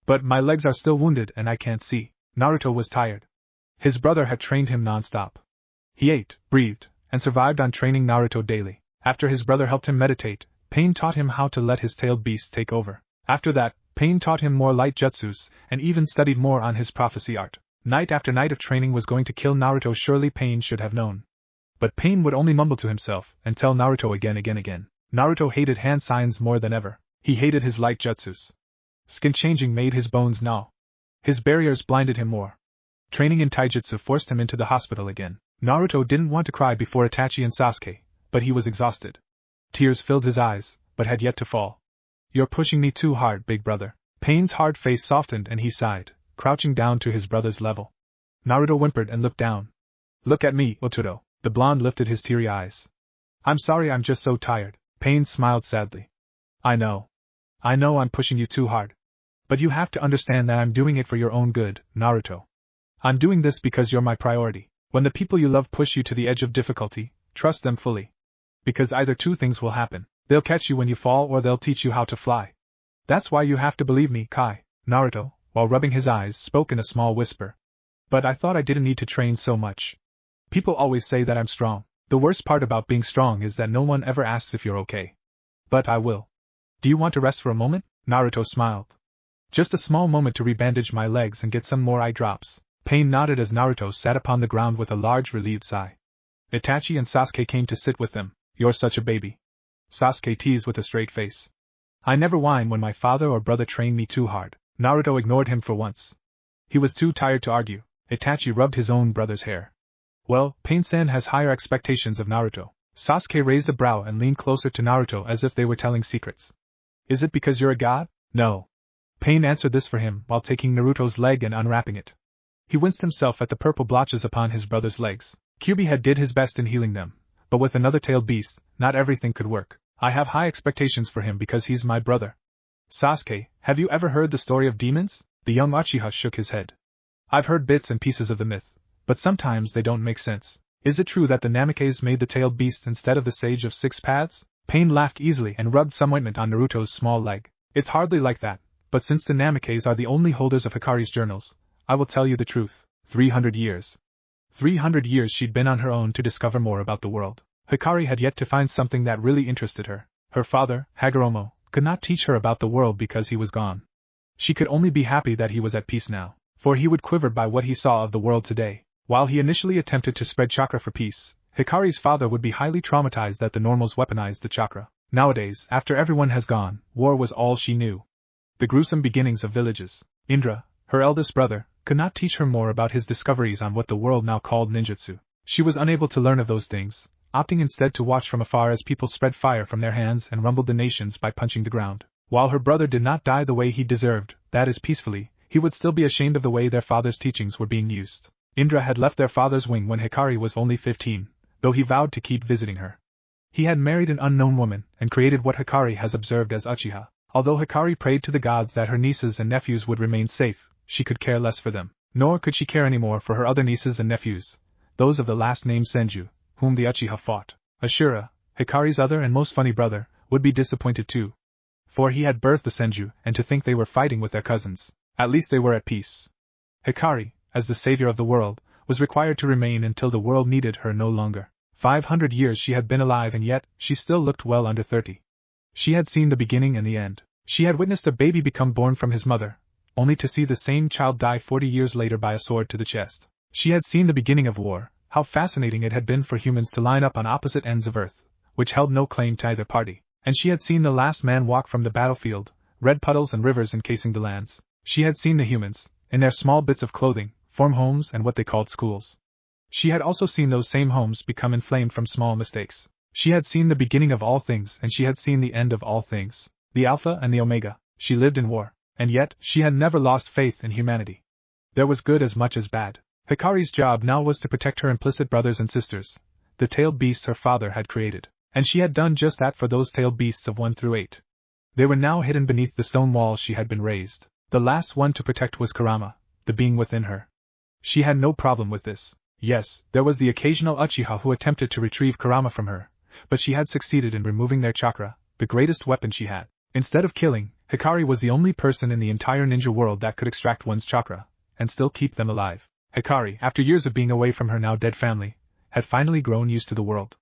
But my legs are still wounded and I can't see. Naruto was tired. His brother had trained him non-stop. He ate, breathed, and survived on training Naruto daily. After his brother helped him meditate, Pain taught him how to let his tailed beast take over. After that, Pain taught him more light jutsus, and even studied more on his prophecy art. Night after night of training was going to kill Naruto, surely Pain should have known. But Pain would only mumble to himself, and tell Naruto again. Naruto hated hand signs more than ever. He hated his light jutsus. Skin changing made his bones gnaw. His barriers blinded him more. Training in taijutsu forced him into the hospital again. Naruto didn't want to cry before Itachi and Sasuke, but he was exhausted. Tears filled his eyes, but had yet to fall. You're pushing me too hard, big brother. Pain's hard face softened and he sighed, crouching down to his brother's level. Naruto whimpered and looked down. Look at me, Otoro. The blonde lifted his teary eyes. I'm sorry, I'm just so tired. Pain smiled sadly. I know I'm pushing you too hard. But you have to understand that I'm doing it for your own good, Naruto. I'm doing this because you're my priority. When the people you love push you to the edge of difficulty, trust them fully. Because either two things will happen. They'll catch you when you fall or they'll teach you how to fly. That's why you have to believe me, Kai. Naruto, while rubbing his eyes, spoke in a small whisper. But I thought I didn't need to train so much. People always say that I'm strong. The worst part about being strong is that no one ever asks if you're okay. But I will. Do you want to rest for a moment? Naruto smiled. Just a small moment to rebandage my legs and get some more eye drops. Pain nodded as Naruto sat upon the ground with a large relieved sigh. Itachi and Sasuke came to sit with them. You're such a baby. Sasuke teased with a straight face. I never whine when my father or brother train me too hard. Naruto ignored him for once. He was too tired to argue. Itachi rubbed his own brother's hair. Well, Pain-san has higher expectations of Naruto. Sasuke raised a brow and leaned closer to Naruto as if they were telling secrets. Is it because you're a god? No. Pain answered this for him while taking Naruto's leg and unwrapping it. He winced himself at the purple blotches upon his brother's legs. Kyuubi had did his best in healing them, but with another tailed beast, not everything could work. I have high expectations for him because he's my brother. Sasuke, have you ever heard the story of demons? The young Uchiha shook his head. I've heard bits and pieces of the myth, but sometimes they don't make sense. Is it true that the Namikaze made the tailed beast instead of the Sage of Six Paths? Pain laughed easily and rubbed some ointment on Naruto's small leg. It's hardly like that, but since the Namikaze are the only holders of Hikari's journals, I will tell you the truth. 300 years. 300 years she'd been on her own to discover more about the world. Hikari had yet to find something that really interested her. Her father, Hagoromo, could not teach her about the world because he was gone. She could only be happy that he was at peace now, for he would quiver by what he saw of the world today. While he initially attempted to spread chakra for peace, Hikari's father would be highly traumatized that the normals weaponized the chakra. Nowadays, after everyone has gone, war was all she knew. The gruesome beginnings of villages. Indra, her eldest brother, could not teach her more about his discoveries on what the world now called ninjutsu. She was unable to learn of those things, opting instead to watch from afar as people spread fire from their hands and rumbled the nations by punching the ground. While her brother did not die the way he deserved, that is peacefully, he would still be ashamed of the way their father's teachings were being used. Indra had left their father's wing when Hikari was only 15, though he vowed to keep visiting her. He had married an unknown woman and created what Hikari has observed as Uchiha. Although Hikari prayed to the gods that her nieces and nephews would remain safe, she could care less for them. Nor could she care anymore for her other nieces and nephews, those of the last named Senju, whom the Uchiha fought. Ashura, Hikari's other and most funny brother, would be disappointed too. For he had birthed the Senju, and to think they were fighting with their cousins. At least they were at peace. Hikari, as the savior of the world, was required to remain until the world needed her no longer. 500 years she had been alive and yet, she still looked well under 30. She had seen the beginning and the end. She had witnessed a baby become born from his mother, only to see the same child die 40 years later by a sword to the chest. She had seen the beginning of war, how fascinating it had been for humans to line up on opposite ends of Earth, which held no claim to either party. And she had seen the last man walk from the battlefield, red puddles and rivers encasing the lands. She had seen the humans, in their small bits of clothing, form homes and what they called schools. She had also seen those same homes become inflamed from small mistakes. She had seen the beginning of all things and she had seen the end of all things. The Alpha and the Omega. She lived in war. And yet, she had never lost faith in humanity. There was good as much as bad. Hikari's job now was to protect her implicit brothers and sisters, the tailed beasts her father had created. And she had done just that for those tailed beasts of 1 through 8. They were now hidden beneath the stone walls she had been raised. The last one to protect was Kurama, the being within her. She had no problem with this. Yes, there was the occasional Uchiha who attempted to retrieve Kurama from her, but she had succeeded in removing their chakra, the greatest weapon she had. Instead of killing, Hikari was the only person in the entire ninja world that could extract one's chakra, and still keep them alive. Hikari, after years of being away from her now dead family, had finally grown used to the world.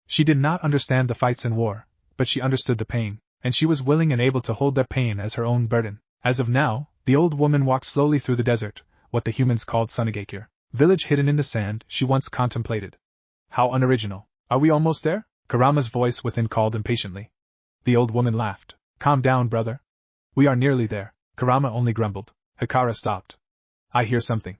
She did not understand the fights and war, but she understood the pain, and she was willing and able to hold their pain as her own burden. As of now, the old woman walked slowly through the desert, what the humans called Sunagakure, village hidden in the sand she once contemplated. How unoriginal. Are we almost there? Kurama's voice within called impatiently. The old woman laughed. Calm down, brother. We are nearly there. Kurama only grumbled. Hikari stopped. I hear something.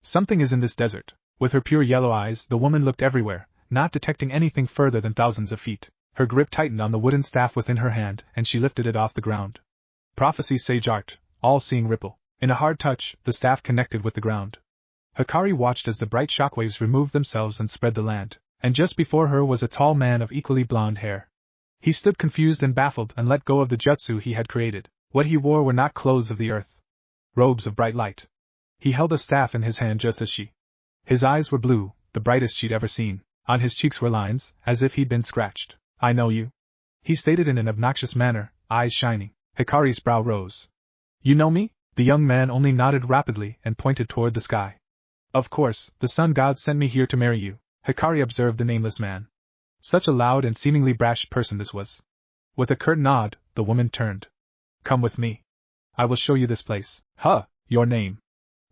Something is in this desert. With her pure yellow eyes, the woman looked everywhere, not detecting anything further than thousands of feet. Her grip tightened on the wooden staff within her hand, and she lifted it off the ground. Prophecy, sage art, all-seeing ripple. In a hard touch, the staff connected with the ground. Hikari watched as the bright shockwaves removed themselves and spread the land, and just before her was a tall man of equally blonde hair. He stood confused and baffled and let go of the jutsu he had created. What he wore were not clothes of the earth. Robes of bright light. He held a staff in his hand just as she. His eyes were blue, the brightest she'd ever seen. On his cheeks were lines, as if he'd been scratched. I know you. He stated in an obnoxious manner, eyes shining. Hikari's brow rose. You know me? The young man only nodded rapidly and pointed toward the sky. Of course, the sun god sent me here to marry you, Hikari observed the nameless man. Such a loud and seemingly brash person this was. With a curt nod, the woman turned. Come with me. I will show you this place. Huh, your name.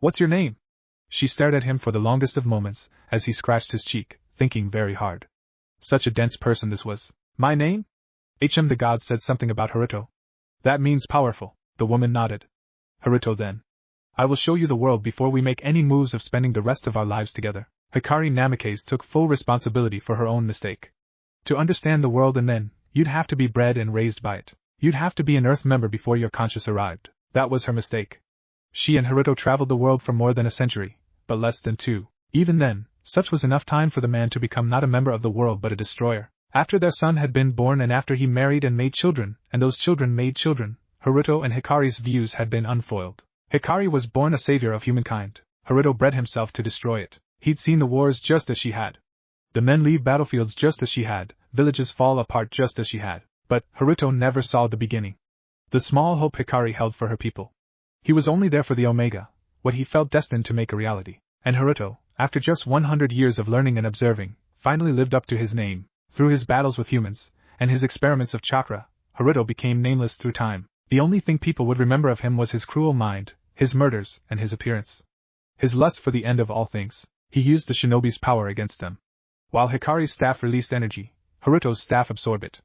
What's your name? She stared at him for the longest of moments, as he scratched his cheek, thinking very hard. Such a dense person this was. My name? The god said something about Haruto. That means powerful, the woman nodded. Haruto then. I will show you the world before we make any moves of spending the rest of our lives together. Hikari Namikaze took full responsibility for her own mistake. To understand the world and then, you'd have to be bred and raised by it. You'd have to be an Earth member before your conscience arrived. That was her mistake. She and Haruto traveled the world for more than a century, but less than 2. Even then, such was enough time for the man to become not a member of the world but a destroyer. After their son had been born and after he married and made children, and those children made children, Haruto and Hikari's views had been unfoiled. Hikari was born a savior of humankind. Haruto bred himself to destroy it. He'd seen the wars just as she had. The men leave battlefields just as she had, villages fall apart just as she had. But Haruto never saw the beginning. The small hope Hikari held for her people. He was only there for the Omega, what he felt destined to make a reality. And Haruto, after just 100 years of learning and observing, finally lived up to his name. Through his battles with humans, and his experiments of chakra, Haruto became nameless through time. The only thing people would remember of him was his cruel mind, his murders, and his appearance. His lust for the end of all things. He used the shinobi's power against them. While Hikari's staff released energy, Haruto's staff absorbed it.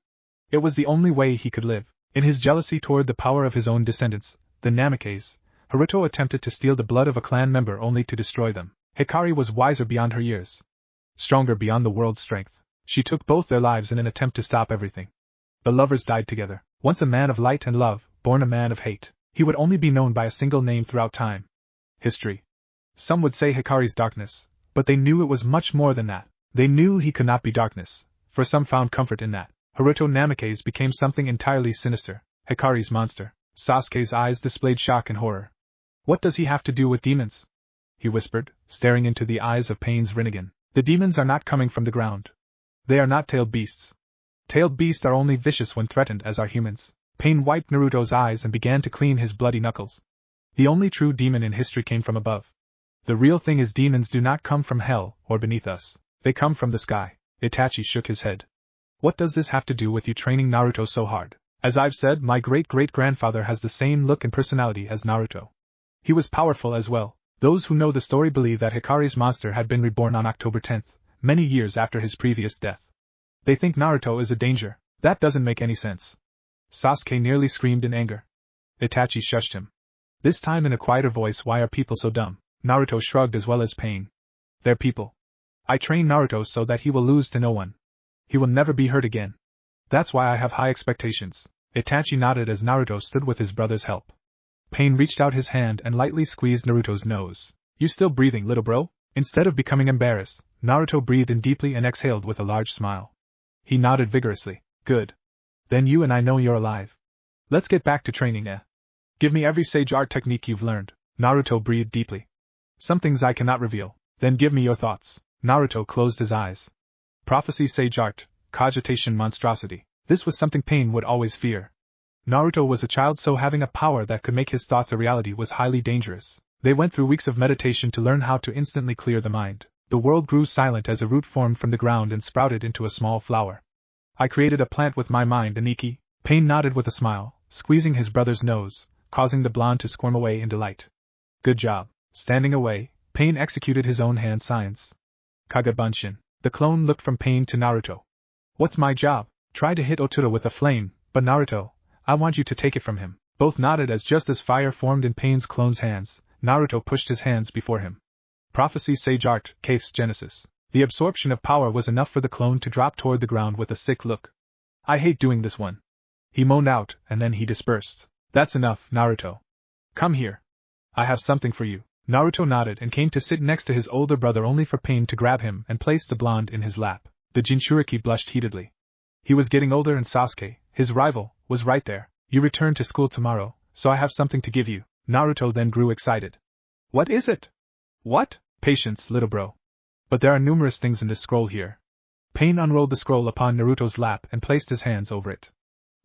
It was the only way he could live. In his jealousy toward the power of his own descendants, the Namikaze, Haruto attempted to steal the blood of a clan member only to destroy them. Hikari was wiser beyond her years. Stronger beyond the world's strength. She took both their lives in an attempt to stop everything. The lovers died together. Once a man of light and love, born a man of hate, he would only be known by a single name throughout time. History. Some would say Hikari's darkness, but they knew it was much more than that. They knew he could not be darkness, for some found comfort in that. Haruto Namikaze became something entirely sinister, Hikari's monster. Sasuke's eyes displayed shock and horror. What does he have to do with demons? He whispered, staring into the eyes of Pain's Rinnegan. The demons are not coming from the ground. They are not tailed beasts. Tailed beasts are only vicious when threatened, as are humans. Pain wiped Naruto's eyes and began to clean his bloody knuckles. The only true demon in history came from above. The real thing is demons do not come from hell or beneath us. They come from the sky. Itachi shook his head. What does this have to do with you training Naruto so hard? As I've said, my great-great-grandfather has the same look and personality as Naruto. He was powerful as well. Those who know the story believe that Hikari's monster had been reborn on October 10th, many years after his previous death. They think Naruto is a danger. That doesn't make any sense. Sasuke nearly screamed in anger. Itachi shushed him. This time in a quieter voice. Why are people so dumb? Naruto shrugged as well as Pain. They're people. I train Naruto so that he will lose to no one. He will never be hurt again. That's why I have high expectations. Itachi nodded as Naruto stood with his brother's help. Pain reached out his hand and lightly squeezed Naruto's nose. You still breathing, little bro? Instead of becoming embarrassed, Naruto breathed in deeply and exhaled with a large smile. He nodded vigorously. Good. Then you and I know you're alive. Let's get back to training, eh? Give me every sage art technique you've learned. Naruto breathed deeply. Some things I cannot reveal. Then give me your thoughts. Naruto closed his eyes. Prophecy, sage art, cogitation, monstrosity. This was something Pain would always fear. Naruto was a child, so having a power that could make his thoughts a reality was highly dangerous. They went through weeks of meditation to learn how to instantly clear the mind. The world grew silent as a root formed from the ground and sprouted into a small flower. I created a plant with my mind, Aniki. Pain nodded with a smile, squeezing his brother's nose, causing the blonde to squirm away in delight. Good job. Standing away, Pain executed his own hand signs. Kagabunshin. The clone looked from Pain to Naruto. What's my job? Try to hit Otura with a flame, but Naruto, I want you to take it from him. Both nodded as just as fire formed in Pain's clone's hands, Naruto pushed his hands before him. Prophecy, sage art, Kaif's genesis. The absorption of power was enough for the clone to drop toward the ground with a sick look. I hate doing this one. He moaned out, and then he dispersed. That's enough, Naruto. Come here. I have something for you. Naruto nodded and came to sit next to his older brother only for Pain to grab him and place the blonde in his lap. The Jinchuriki blushed heatedly. He was getting older and Sasuke, his rival, was right there. You return to school tomorrow, so I have something to give you. Naruto then grew excited. What is it? What? Patience, little bro. But there are numerous things in this scroll here. Pain unrolled the scroll upon Naruto's lap and placed his hands over it.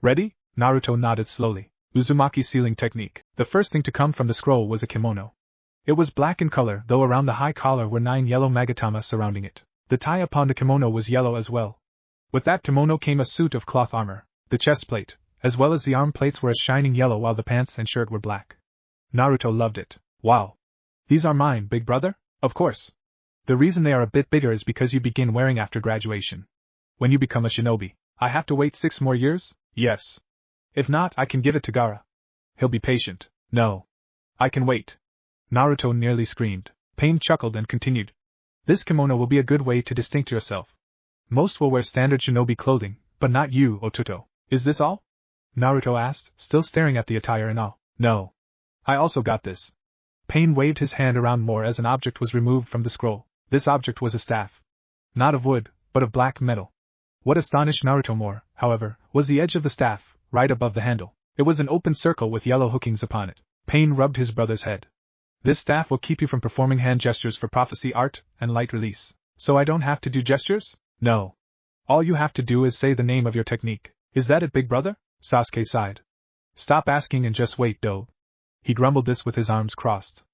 Ready? Naruto nodded slowly. Uzumaki sealing technique. The first thing to come from the scroll was a kimono. It was black in color, though around the high collar were 9 yellow magatama surrounding it. The tie upon the kimono was yellow as well. With that kimono came a suit of cloth armor. The chest plate, as well as the arm plates, were a shining yellow while the pants and shirt were black. Naruto loved it. Wow. These are mine, big brother? Of course. The reason they are a bit bigger is because you begin wearing after graduation. When you become a shinobi, I have to wait 6 more years? Yes. If not, I can give it to Gaara. He'll be patient. No. I can wait. Naruto nearly screamed. Pain chuckled and continued. This kimono will be a good way to distinct yourself. Most will wear standard shinobi clothing, but not you, Otuto. Is this all? Naruto asked, still staring at the attire in awe. No. I also got this. Pain waved his hand around more as an object was removed from the scroll. This object was a staff. Not of wood, but of black metal. What astonished Naruto more, however, was the edge of the staff, right above the handle. It was an open circle with yellow hookings upon it. Pain rubbed his brother's head. This staff will keep you from performing hand gestures for prophecy art and light release. So I don't have to do gestures? No. All you have to do is say the name of your technique. Is that it, big brother? Sasuke sighed. Stop asking and just wait, though. He grumbled this with his arms crossed.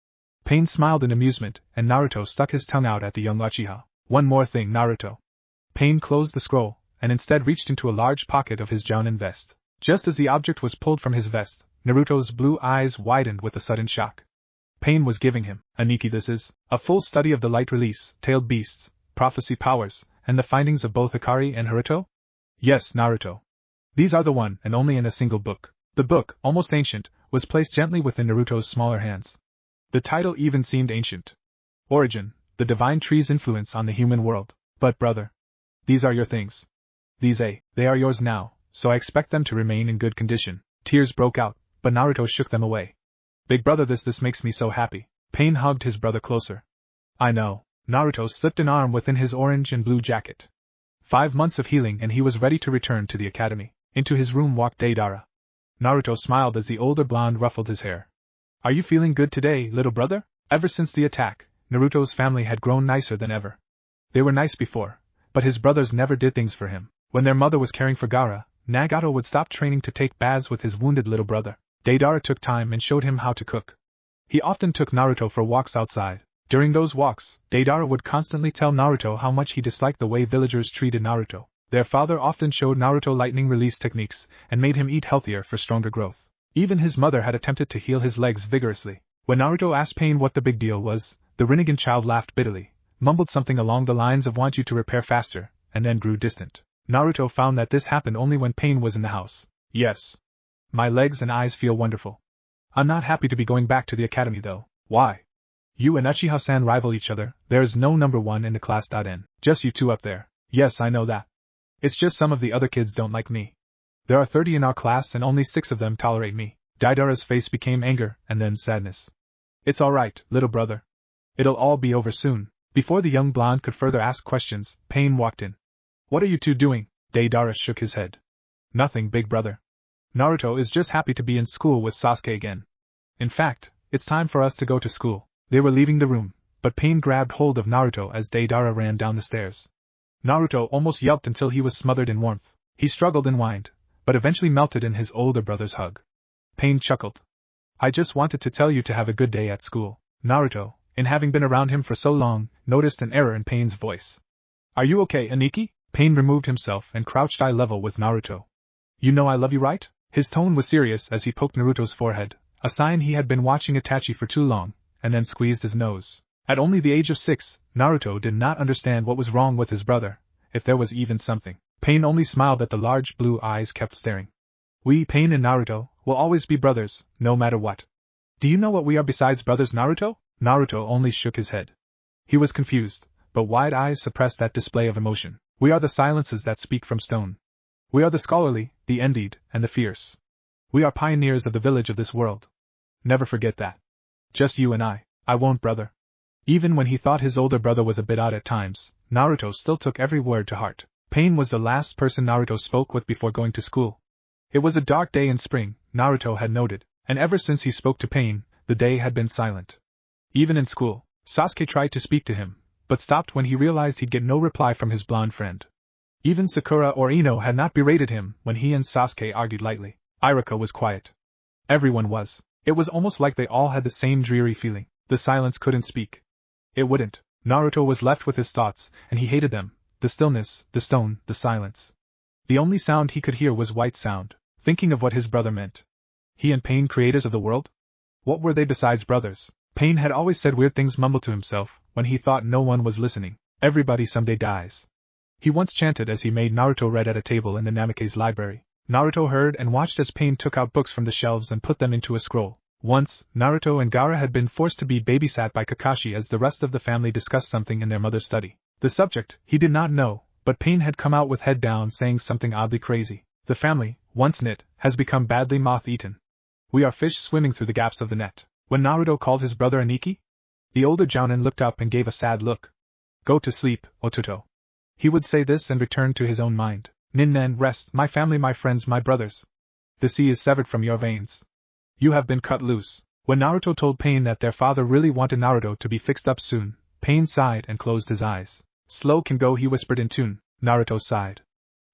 Pain smiled in amusement, and Naruto stuck his tongue out at the young Uchiha. One more thing, Naruto. Pain closed the scroll, and instead reached into a large pocket of his jounin vest. Just as the object was pulled from his vest, Naruto's blue eyes widened with a sudden shock. Pain was giving him, Aniki, this is a full study of the light release, tailed beasts, prophecy powers, and the findings of both Hikari and Naruto? Yes, Naruto. These are the one and only in a single book. The book, almost ancient, was placed gently within Naruto's smaller hands. The title even seemed ancient. Origin, the divine tree's influence on the human world. But brother, these are your things. They are yours now, so I expect them to remain in good condition. Tears broke out, but Naruto shook them away. Big brother, this makes me so happy. Pain hugged his brother closer. I know. Naruto slipped an arm within his orange and blue jacket. 5 months of healing and he was ready to return to the academy. Into his room walked Deidara. Naruto smiled as the older blonde ruffled his hair. Are you feeling good today, little brother? Ever since the attack, Naruto's family had grown nicer than ever. They were nice before, but his brothers never did things for him. When their mother was caring for Gaara, Nagato would stop training to take baths with his wounded little brother. Deidara took time and showed him how to cook. He often took Naruto for walks outside. During those walks, Deidara would constantly tell Naruto how much he disliked the way villagers treated Naruto. Their father often showed Naruto lightning release techniques and made him eat healthier for stronger growth. Even his mother had attempted to heal his legs vigorously. When Naruto asked Pain what the big deal was, the Rinnegan child laughed bitterly, mumbled something along the lines of want you to repair faster, and then grew distant. Naruto found that this happened only when Pain was in the house. Yes. My legs and eyes feel wonderful. I'm not happy to be going back to the academy though. Why? You and Uchiha-san rival each other. There's no number 1 in the class. Just you two up there. Yes, I know that. It's just some of the other kids don't like me. There are 30 in our class and only 6 of them tolerate me. Deidara's face became anger and then sadness. It's alright, little brother. It'll all be over soon. Before the young blonde could further ask questions, Pain walked in. What are you two doing? Deidara shook his head. Nothing, big brother. Naruto is just happy to be in school with Sasuke again. In fact, it's time for us to go to school. They were leaving the room, but Pain grabbed hold of Naruto as Deidara ran down the stairs. Naruto almost yelped until he was smothered in warmth. He struggled and whined, but eventually melted in his older brother's hug. Pain chuckled. I just wanted to tell you to have a good day at school. Naruto, in having been around him for so long, noticed an error in Pain's voice. Are you okay, Aniki? Pain removed himself and crouched eye level with Naruto. You know I love you, right? His tone was serious as he poked Naruto's forehead, a sign he had been watching Itachi for too long, and then squeezed his nose. At only the age of 6, Naruto did not understand what was wrong with his brother, if there was even something. Pain only smiled at the large blue eyes kept staring. We, Pain and Naruto, will always be brothers, no matter what. Do you know what we are besides brothers, Naruto? Naruto only shook his head. He was confused, but wide eyes suppressed that display of emotion. We are the silences that speak from stone. We are the scholarly, the envied, and the fierce. We are pioneers of the village of this world. Never forget that. Just you and I won't, brother. Even when he thought his older brother was a bit odd at times, Naruto still took every word to heart. Pain was the last person Naruto spoke with before going to school. It was a dark day in spring, Naruto had noted, and ever since he spoke to Pain, the day had been silent. Even in school, Sasuke tried to speak to him, but stopped when he realized he'd get no reply from his blonde friend. Even Sakura or Ino had not berated him when he and Sasuke argued lightly. Iruka was quiet. Everyone was. It was almost like they all had the same dreary feeling. The silence couldn't speak. It wouldn't. Naruto was left with his thoughts, and he hated them. The stillness, the stone, the silence. The only sound he could hear was white sound, thinking of what his brother meant. He and Pain, creators of the world? What were they besides brothers? Pain had always said weird things, mumbled to himself, when he thought no one was listening. Everybody someday dies. He once chanted as he made Naruto read at a table in the Namikaze library. Naruto heard and watched as Pain took out books from the shelves and put them into a scroll. Once, Naruto and Gaara had been forced to be babysat by Kakashi as the rest of the family discussed something in their mother's study. The subject, he did not know, but Pain had come out with head down saying something oddly crazy. The family, once knit, has become badly moth-eaten. We are fish swimming through the gaps of the net. When Naruto called his brother Aniki? The older Jounin looked up and gave a sad look. Go to sleep, Otuto. He would say this and return to his own mind. Ninnen, rest, my family, my friends, my brothers. The sea is severed from your veins. You have been cut loose. When Naruto told Pain that their father really wanted Naruto to be fixed up soon, Pain sighed and closed his eyes. Slow can go, he whispered in tune. Naruto sighed.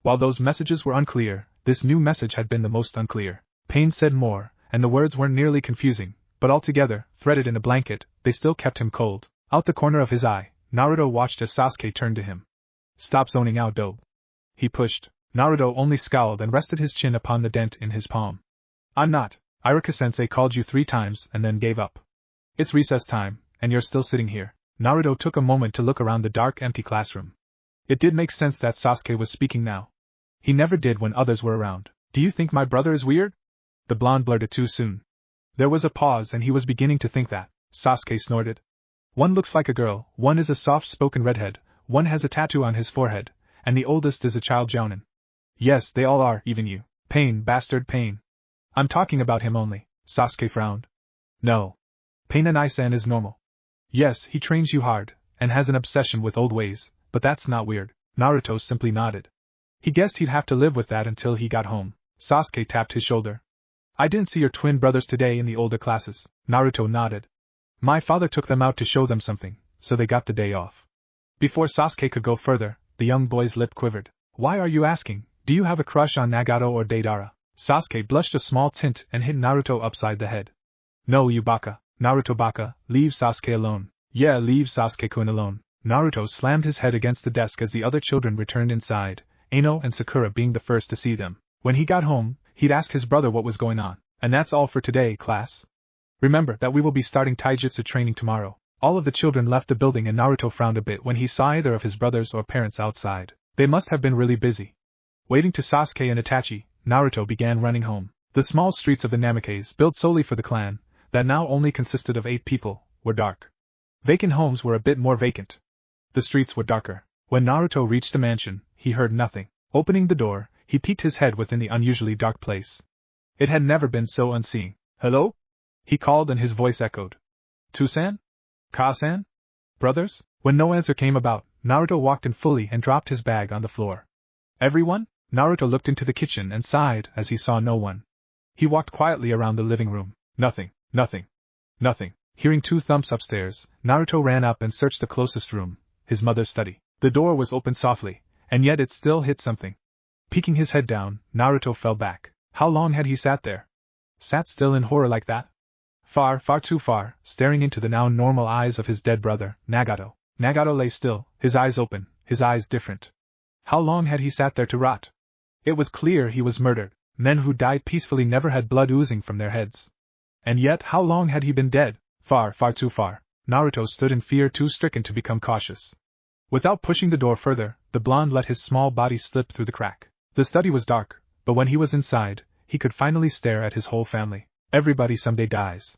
While those messages were unclear, this new message had been the most unclear. Pain said more, and the words weren't nearly confusing, but altogether, threaded in a blanket, they still kept him cold. Out the corner of his eye, Naruto watched as Sasuke turned to him. Stop zoning out, dope. He pushed. Naruto only scowled and rested his chin upon the dent in his palm. I'm not. Iruka-sensei called you 3 times and then gave up. It's recess time, and you're still sitting here. Naruto took a moment to look around the dark, empty classroom. It did make sense that Sasuke was speaking now. He never did when others were around. Do you think my brother is weird? The blonde blurted too soon. There was a pause and he was beginning to think that. Sasuke snorted. One looks like a girl, one is a soft-spoken redhead, one has a tattoo on his forehead, and the oldest is a child jounin. Yes, they all are, even you. Pain, bastard Pain. I'm talking about him only. Sasuke frowned. No. Pain and Isen is normal. Yes, he trains you hard, and has an obsession with old ways, but that's not weird. Naruto simply nodded. He guessed he'd have to live with that until he got home. Sasuke tapped his shoulder. I didn't see your twin brothers today in the older classes. Naruto nodded. My father took them out to show them something, so they got the day off. Before Sasuke could go further, the young boy's lip quivered. Why are you asking? Do you have a crush on Nagato or Deidara? Sasuke blushed a small tint and hit Naruto upside the head. No, you baka. Naruto baka, leave Sasuke alone. Yeah, leave Sasuke-kun alone. Naruto slammed his head against the desk as the other children returned inside, Ino and Sakura being the first to see them. When he got home, he'd ask his brother what was going on. And that's all for today, class. Remember that we will be starting taijutsu training tomorrow. All of the children left the building and Naruto frowned a bit when he saw either of his brothers or parents outside. They must have been really busy. Waiting to Sasuke and Itachi, Naruto began running home. The small streets of the Namikaze, built solely for the clan, that now only consisted of 8 people, were dark. Vacant homes were a bit more vacant. The streets were darker. When Naruto reached the mansion, he heard nothing. Opening the door, he peeked his head within the unusually dark place. It had never been so unseeing. Hello? He called and his voice echoed. Tusan? Ka-san? Brothers? When no answer came about, Naruto walked in fully and dropped his bag on the floor. Everyone? Naruto looked into the kitchen and sighed as he saw no one. He walked quietly around the living room. Nothing. Nothing. Nothing. Hearing 2 thumps upstairs, Naruto ran up and searched the closest room, his mother's study. The door was opened softly, and yet it still hit something. Peeking his head down, Naruto fell back. How long had he sat there? Sat still in horror like that? Far, far too far, staring into the now normal eyes of his dead brother, Nagato. Nagato lay still, his eyes open, his eyes different. How long had he sat there to rot? It was clear he was murdered. Men who died peacefully never had blood oozing from their heads. And yet how long had he been dead? Far, far too far. Naruto stood in fear, too stricken to become cautious. Without pushing the door further, the blonde let his small body slip through the crack. The study was dark, but when he was inside, he could finally stare at his whole family. Everybody someday dies.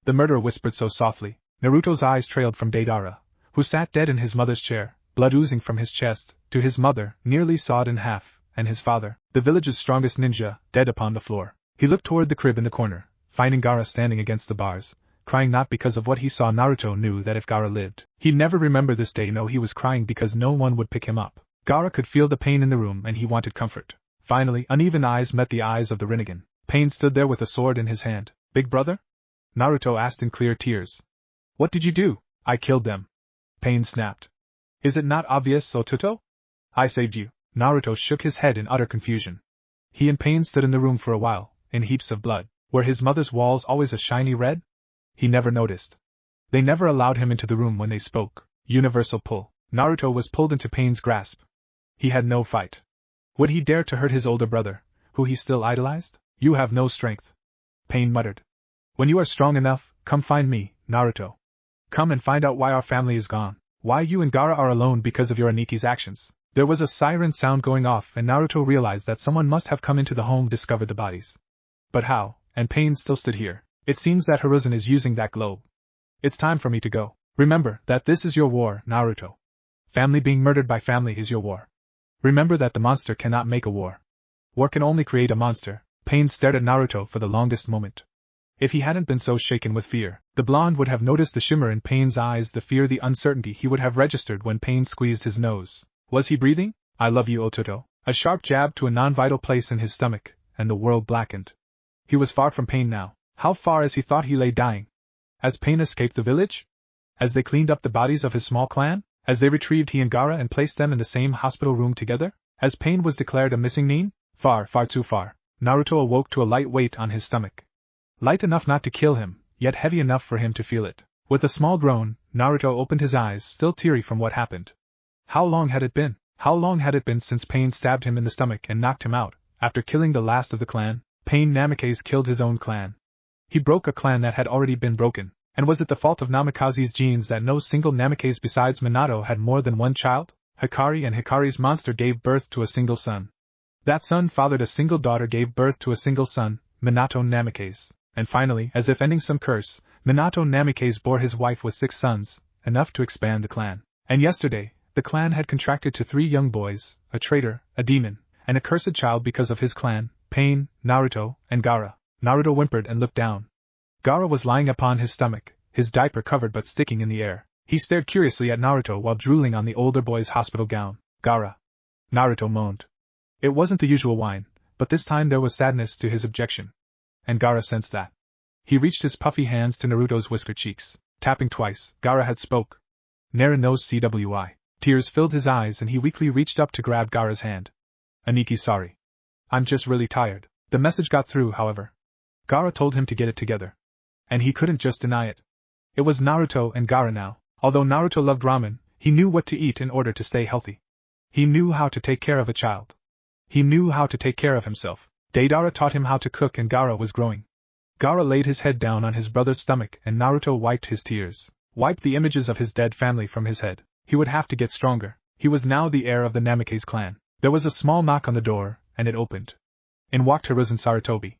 The murderer whispered so softly. Naruto's eyes trailed from Deidara, who sat dead in his mother's chair, blood oozing from his chest, to his mother, nearly sawed in half, and his father, the village's strongest ninja, dead upon the floor. He looked toward the crib in the corner, finding Gaara standing against the bars, crying not because of what he saw. Naruto knew that if Gaara lived, he'd never remember this day. No, he was crying because no one would pick him up. Gaara could feel the pain in the room and he wanted comfort. Finally, uneven eyes met the eyes of the Rinnegan. Pain stood there with a sword in his hand. Big brother? Naruto asked in clear tears. What did you do? I killed them. Pain snapped. Is it not obvious, Ototo? I saved you. Naruto shook his head in utter confusion. He and Pain stood in the room for a while, in heaps of blood. Were his mother's walls always a shiny red? He never noticed. They never allowed him into the room when they spoke. Universal pull. Naruto was pulled into Pain's grasp. He had no fight. Would he dare to hurt his older brother, who he still idolized? You have no strength. Pain muttered. When you are strong enough, come find me, Naruto. Come and find out why our family is gone. Why you and Gaara are alone because of your Aniki's actions. There was a siren sound going off and Naruto realized that someone must have come into the home, discovered the bodies. But how? And Pain still stood here. It seems that Hiruzen is using that globe. It's time for me to go. Remember that this is your war, Naruto. Family being murdered by family is your war. Remember that the monster cannot make a war. War can only create a monster. Pain stared at Naruto for the longest moment. If he hadn't been so shaken with fear, the blonde would have noticed the shimmer in Pain's eyes, the fear, the uncertainty he would have registered when Pain squeezed his nose. Was he breathing? I love you, Ototo. A sharp jab to a non-vital place in his stomach, and the world blackened. He was far from Pain now. How far as he thought he lay dying? As Pain escaped the village? As they cleaned up the bodies of his small clan? As they retrieved he and Gaara and placed them in the same hospital room together? As Pain was declared a missing nin? Far, far too far. Naruto awoke to a light weight on his stomach. Light enough not to kill him, yet heavy enough for him to feel it. With a small groan, Naruto opened his eyes, still teary from what happened. How long had it been? How long had it been since Pain stabbed him in the stomach and knocked him out, after killing the last of the clan? Pain Namikaze killed his own clan. He broke a clan that had already been broken, and was it the fault of Namikaze's genes that no single Namikaze besides Minato had more than one child? Hikari, and Hikari's monster gave birth to a single son. That son fathered a single daughter, gave birth to a single son, Minato Namikaze. And finally, as if ending some curse, Minato Namikaze bore his wife with 6 sons, enough to expand the clan. And yesterday, the clan had contracted to 3 young boys, a traitor, a demon, and a cursed child because of his clan, Pain, Naruto, and Gaara. Naruto whimpered and looked down. Gaara was lying upon his stomach, his diaper covered but sticking in the air. He stared curiously at Naruto while drooling on the older boy's hospital gown. Gaara. Naruto moaned. It wasn't the usual whine, but this time there was sadness to his objection. And Gaara sensed that. He reached his puffy hands to Naruto's whiskered cheeks. Tapping twice, Gaara had spoke. Nara knows CWI. Tears filled his eyes and he weakly reached up to grab Gaara's hand. Aniki, sorry. I'm just really tired. The message got through, however. Gaara told him to get it together. And he couldn't just deny it. It was Naruto and Gaara now. Although Naruto loved ramen, he knew what to eat in order to stay healthy. He knew how to take care of a child. He knew how to take care of himself. Deidara taught him how to cook and Gaara was growing. Gaara laid his head down on his brother's stomach and Naruto wiped his tears. Wiped the images of his dead family from his head. He would have to get stronger. He was now the heir of the Namikaze clan. There was a small knock on the door, and it opened. In walked Hiruzen Sarutobi.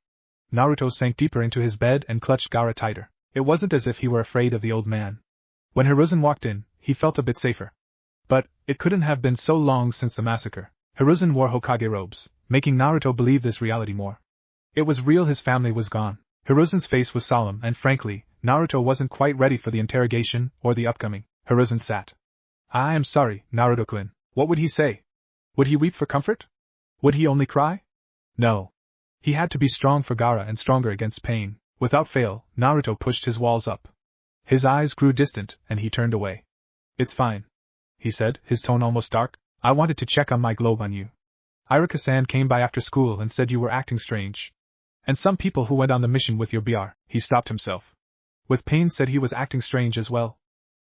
Naruto sank deeper into his bed and clutched Gaara tighter. It wasn't as if he were afraid of the old man. When Hiruzen walked in, he felt a bit safer. But it couldn't have been so long since the massacre. Hiruzen wore Hokage robes, making Naruto believe this reality more. It was real, his family was gone. Hiruzen's face was solemn and frankly, Naruto wasn't quite ready for the interrogation or the upcoming. Hiruzen sat. I am sorry, Naruto-kun. What would he say? Would he weep for comfort? Would he only cry? No. He had to be strong for Gaara and stronger against pain. Without fail, Naruto pushed his walls up. His eyes grew distant and he turned away. It's fine, he said, his tone almost dark. I wanted to check on my globe on you. Iruka-san came by after school and said you were acting strange. And some people who went on the mission with your BR. He stopped himself. With pain said he was acting strange as well.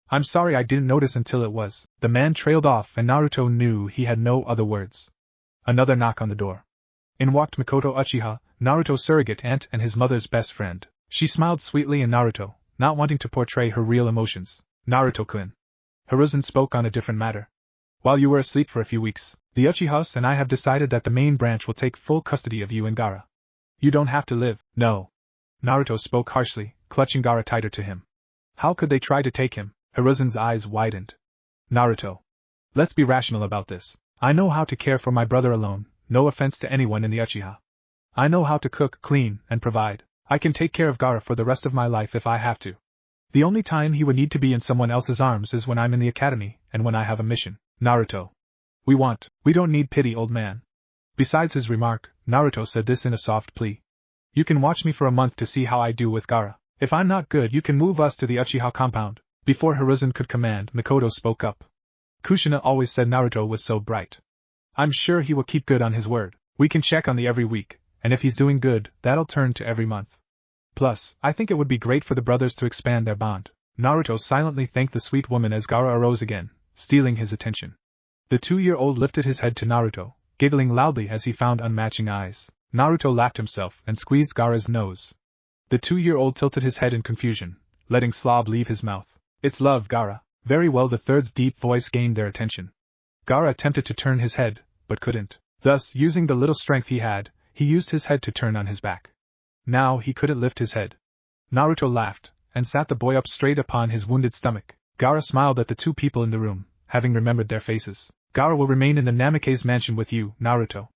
I'm sorry I didn't notice until it was. The man trailed off and Naruto knew he had no other words. Another knock on the door. In walked Mikoto Uchiha, Naruto's surrogate aunt and his mother's best friend. She smiled sweetly at Naruto, not wanting to portray her real emotions. Naruto-kun. Hiruzen spoke on a different matter. While you were asleep for a few weeks, the Uchihas and I have decided that the main branch will take full custody of you and Gaara. You don't have to live. No. Naruto spoke harshly, clutching Gaara tighter to him. How could they try to take him? Hiruzen's eyes widened. Naruto. Let's be rational about this. I know how to care for my brother alone, no offense to anyone in the Uchiha. I know how to cook, clean, and provide. I can take care of Gaara for the rest of my life if I have to. The only time he would need to be in someone else's arms is when I'm in the academy and when I have a mission. Naruto. We don't need pity, old man. Besides his remark, Naruto said this in a soft plea. You can watch me for a month to see how I do with Gaara. If I'm not good, you can move us to the Uchiha compound. Before Hiruzen could command, Mikoto spoke up. Kushina always said Naruto was so bright. I'm sure he will keep good on his word. We can check on the every week, and if he's doing good, that'll turn to every month. Plus, I think it would be great for the brothers to expand their bond. Naruto silently thanked the sweet woman as Gaara arose again, stealing his attention. The 2-year-old lifted his head to Naruto, giggling loudly as he found unmatching eyes. Naruto laughed himself and squeezed Gaara's nose. The 2-year-old tilted his head in confusion, letting slob leave his mouth. It's love, Gaara. Very well. The third's deep voice gained their attention. Gaara attempted to turn his head, but couldn't. Thus, using the little strength he had, he used his head to turn on his back. Now he couldn't lift his head. Naruto laughed, and sat the boy up straight upon his wounded stomach. Gaara smiled at the two people in the room, having remembered their faces. Gaara will remain in the Namikaze mansion with you, Naruto.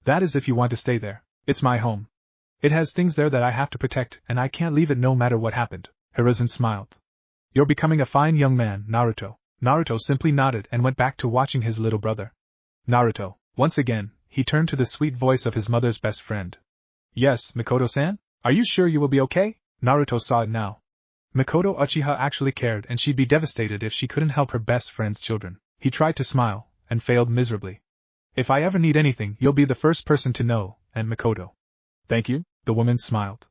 That is if you want to stay there. It's my home. It has things there that I have to protect, and I can't leave it no matter what happened. Hiruzen smiled. You're becoming a fine young man, Naruto. Naruto simply nodded and went back to watching his little brother. Naruto. Once again, he turned to the sweet voice of his mother's best friend. Yes, Mikoto-san? Are you sure you will be okay? Naruto saw it now. Mikoto Uchiha actually cared, and she'd be devastated if she couldn't help her best friend's children. He tried to smile, and failed miserably. If I ever need anything, you'll be the first person to know, and Mikoto. Thank you, the woman smiled.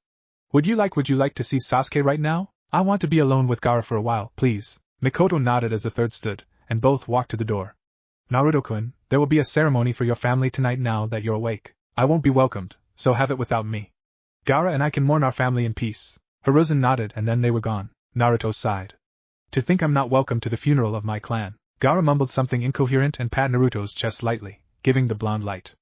Would you like to see Sasuke right now? I want to be alone with Gaara for a while, please. Mikoto nodded as the third stood, and both walked to the door. Naruto-kun, there will be a ceremony for your family tonight now that you're awake. I won't be welcomed, so have it without me. Gaara and I can mourn our family in peace. Hiruzen nodded and then they were gone. Naruto sighed. To think I'm not welcome to the funeral of my clan. Gaara mumbled something incoherent and pat Naruto's chest lightly, giving the blonde light.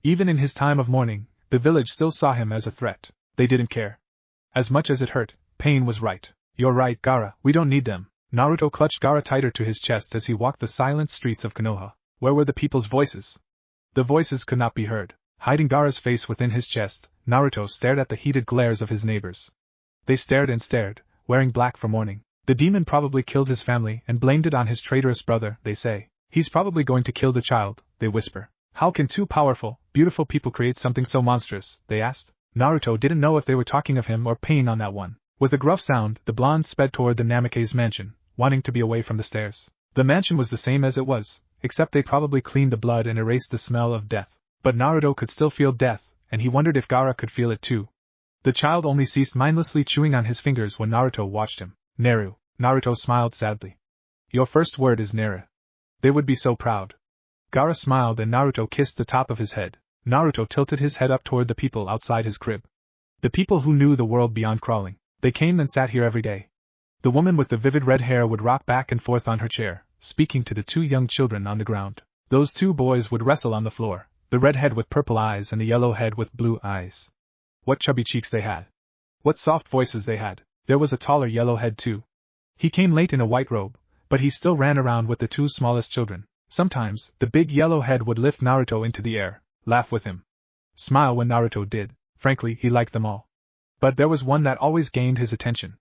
Even in his time of mourning, the village still saw him as a threat. They didn't care. As much as it hurt, Pain was right. You're right, Gaara, we don't need them. Naruto clutched Gaara tighter to his chest as he walked the silent streets of Konoha. Where were the people's voices? The voices could not be heard. Hiding Gaara's face within his chest, Naruto stared at the heated glares of his neighbors. They stared and stared, wearing black for mourning. The demon probably killed his family and blamed it on his traitorous brother, they say. He's probably going to kill the child, they whisper. How can two powerful, beautiful people create something so monstrous, they asked. Naruto didn't know if they were talking of him or Pain on that one. With a gruff sound, the blonde sped toward the Namikaze mansion, wanting to be away from the stairs. The mansion was the same as it was, except they probably cleaned the blood and erased the smell of death. But Naruto could still feel death, and he wondered if Gaara could feel it too. The child only ceased mindlessly chewing on his fingers when Naruto watched him. Neru. Naruto smiled sadly. Your first word is Neru. They would be so proud. Gaara smiled and Naruto kissed the top of his head. Naruto tilted his head up toward the people outside his crib. The people who knew the world beyond crawling. They came and sat here every day. The woman with the vivid red hair would rock back and forth on her chair, speaking to the two young children on the ground. Those two boys would wrestle on the floor, the red head with purple eyes and the yellow head with blue eyes. What chubby cheeks they had. What soft voices they had. There was a taller yellow head too. He came late in a white robe, but he still ran around with the two smallest children. Sometimes, the big yellow head would lift Naruto into the air, laugh with him, smile when Naruto did. Frankly, he liked them all. But there was one that always gained his attention.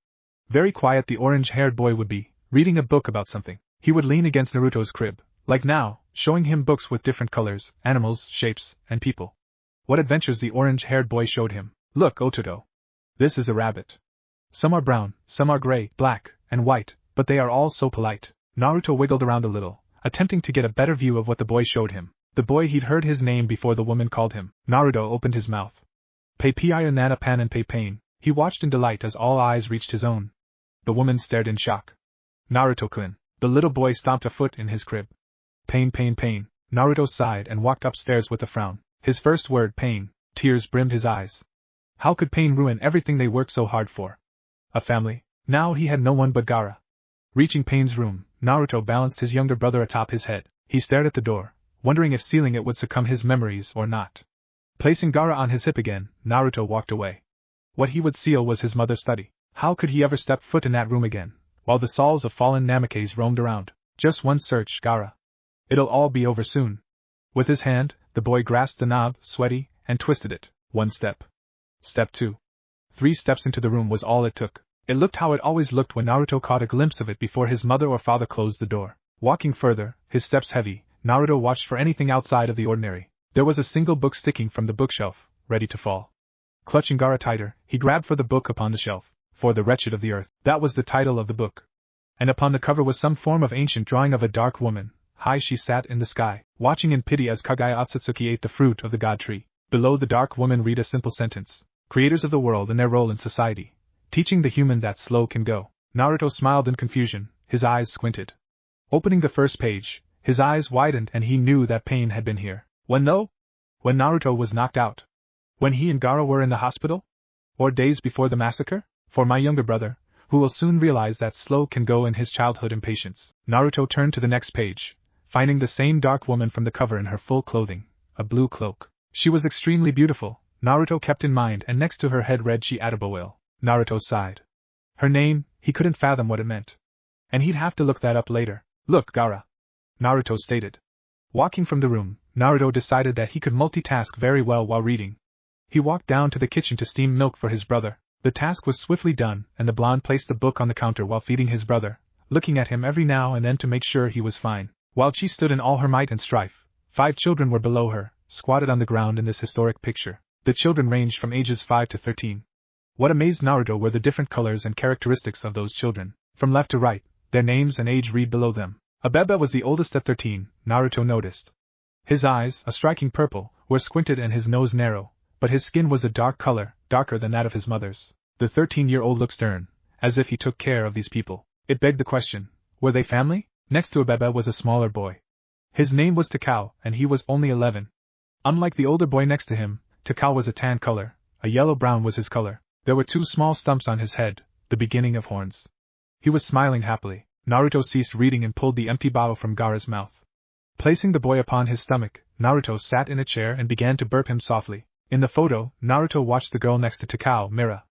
Very quiet the orange-haired boy would be, reading a book about something. He would lean against Naruto's crib, like now, showing him books with different colors, animals, shapes, and people. What adventures the orange-haired boy showed him. Look, Ototo. This is a rabbit. Some are brown, some are gray, black, and white, but they are all so polite. Naruto wiggled around a little, attempting to get a better view of what the boy showed him. The boy he'd heard his name before the woman called him. Naruto opened his mouth. Pei Piya Nana Pan and Pei Pain. He watched in delight as all eyes reached his own. The woman stared in shock. Naruto-kun. The little boy stomped a foot in his crib. Pain, pain, pain. Naruto sighed and walked upstairs with a frown. His first word, pain. Tears brimmed his eyes. How could pain ruin everything they worked so hard for? A family. Now he had no one but Gaara. Reaching Pain's room, Naruto balanced his younger brother atop his head. He stared at the door, wondering if sealing it would succumb his memories or not. Placing Gaara on his hip again, Naruto walked away. What he would seal was his mother's study. How could he ever step foot in that room again, while the souls of fallen Namikaze roamed around? Just one search, Gaara. It'll all be over soon. With his hand, the boy grasped the knob, sweaty, and twisted it. One step. Step 2. 3 steps into the room was all it took. It looked how it always looked when Naruto caught a glimpse of it before his mother or father closed the door. Walking further, his steps heavy, Naruto watched for anything outside of the ordinary. There was a single book sticking from the bookshelf, ready to fall. Clutching Gaara tighter, he grabbed for the book upon the shelf. For the Wretched of the Earth. That was the title of the book. And upon the cover was some form of ancient drawing of a dark woman. High she sat in the sky, watching in pity as Kagaya Otsutsuki ate the fruit of the god tree. Below the dark woman read a simple sentence. Creators of the world and their role in society. Teaching the human that slow can go. Naruto smiled in confusion, his eyes squinted. Opening the first page, his eyes widened and he knew that pain had been here. When though? When Naruto was knocked out? When he and Gaara were in the hospital? Or days before the massacre? For my younger brother, who will soon realize that slow can go in his childhood impatience. Naruto turned to the next page, finding the same dark woman from the cover in her full clothing, a blue cloak. She was extremely beautiful, Naruto kept in mind, and next to her head read She Adabawil. Naruto sighed. Her name, he couldn't fathom what it meant. And he'd have to look that up later. Look, Gaara, Naruto stated. Walking from the room, Naruto decided that he could multitask very well while reading. He walked down to the kitchen to steam milk for his brother. The task was swiftly done, and the blonde placed the book on the counter while feeding his brother, looking at him every now and then to make sure he was fine. While she stood in all her might and strife, 5 children were below her, squatted on the ground in this historic picture. The children ranged from ages 5 to 13. What amazed Naruto were the different colors and characteristics of those children. From left to right, their names and age read below them. Abebe was the oldest at 13, Naruto noticed. His eyes, a striking purple, were squinted and his nose narrow, but his skin was a dark color, darker than that of his mother's. The 13-year-old looked stern, as if he took care of these people. It begged the question, were they family? Next to Abebe was a smaller boy. His name was Takao, and he was only 11. Unlike the older boy next to him, Takao was a tan color, a yellow-brown was his color. There were 2 small stumps on his head, the beginning of horns. He was smiling happily. Naruto ceased reading and pulled the empty bottle from Gaara's mouth. Placing the boy upon his stomach, Naruto sat in a chair and began to burp him softly. In the photo, Naruto watched the girl next to Takao, Mira.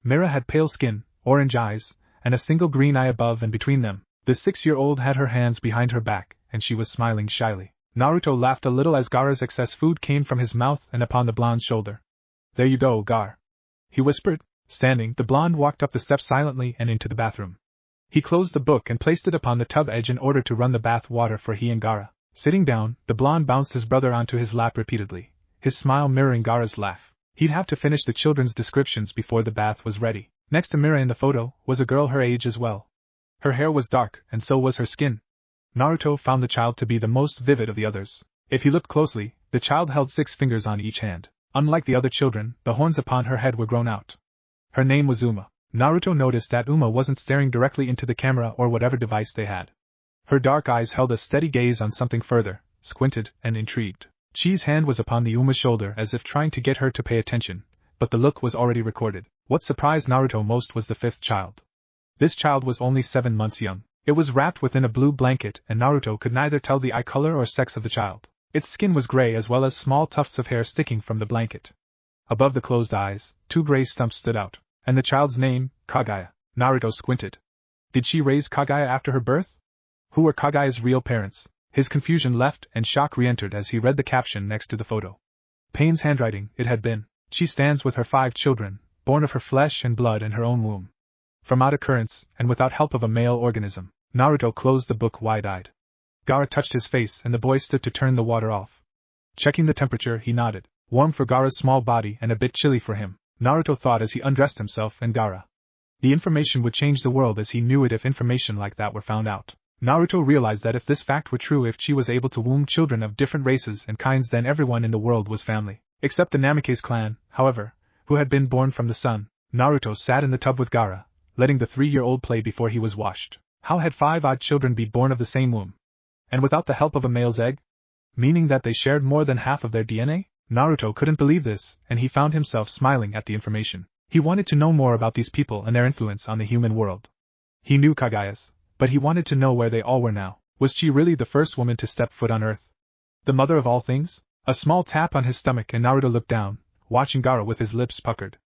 Mira had pale skin, orange eyes, and a single green eye above and between them. The 6-year-old had her hands behind her back, and she was smiling shyly. Naruto laughed a little as Gaara's excess food came from his mouth and upon the blonde's shoulder. There you go, Gar, he whispered. Standing, the blonde walked up the steps silently and into the bathroom. He closed the book and placed it upon the tub edge in order to run the bath water for he and Gaara. Sitting down, the blonde bounced his brother onto his lap repeatedly, his smile mirroring Gaara's laugh. He'd have to finish the children's descriptions before the bath was ready. Next to Mira in the photo was a girl her age as well. Her hair was dark, and so was her skin. Naruto found the child to be the most vivid of the others. If he looked closely, the child held 6 fingers on each hand. Unlike the other children, the horns upon her head were grown out. Her name was Uma. Naruto noticed that Uma wasn't staring directly into the camera or whatever device they had. Her dark eyes held a steady gaze on something further, squinted, and intrigued. Chi's hand was upon the Uma's shoulder as if trying to get her to pay attention, but the look was already recorded. What surprised Naruto most was the 5th child. This child was only 7 months young. It was wrapped within a blue blanket and Naruto could neither tell the eye color or sex of the child. Its skin was gray as well as small tufts of hair sticking from the blanket. Above the closed eyes, 2 gray stumps stood out. And the child's name, Kagaya. Naruto squinted. Did she raise Kagaya after her birth? Who were Kagaya's real parents? His confusion left and shock re-entered as he read the caption next to the photo. Pain's handwriting, it had been. She stands with her 5 children, born of her flesh and blood in her own womb. From out occurrence, and without help of a male organism. Naruto closed the book wide-eyed. Gaara touched his face and the boy stood to turn the water off. Checking the temperature, he nodded. Warm for Gaara's small body and a bit chilly for him, Naruto thought as he undressed himself and Gaara. The information would change the world as he knew it if information like that were found out. Naruto realized that if this fact were true, if Chi was able to womb children of different races and kinds, then everyone in the world was family. Except the Namikaze clan, however, who had been born from the sun. Naruto sat in the tub with Gaara, letting the 3-year-old play before he was washed. How had 5 odd children be born of the same womb? And without the help of a male's egg? Meaning that they shared more than half of their DNA? Naruto couldn't believe this, and he found himself smiling at the information. He wanted to know more about these people and their influence on the human world. He knew Kagaya's, but he wanted to know where they all were now. Was she really the first woman to step foot on Earth? The mother of all things? A small tap on his stomach and Naruto looked down, watching Gaara with his lips puckered.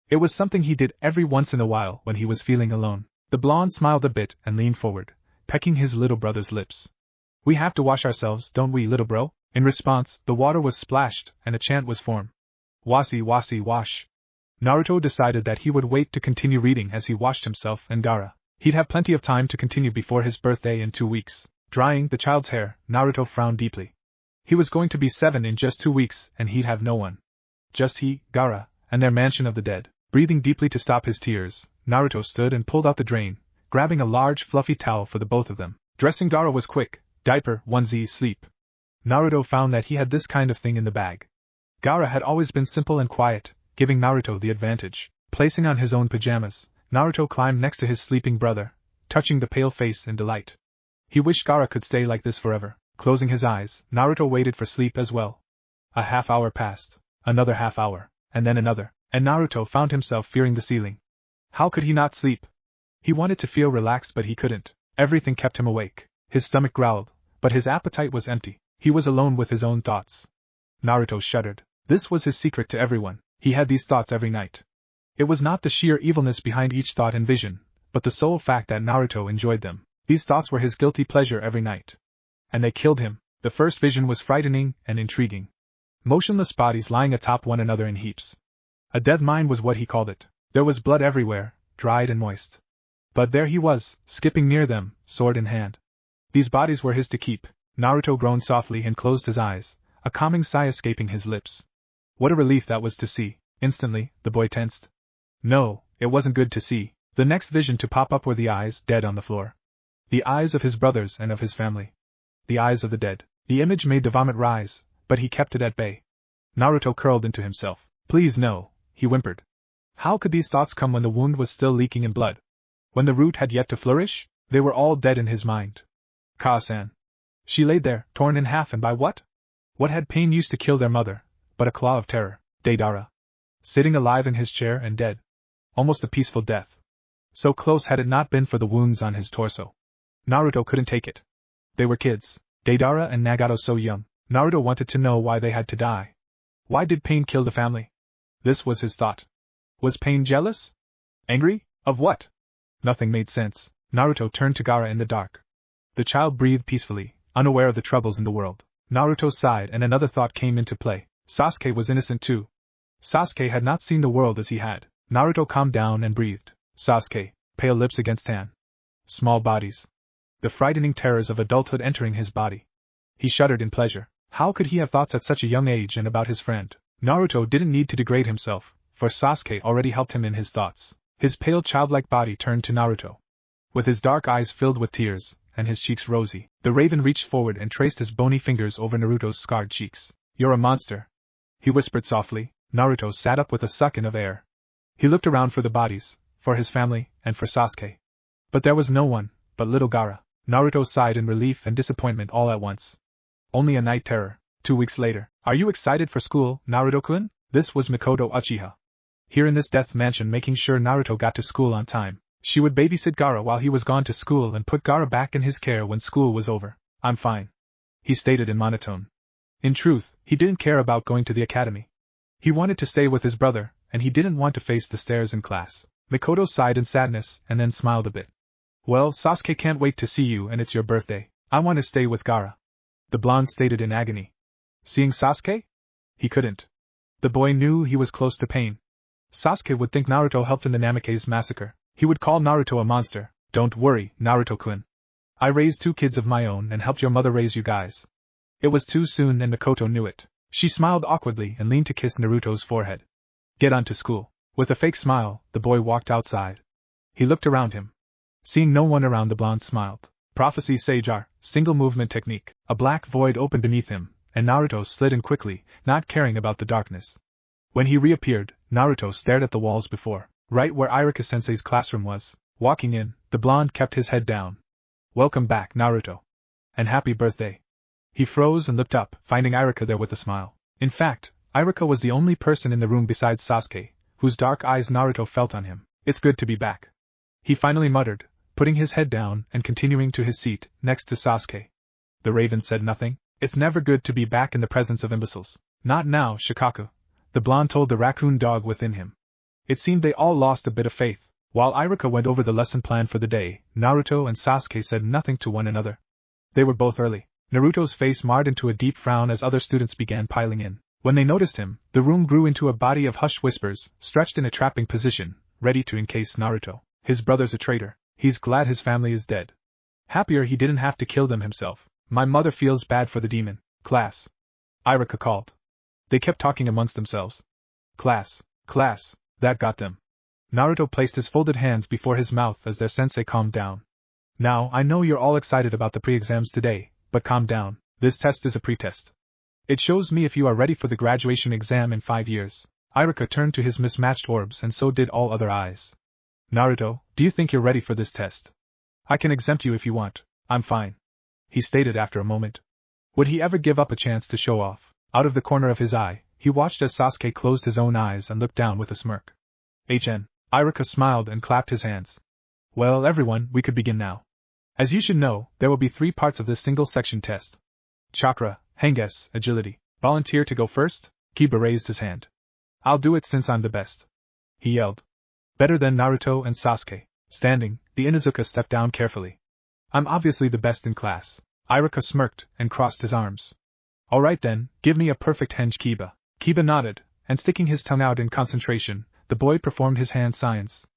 It was something he did every once in a while when he was feeling alone. The blonde smiled a bit and leaned forward, pecking his little brother's lips. We have to wash ourselves, don't we, little bro? In response, the water was splashed and a chant was formed. Wasi wasi wash. Naruto decided that he would wait to continue reading as he washed himself and Gaara. He'd have plenty of time to continue before his birthday in 2 weeks. Drying the child's hair, Naruto frowned deeply. He was going to be 7 in just 2 weeks and he'd have no one. Just he, Gaara, and their mansion of the dead. Breathing deeply to stop his tears, Naruto stood and pulled out the drain, grabbing a large fluffy towel for the both of them. Dressing Gaara was quick: diaper, onesie, sleep. Naruto found that he had this kind of thing in the bag. Gaara had always been simple and quiet, giving Naruto the advantage. Placing on his own pajamas, Naruto climbed next to his sleeping brother, touching the pale face in delight. He wished Gaara could stay like this forever. Closing his eyes, Naruto waited for sleep as well. A half hour passed, another half hour, and then another, and Naruto found himself fearing the ceiling. How could he not sleep? He wanted to feel relaxed but he couldn't. Everything kept him awake. His stomach growled, but his appetite was empty. He was alone with his own thoughts. Naruto shuddered. This was his secret to everyone. He had these thoughts every night. It was not the sheer evilness behind each thought and vision, but the sole fact that Naruto enjoyed them. These thoughts were his guilty pleasure every night. And they killed him. The first vision was frightening and intriguing. Motionless bodies lying atop one another in heaps. A dead mine was what he called it. There was blood everywhere, dried and moist. But there he was, skipping near them, sword in hand. These bodies were his to keep. Naruto groaned softly and closed his eyes, a calming sigh escaping his lips. What a relief that was to see. Instantly, the boy tensed. No, it wasn't good to see. The next vision to pop up were the eyes, dead on the floor. The eyes of his brothers and of his family. The eyes of the dead. The image made the vomit rise, but he kept it at bay. Naruto curled into himself. Please no, he whimpered. How could these thoughts come when the wound was still leaking in blood? When the root had yet to flourish? They were all dead in his mind. Kaa-san. She laid there, torn in half, and by what? What had pain used to kill their mother, but a claw of terror? Deidara. Sitting alive in his chair and dead. Almost a peaceful death. So close had it not been for the wounds on his torso. Naruto couldn't take it. They were kids, Deidara and Nagato, so young. Naruto wanted to know why they had to die. Why did pain kill the family? This was his thought. Was pain jealous? Angry? Of what? Nothing made sense. Naruto turned to Gaara in the dark. The child breathed peacefully, unaware of the troubles in the world. Naruto sighed and another thought came into play. Sasuke was innocent too. Sasuke had not seen the world as he had. Naruto calmed down and breathed. Sasuke, pale lips against tan. Small bodies. The frightening terrors of adulthood entering his body. He shuddered in pleasure. How could he have thoughts at such a young age and about his friend? Naruto didn't need to degrade himself, for Sasuke already helped him in his thoughts. His pale childlike body turned to Naruto. With his dark eyes filled with tears, and his cheeks rosy, the raven reached forward and traced his bony fingers over Naruto's scarred cheeks. You're a monster, he whispered softly. Naruto sat up with a suck-in of air. He looked around for the bodies, for his family, and for Sasuke. But there was no one, but little Gaara. Naruto sighed in relief and disappointment all at once. Only a night terror. 2 weeks later. Are you excited for school, Naruto-kun? This was Mikoto Uchiha. Here in this death mansion, making sure Naruto got to school on time. She would babysit Gaara while he was gone to school and put Gaara back in his care when school was over. I'm fine, he stated in monotone. In truth, he didn't care about going to the academy. He wanted to stay with his brother, and he didn't want to face the stares in class. Mikoto sighed in sadness and then smiled a bit. Well, Sasuke can't wait to see you, and it's your birthday. I want to stay with Gaara, the blonde stated in agony. Seeing Sasuke? He couldn't. The boy knew he was close to pain. Sasuke would think Naruto helped in the Namikaze massacre. He would call Naruto a monster. Don't worry, Naruto-kun. I raised 2 kids of my own and helped your mother raise you guys. It was too soon and Mikoto knew it. She smiled awkwardly and leaned to kiss Naruto's forehead. Get on to school. With a fake smile, the boy walked outside. He looked around him. Seeing no one around, the blonde smiled. Prophecy Sajar, single movement technique. A black void opened beneath him, and Naruto slid in quickly, not caring about the darkness. When he reappeared, Naruto stared at the walls before, right where Iruka-sensei's classroom was. Walking in, the blonde kept his head down. Welcome back, Naruto. And happy birthday. He froze and looked up, finding Iruka there with a smile. In fact, Iruka was the only person in the room besides Sasuke, whose dark eyes Naruto felt on him. It's good to be back, he finally muttered, putting his head down and continuing to his seat, next to Sasuke. The raven said nothing. It's never good to be back in the presence of imbeciles. Not now, Shikaku, the blonde told the raccoon dog within him. It seemed they all lost a bit of faith. While Iruka went over the lesson plan for the day, Naruto and Sasuke said nothing to one another. They were both early. Naruto's face marred into a deep frown as other students began piling in. When they noticed him, the room grew into a body of hushed whispers, stretched in a trapping position, ready to encase Naruto. His brother's a traitor. He's glad his family is dead. Happier he didn't have to kill them himself. My mother feels bad for the demon. Class. Iruka called. They kept talking amongst themselves. Class, that got them. Naruto placed his folded hands before his mouth as their sensei calmed down. Now, I know you're all excited about the pre-exams today, but calm down. This test is a pre-test. It shows me if you are ready for the graduation exam in 5 years. Iruka turned to his mismatched orbs and so did all other eyes. Naruto, do you think you're ready for this test? I can exempt you if you want. I'm fine. He stated after a moment. Would he ever give up a chance to show off? Out of the corner of his eye, he watched as Sasuke closed his own eyes and looked down with a smirk. Iruka smiled and clapped his hands. Well, everyone, we could begin now. As you should know, there will be 3 parts of this single-section test. Chakra, Henges, Agility. Volunteer to go first? Kiba raised his hand. I'll do it since I'm the best. He yelled. Better than Naruto and Sasuke. Standing, the Inuzuka stepped down carefully. I'm obviously the best in class. Iruka smirked and crossed his arms. Alright then, give me a perfect henge Kiba. Kiba nodded, and sticking his tongue out in concentration, the boy performed his hand signs.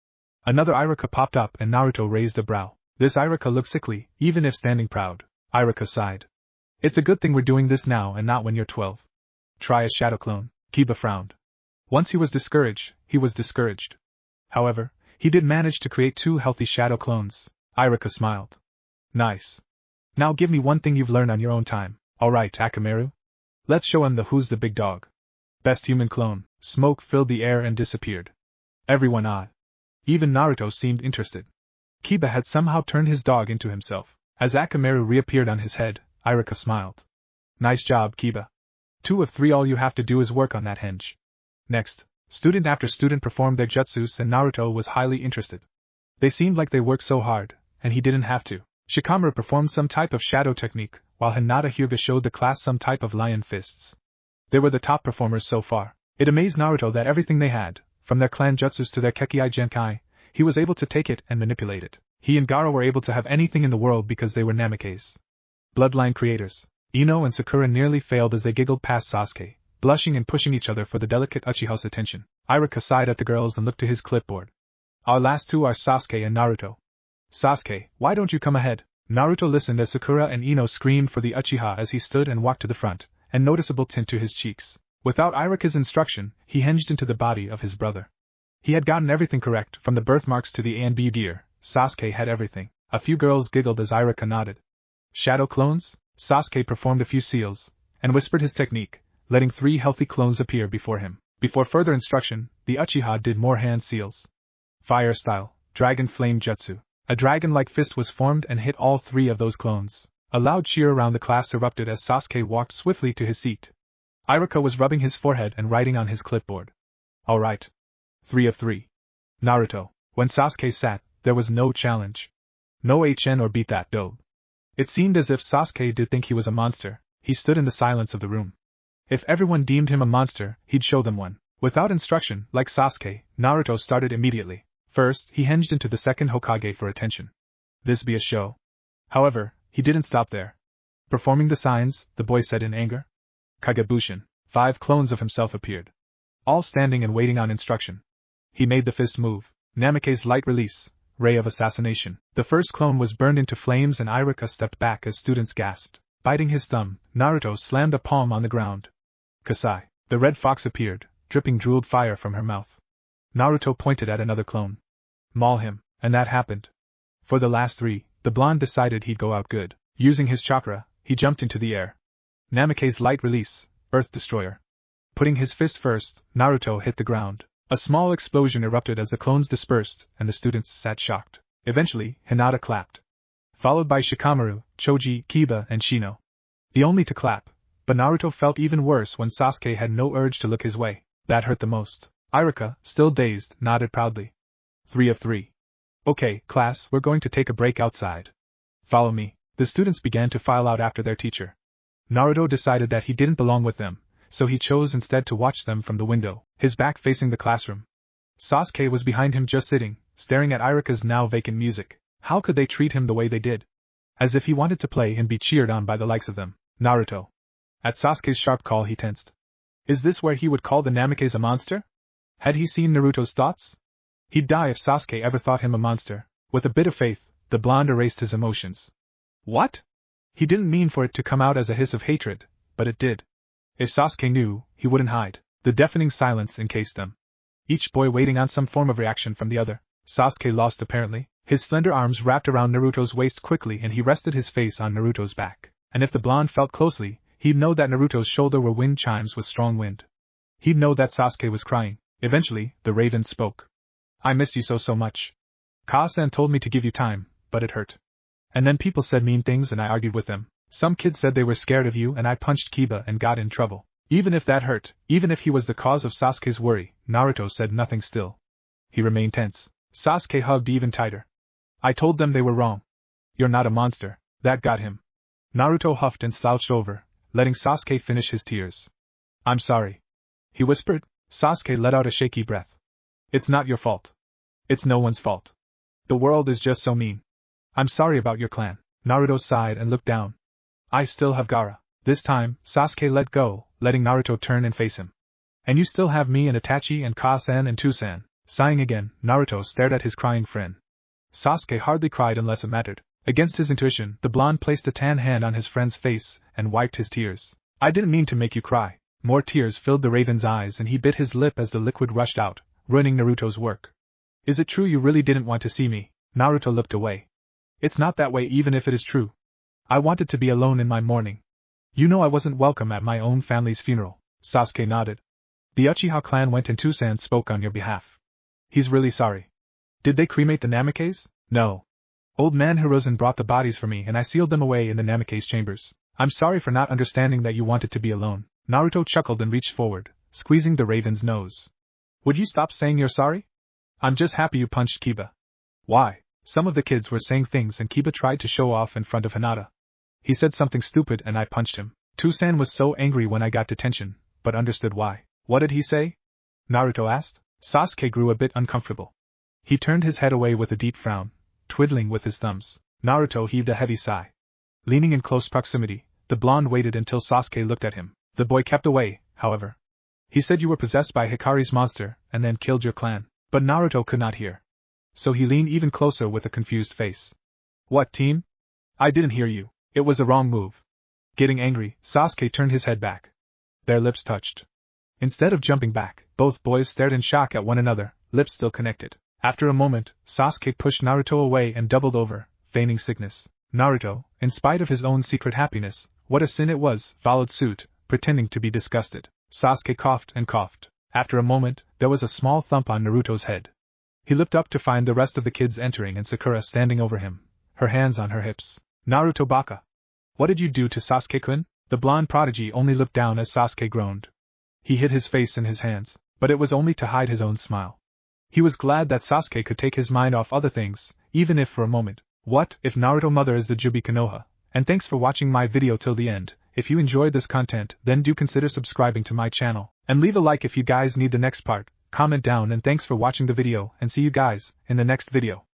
Another Iruka popped up and Naruto raised a brow. This Iruka looked sickly, even if standing proud. Iruka sighed. It's a good thing we're doing this now and not when you're 12. Try a shadow clone. Kiba frowned. Once he was discouraged. However, he did manage to create 2 healthy shadow clones. Iruka smiled. Nice. Now give me one thing you've learned on your own time. Alright, Akamaru. Let's show him who's the big dog. Best human clone. Smoke filled the air and disappeared. Everyone awed. Even Naruto seemed interested. Kiba had somehow turned his dog into himself. As Akamaru reappeared on his head, Iruka smiled. Nice job, Kiba. 2 of 3, all you have to do is work on that henge. Next, student after student performed their jutsus and Naruto was highly interested. They seemed like they worked so hard, and he didn't have to. Shikamaru performed some type of shadow technique, while Hinata Hyuga showed the class some type of lion fists. They were the top performers so far. It amazed Naruto that everything they had, from their clan jutsus to their Kekkei Genkai, he was able to take it and manipulate it. He and Gaara were able to have anything in the world because they were Namikaze. Bloodline creators. Ino and Sakura nearly failed as they giggled past Sasuke, blushing and pushing each other for the delicate Uchiha's attention. Iruka sighed at the girls and looked to his clipboard. Our last 2 are Sasuke and Naruto. Sasuke, why don't you come ahead? Naruto listened as Sakura and Ino screamed for the Uchiha as he stood and walked to the front, a noticeable tint to his cheeks. Without Iruka's instruction, he hinged into the body of his brother. He had gotten everything correct, from the birthmarks to the A and B gear. Sasuke had everything. A few girls giggled as Iruka nodded. Shadow clones? Sasuke performed a few seals, and whispered his technique, letting 3 healthy clones appear before him. Before further instruction, the Uchiha did more hand seals. Fire style, dragon flame jutsu. A dragon-like fist was formed and hit all 3 of those clones. A loud cheer around the class erupted as Sasuke walked swiftly to his seat. Iruka was rubbing his forehead and writing on his clipboard. Alright. 3 of 3. Naruto. When Sasuke sat, there was no challenge. No HN or beat that build. It seemed as if Sasuke did think he was a monster. He stood in the silence of the room. If everyone deemed him a monster, he'd show them one. Without instruction, like Sasuke, Naruto started immediately. First, he hinged into the second Hokage for attention. This be a show. However, he didn't stop there. Performing the signs, the boy said in anger. Kagebushin. 5 clones of himself appeared. All standing and waiting on instruction. He made the fist move. Namikaze light release. Ray of assassination. The first clone was burned into flames and Iruka stepped back as students gasped. Biting his thumb, Naruto slammed a palm on the ground. Kasai. The red fox appeared, dripping drooled fire from her mouth. Naruto pointed at another clone. Maul him, and that happened. For the last 3, the blonde decided he'd go out good. Using his chakra, he jumped into the air. Namikaze light release, Earth Destroyer. Putting his fist first, Naruto hit the ground. A small explosion erupted as the clones dispersed, and the students sat shocked. Eventually, Hinata clapped. Followed by Shikamaru, Choji, Kiba, and Shino. The only to clap, but Naruto felt even worse when Sasuke had no urge to look his way. That hurt the most. Iruka, still dazed, nodded proudly. 3 of 3. Okay, class, we're going to take a break outside. Follow me. The students began to file out after their teacher. Naruto decided that he didn't belong with them, so he chose instead to watch them from the window, his back facing the classroom. Sasuke was behind him just sitting, staring at Iruka's now vacant music. How could they treat him the way they did? As if he wanted to play and be cheered on by the likes of them. Naruto. At Sasuke's sharp call he tensed. Is this where he would call the Namikaze a monster? Had he seen Naruto's thoughts? He'd die if Sasuke ever thought him a monster. With a bit of faith, the blonde erased his emotions. What? He didn't mean for it to come out as a hiss of hatred, but it did. If Sasuke knew, he wouldn't hide. The deafening silence encased them. Each boy waiting on some form of reaction from the other. Sasuke lost apparently. His slender arms wrapped around Naruto's waist quickly and he rested his face on Naruto's back. And if the blonde felt closely, he'd know that Naruto's shoulder were wind chimes with strong wind. He'd know that Sasuke was crying. Eventually, the raven spoke. I missed you so much. Ka-san told me to give you time, but it hurt. And then people said mean things and I argued with them. Some kids said they were scared of you and I punched Kiba and got in trouble. Even if that hurt, even if he was the cause of Sasuke's worry, Naruto said nothing still. He remained tense. Sasuke hugged even tighter. I told them they were wrong. You're not a monster. That got him. Naruto huffed and slouched over, letting Sasuke finish his tears. I'm sorry. He whispered. Sasuke let out a shaky breath. It's not your fault. It's no one's fault. The world is just so mean. I'm sorry about your clan. Naruto sighed and looked down. I still have Gaara. This time, Sasuke let go, letting Naruto turn and face him. And you still have me and Itachi and Ka-san and Toussaint. Sighing again, Naruto stared at his crying friend. Sasuke hardly cried unless it mattered. Against his intuition, the blonde placed a tan hand on his friend's face and wiped his tears. I didn't mean to make you cry. More tears filled the raven's eyes and he bit his lip as the liquid rushed out, ruining Naruto's work. Is it true you really didn't want to see me? Naruto looked away. It's not that way even if it is true. I wanted to be alone in my mourning. You know I wasn't welcome at my own family's funeral. Sasuke nodded. The Uchiha clan went and Toussaint spoke on your behalf. He's really sorry. Did they cremate the Namikaze? No. Old man Hiruzen brought the bodies for me and I sealed them away in the Namikaze chambers. I'm sorry for not understanding that you wanted to be alone. Naruto chuckled and reached forward, squeezing the raven's nose. Would you stop saying you're sorry? I'm just happy you punched Kiba. Why? Some of the kids were saying things and Kiba tried to show off in front of Hinata. He said something stupid and I punched him. Toussaint was so angry when I got detention, but understood why. What did he say? Naruto asked. Sasuke grew a bit uncomfortable. He turned his head away with a deep frown, twiddling with his thumbs. Naruto heaved a heavy sigh. Leaning in close proximity, the blonde waited until Sasuke looked at him. The boy kept away, however. He said you were possessed by Hikari's monster and then killed your clan. But Naruto could not hear. So he leaned even closer with a confused face. What, team? I didn't hear you. It was a wrong move. Getting angry, Sasuke turned his head back. Their lips touched. Instead of jumping back, both boys stared in shock at one another, lips still connected. After a moment, Sasuke pushed Naruto away and doubled over, feigning sickness. Naruto, in spite of his own secret happiness, what a sin it was, followed suit, pretending to be disgusted. Sasuke coughed and coughed. After a moment, there was a small thump on Naruto's head. He looked up to find the rest of the kids entering and Sakura standing over him, her hands on her hips. Naruto Baka. What did you do to Sasuke-kun? The blonde prodigy only looked down as Sasuke groaned. He hid his face in his hands, but it was only to hide his own smile. He was glad that Sasuke could take his mind off other things, even if for a moment. What if Naruto mother is the Juubi konoha? And thanks for watching my video till the end. If you enjoyed this content, then do consider subscribing to my channel, and leave a like if you guys need the next part. Comment down and thanks for watching the video and see you guys in the next video.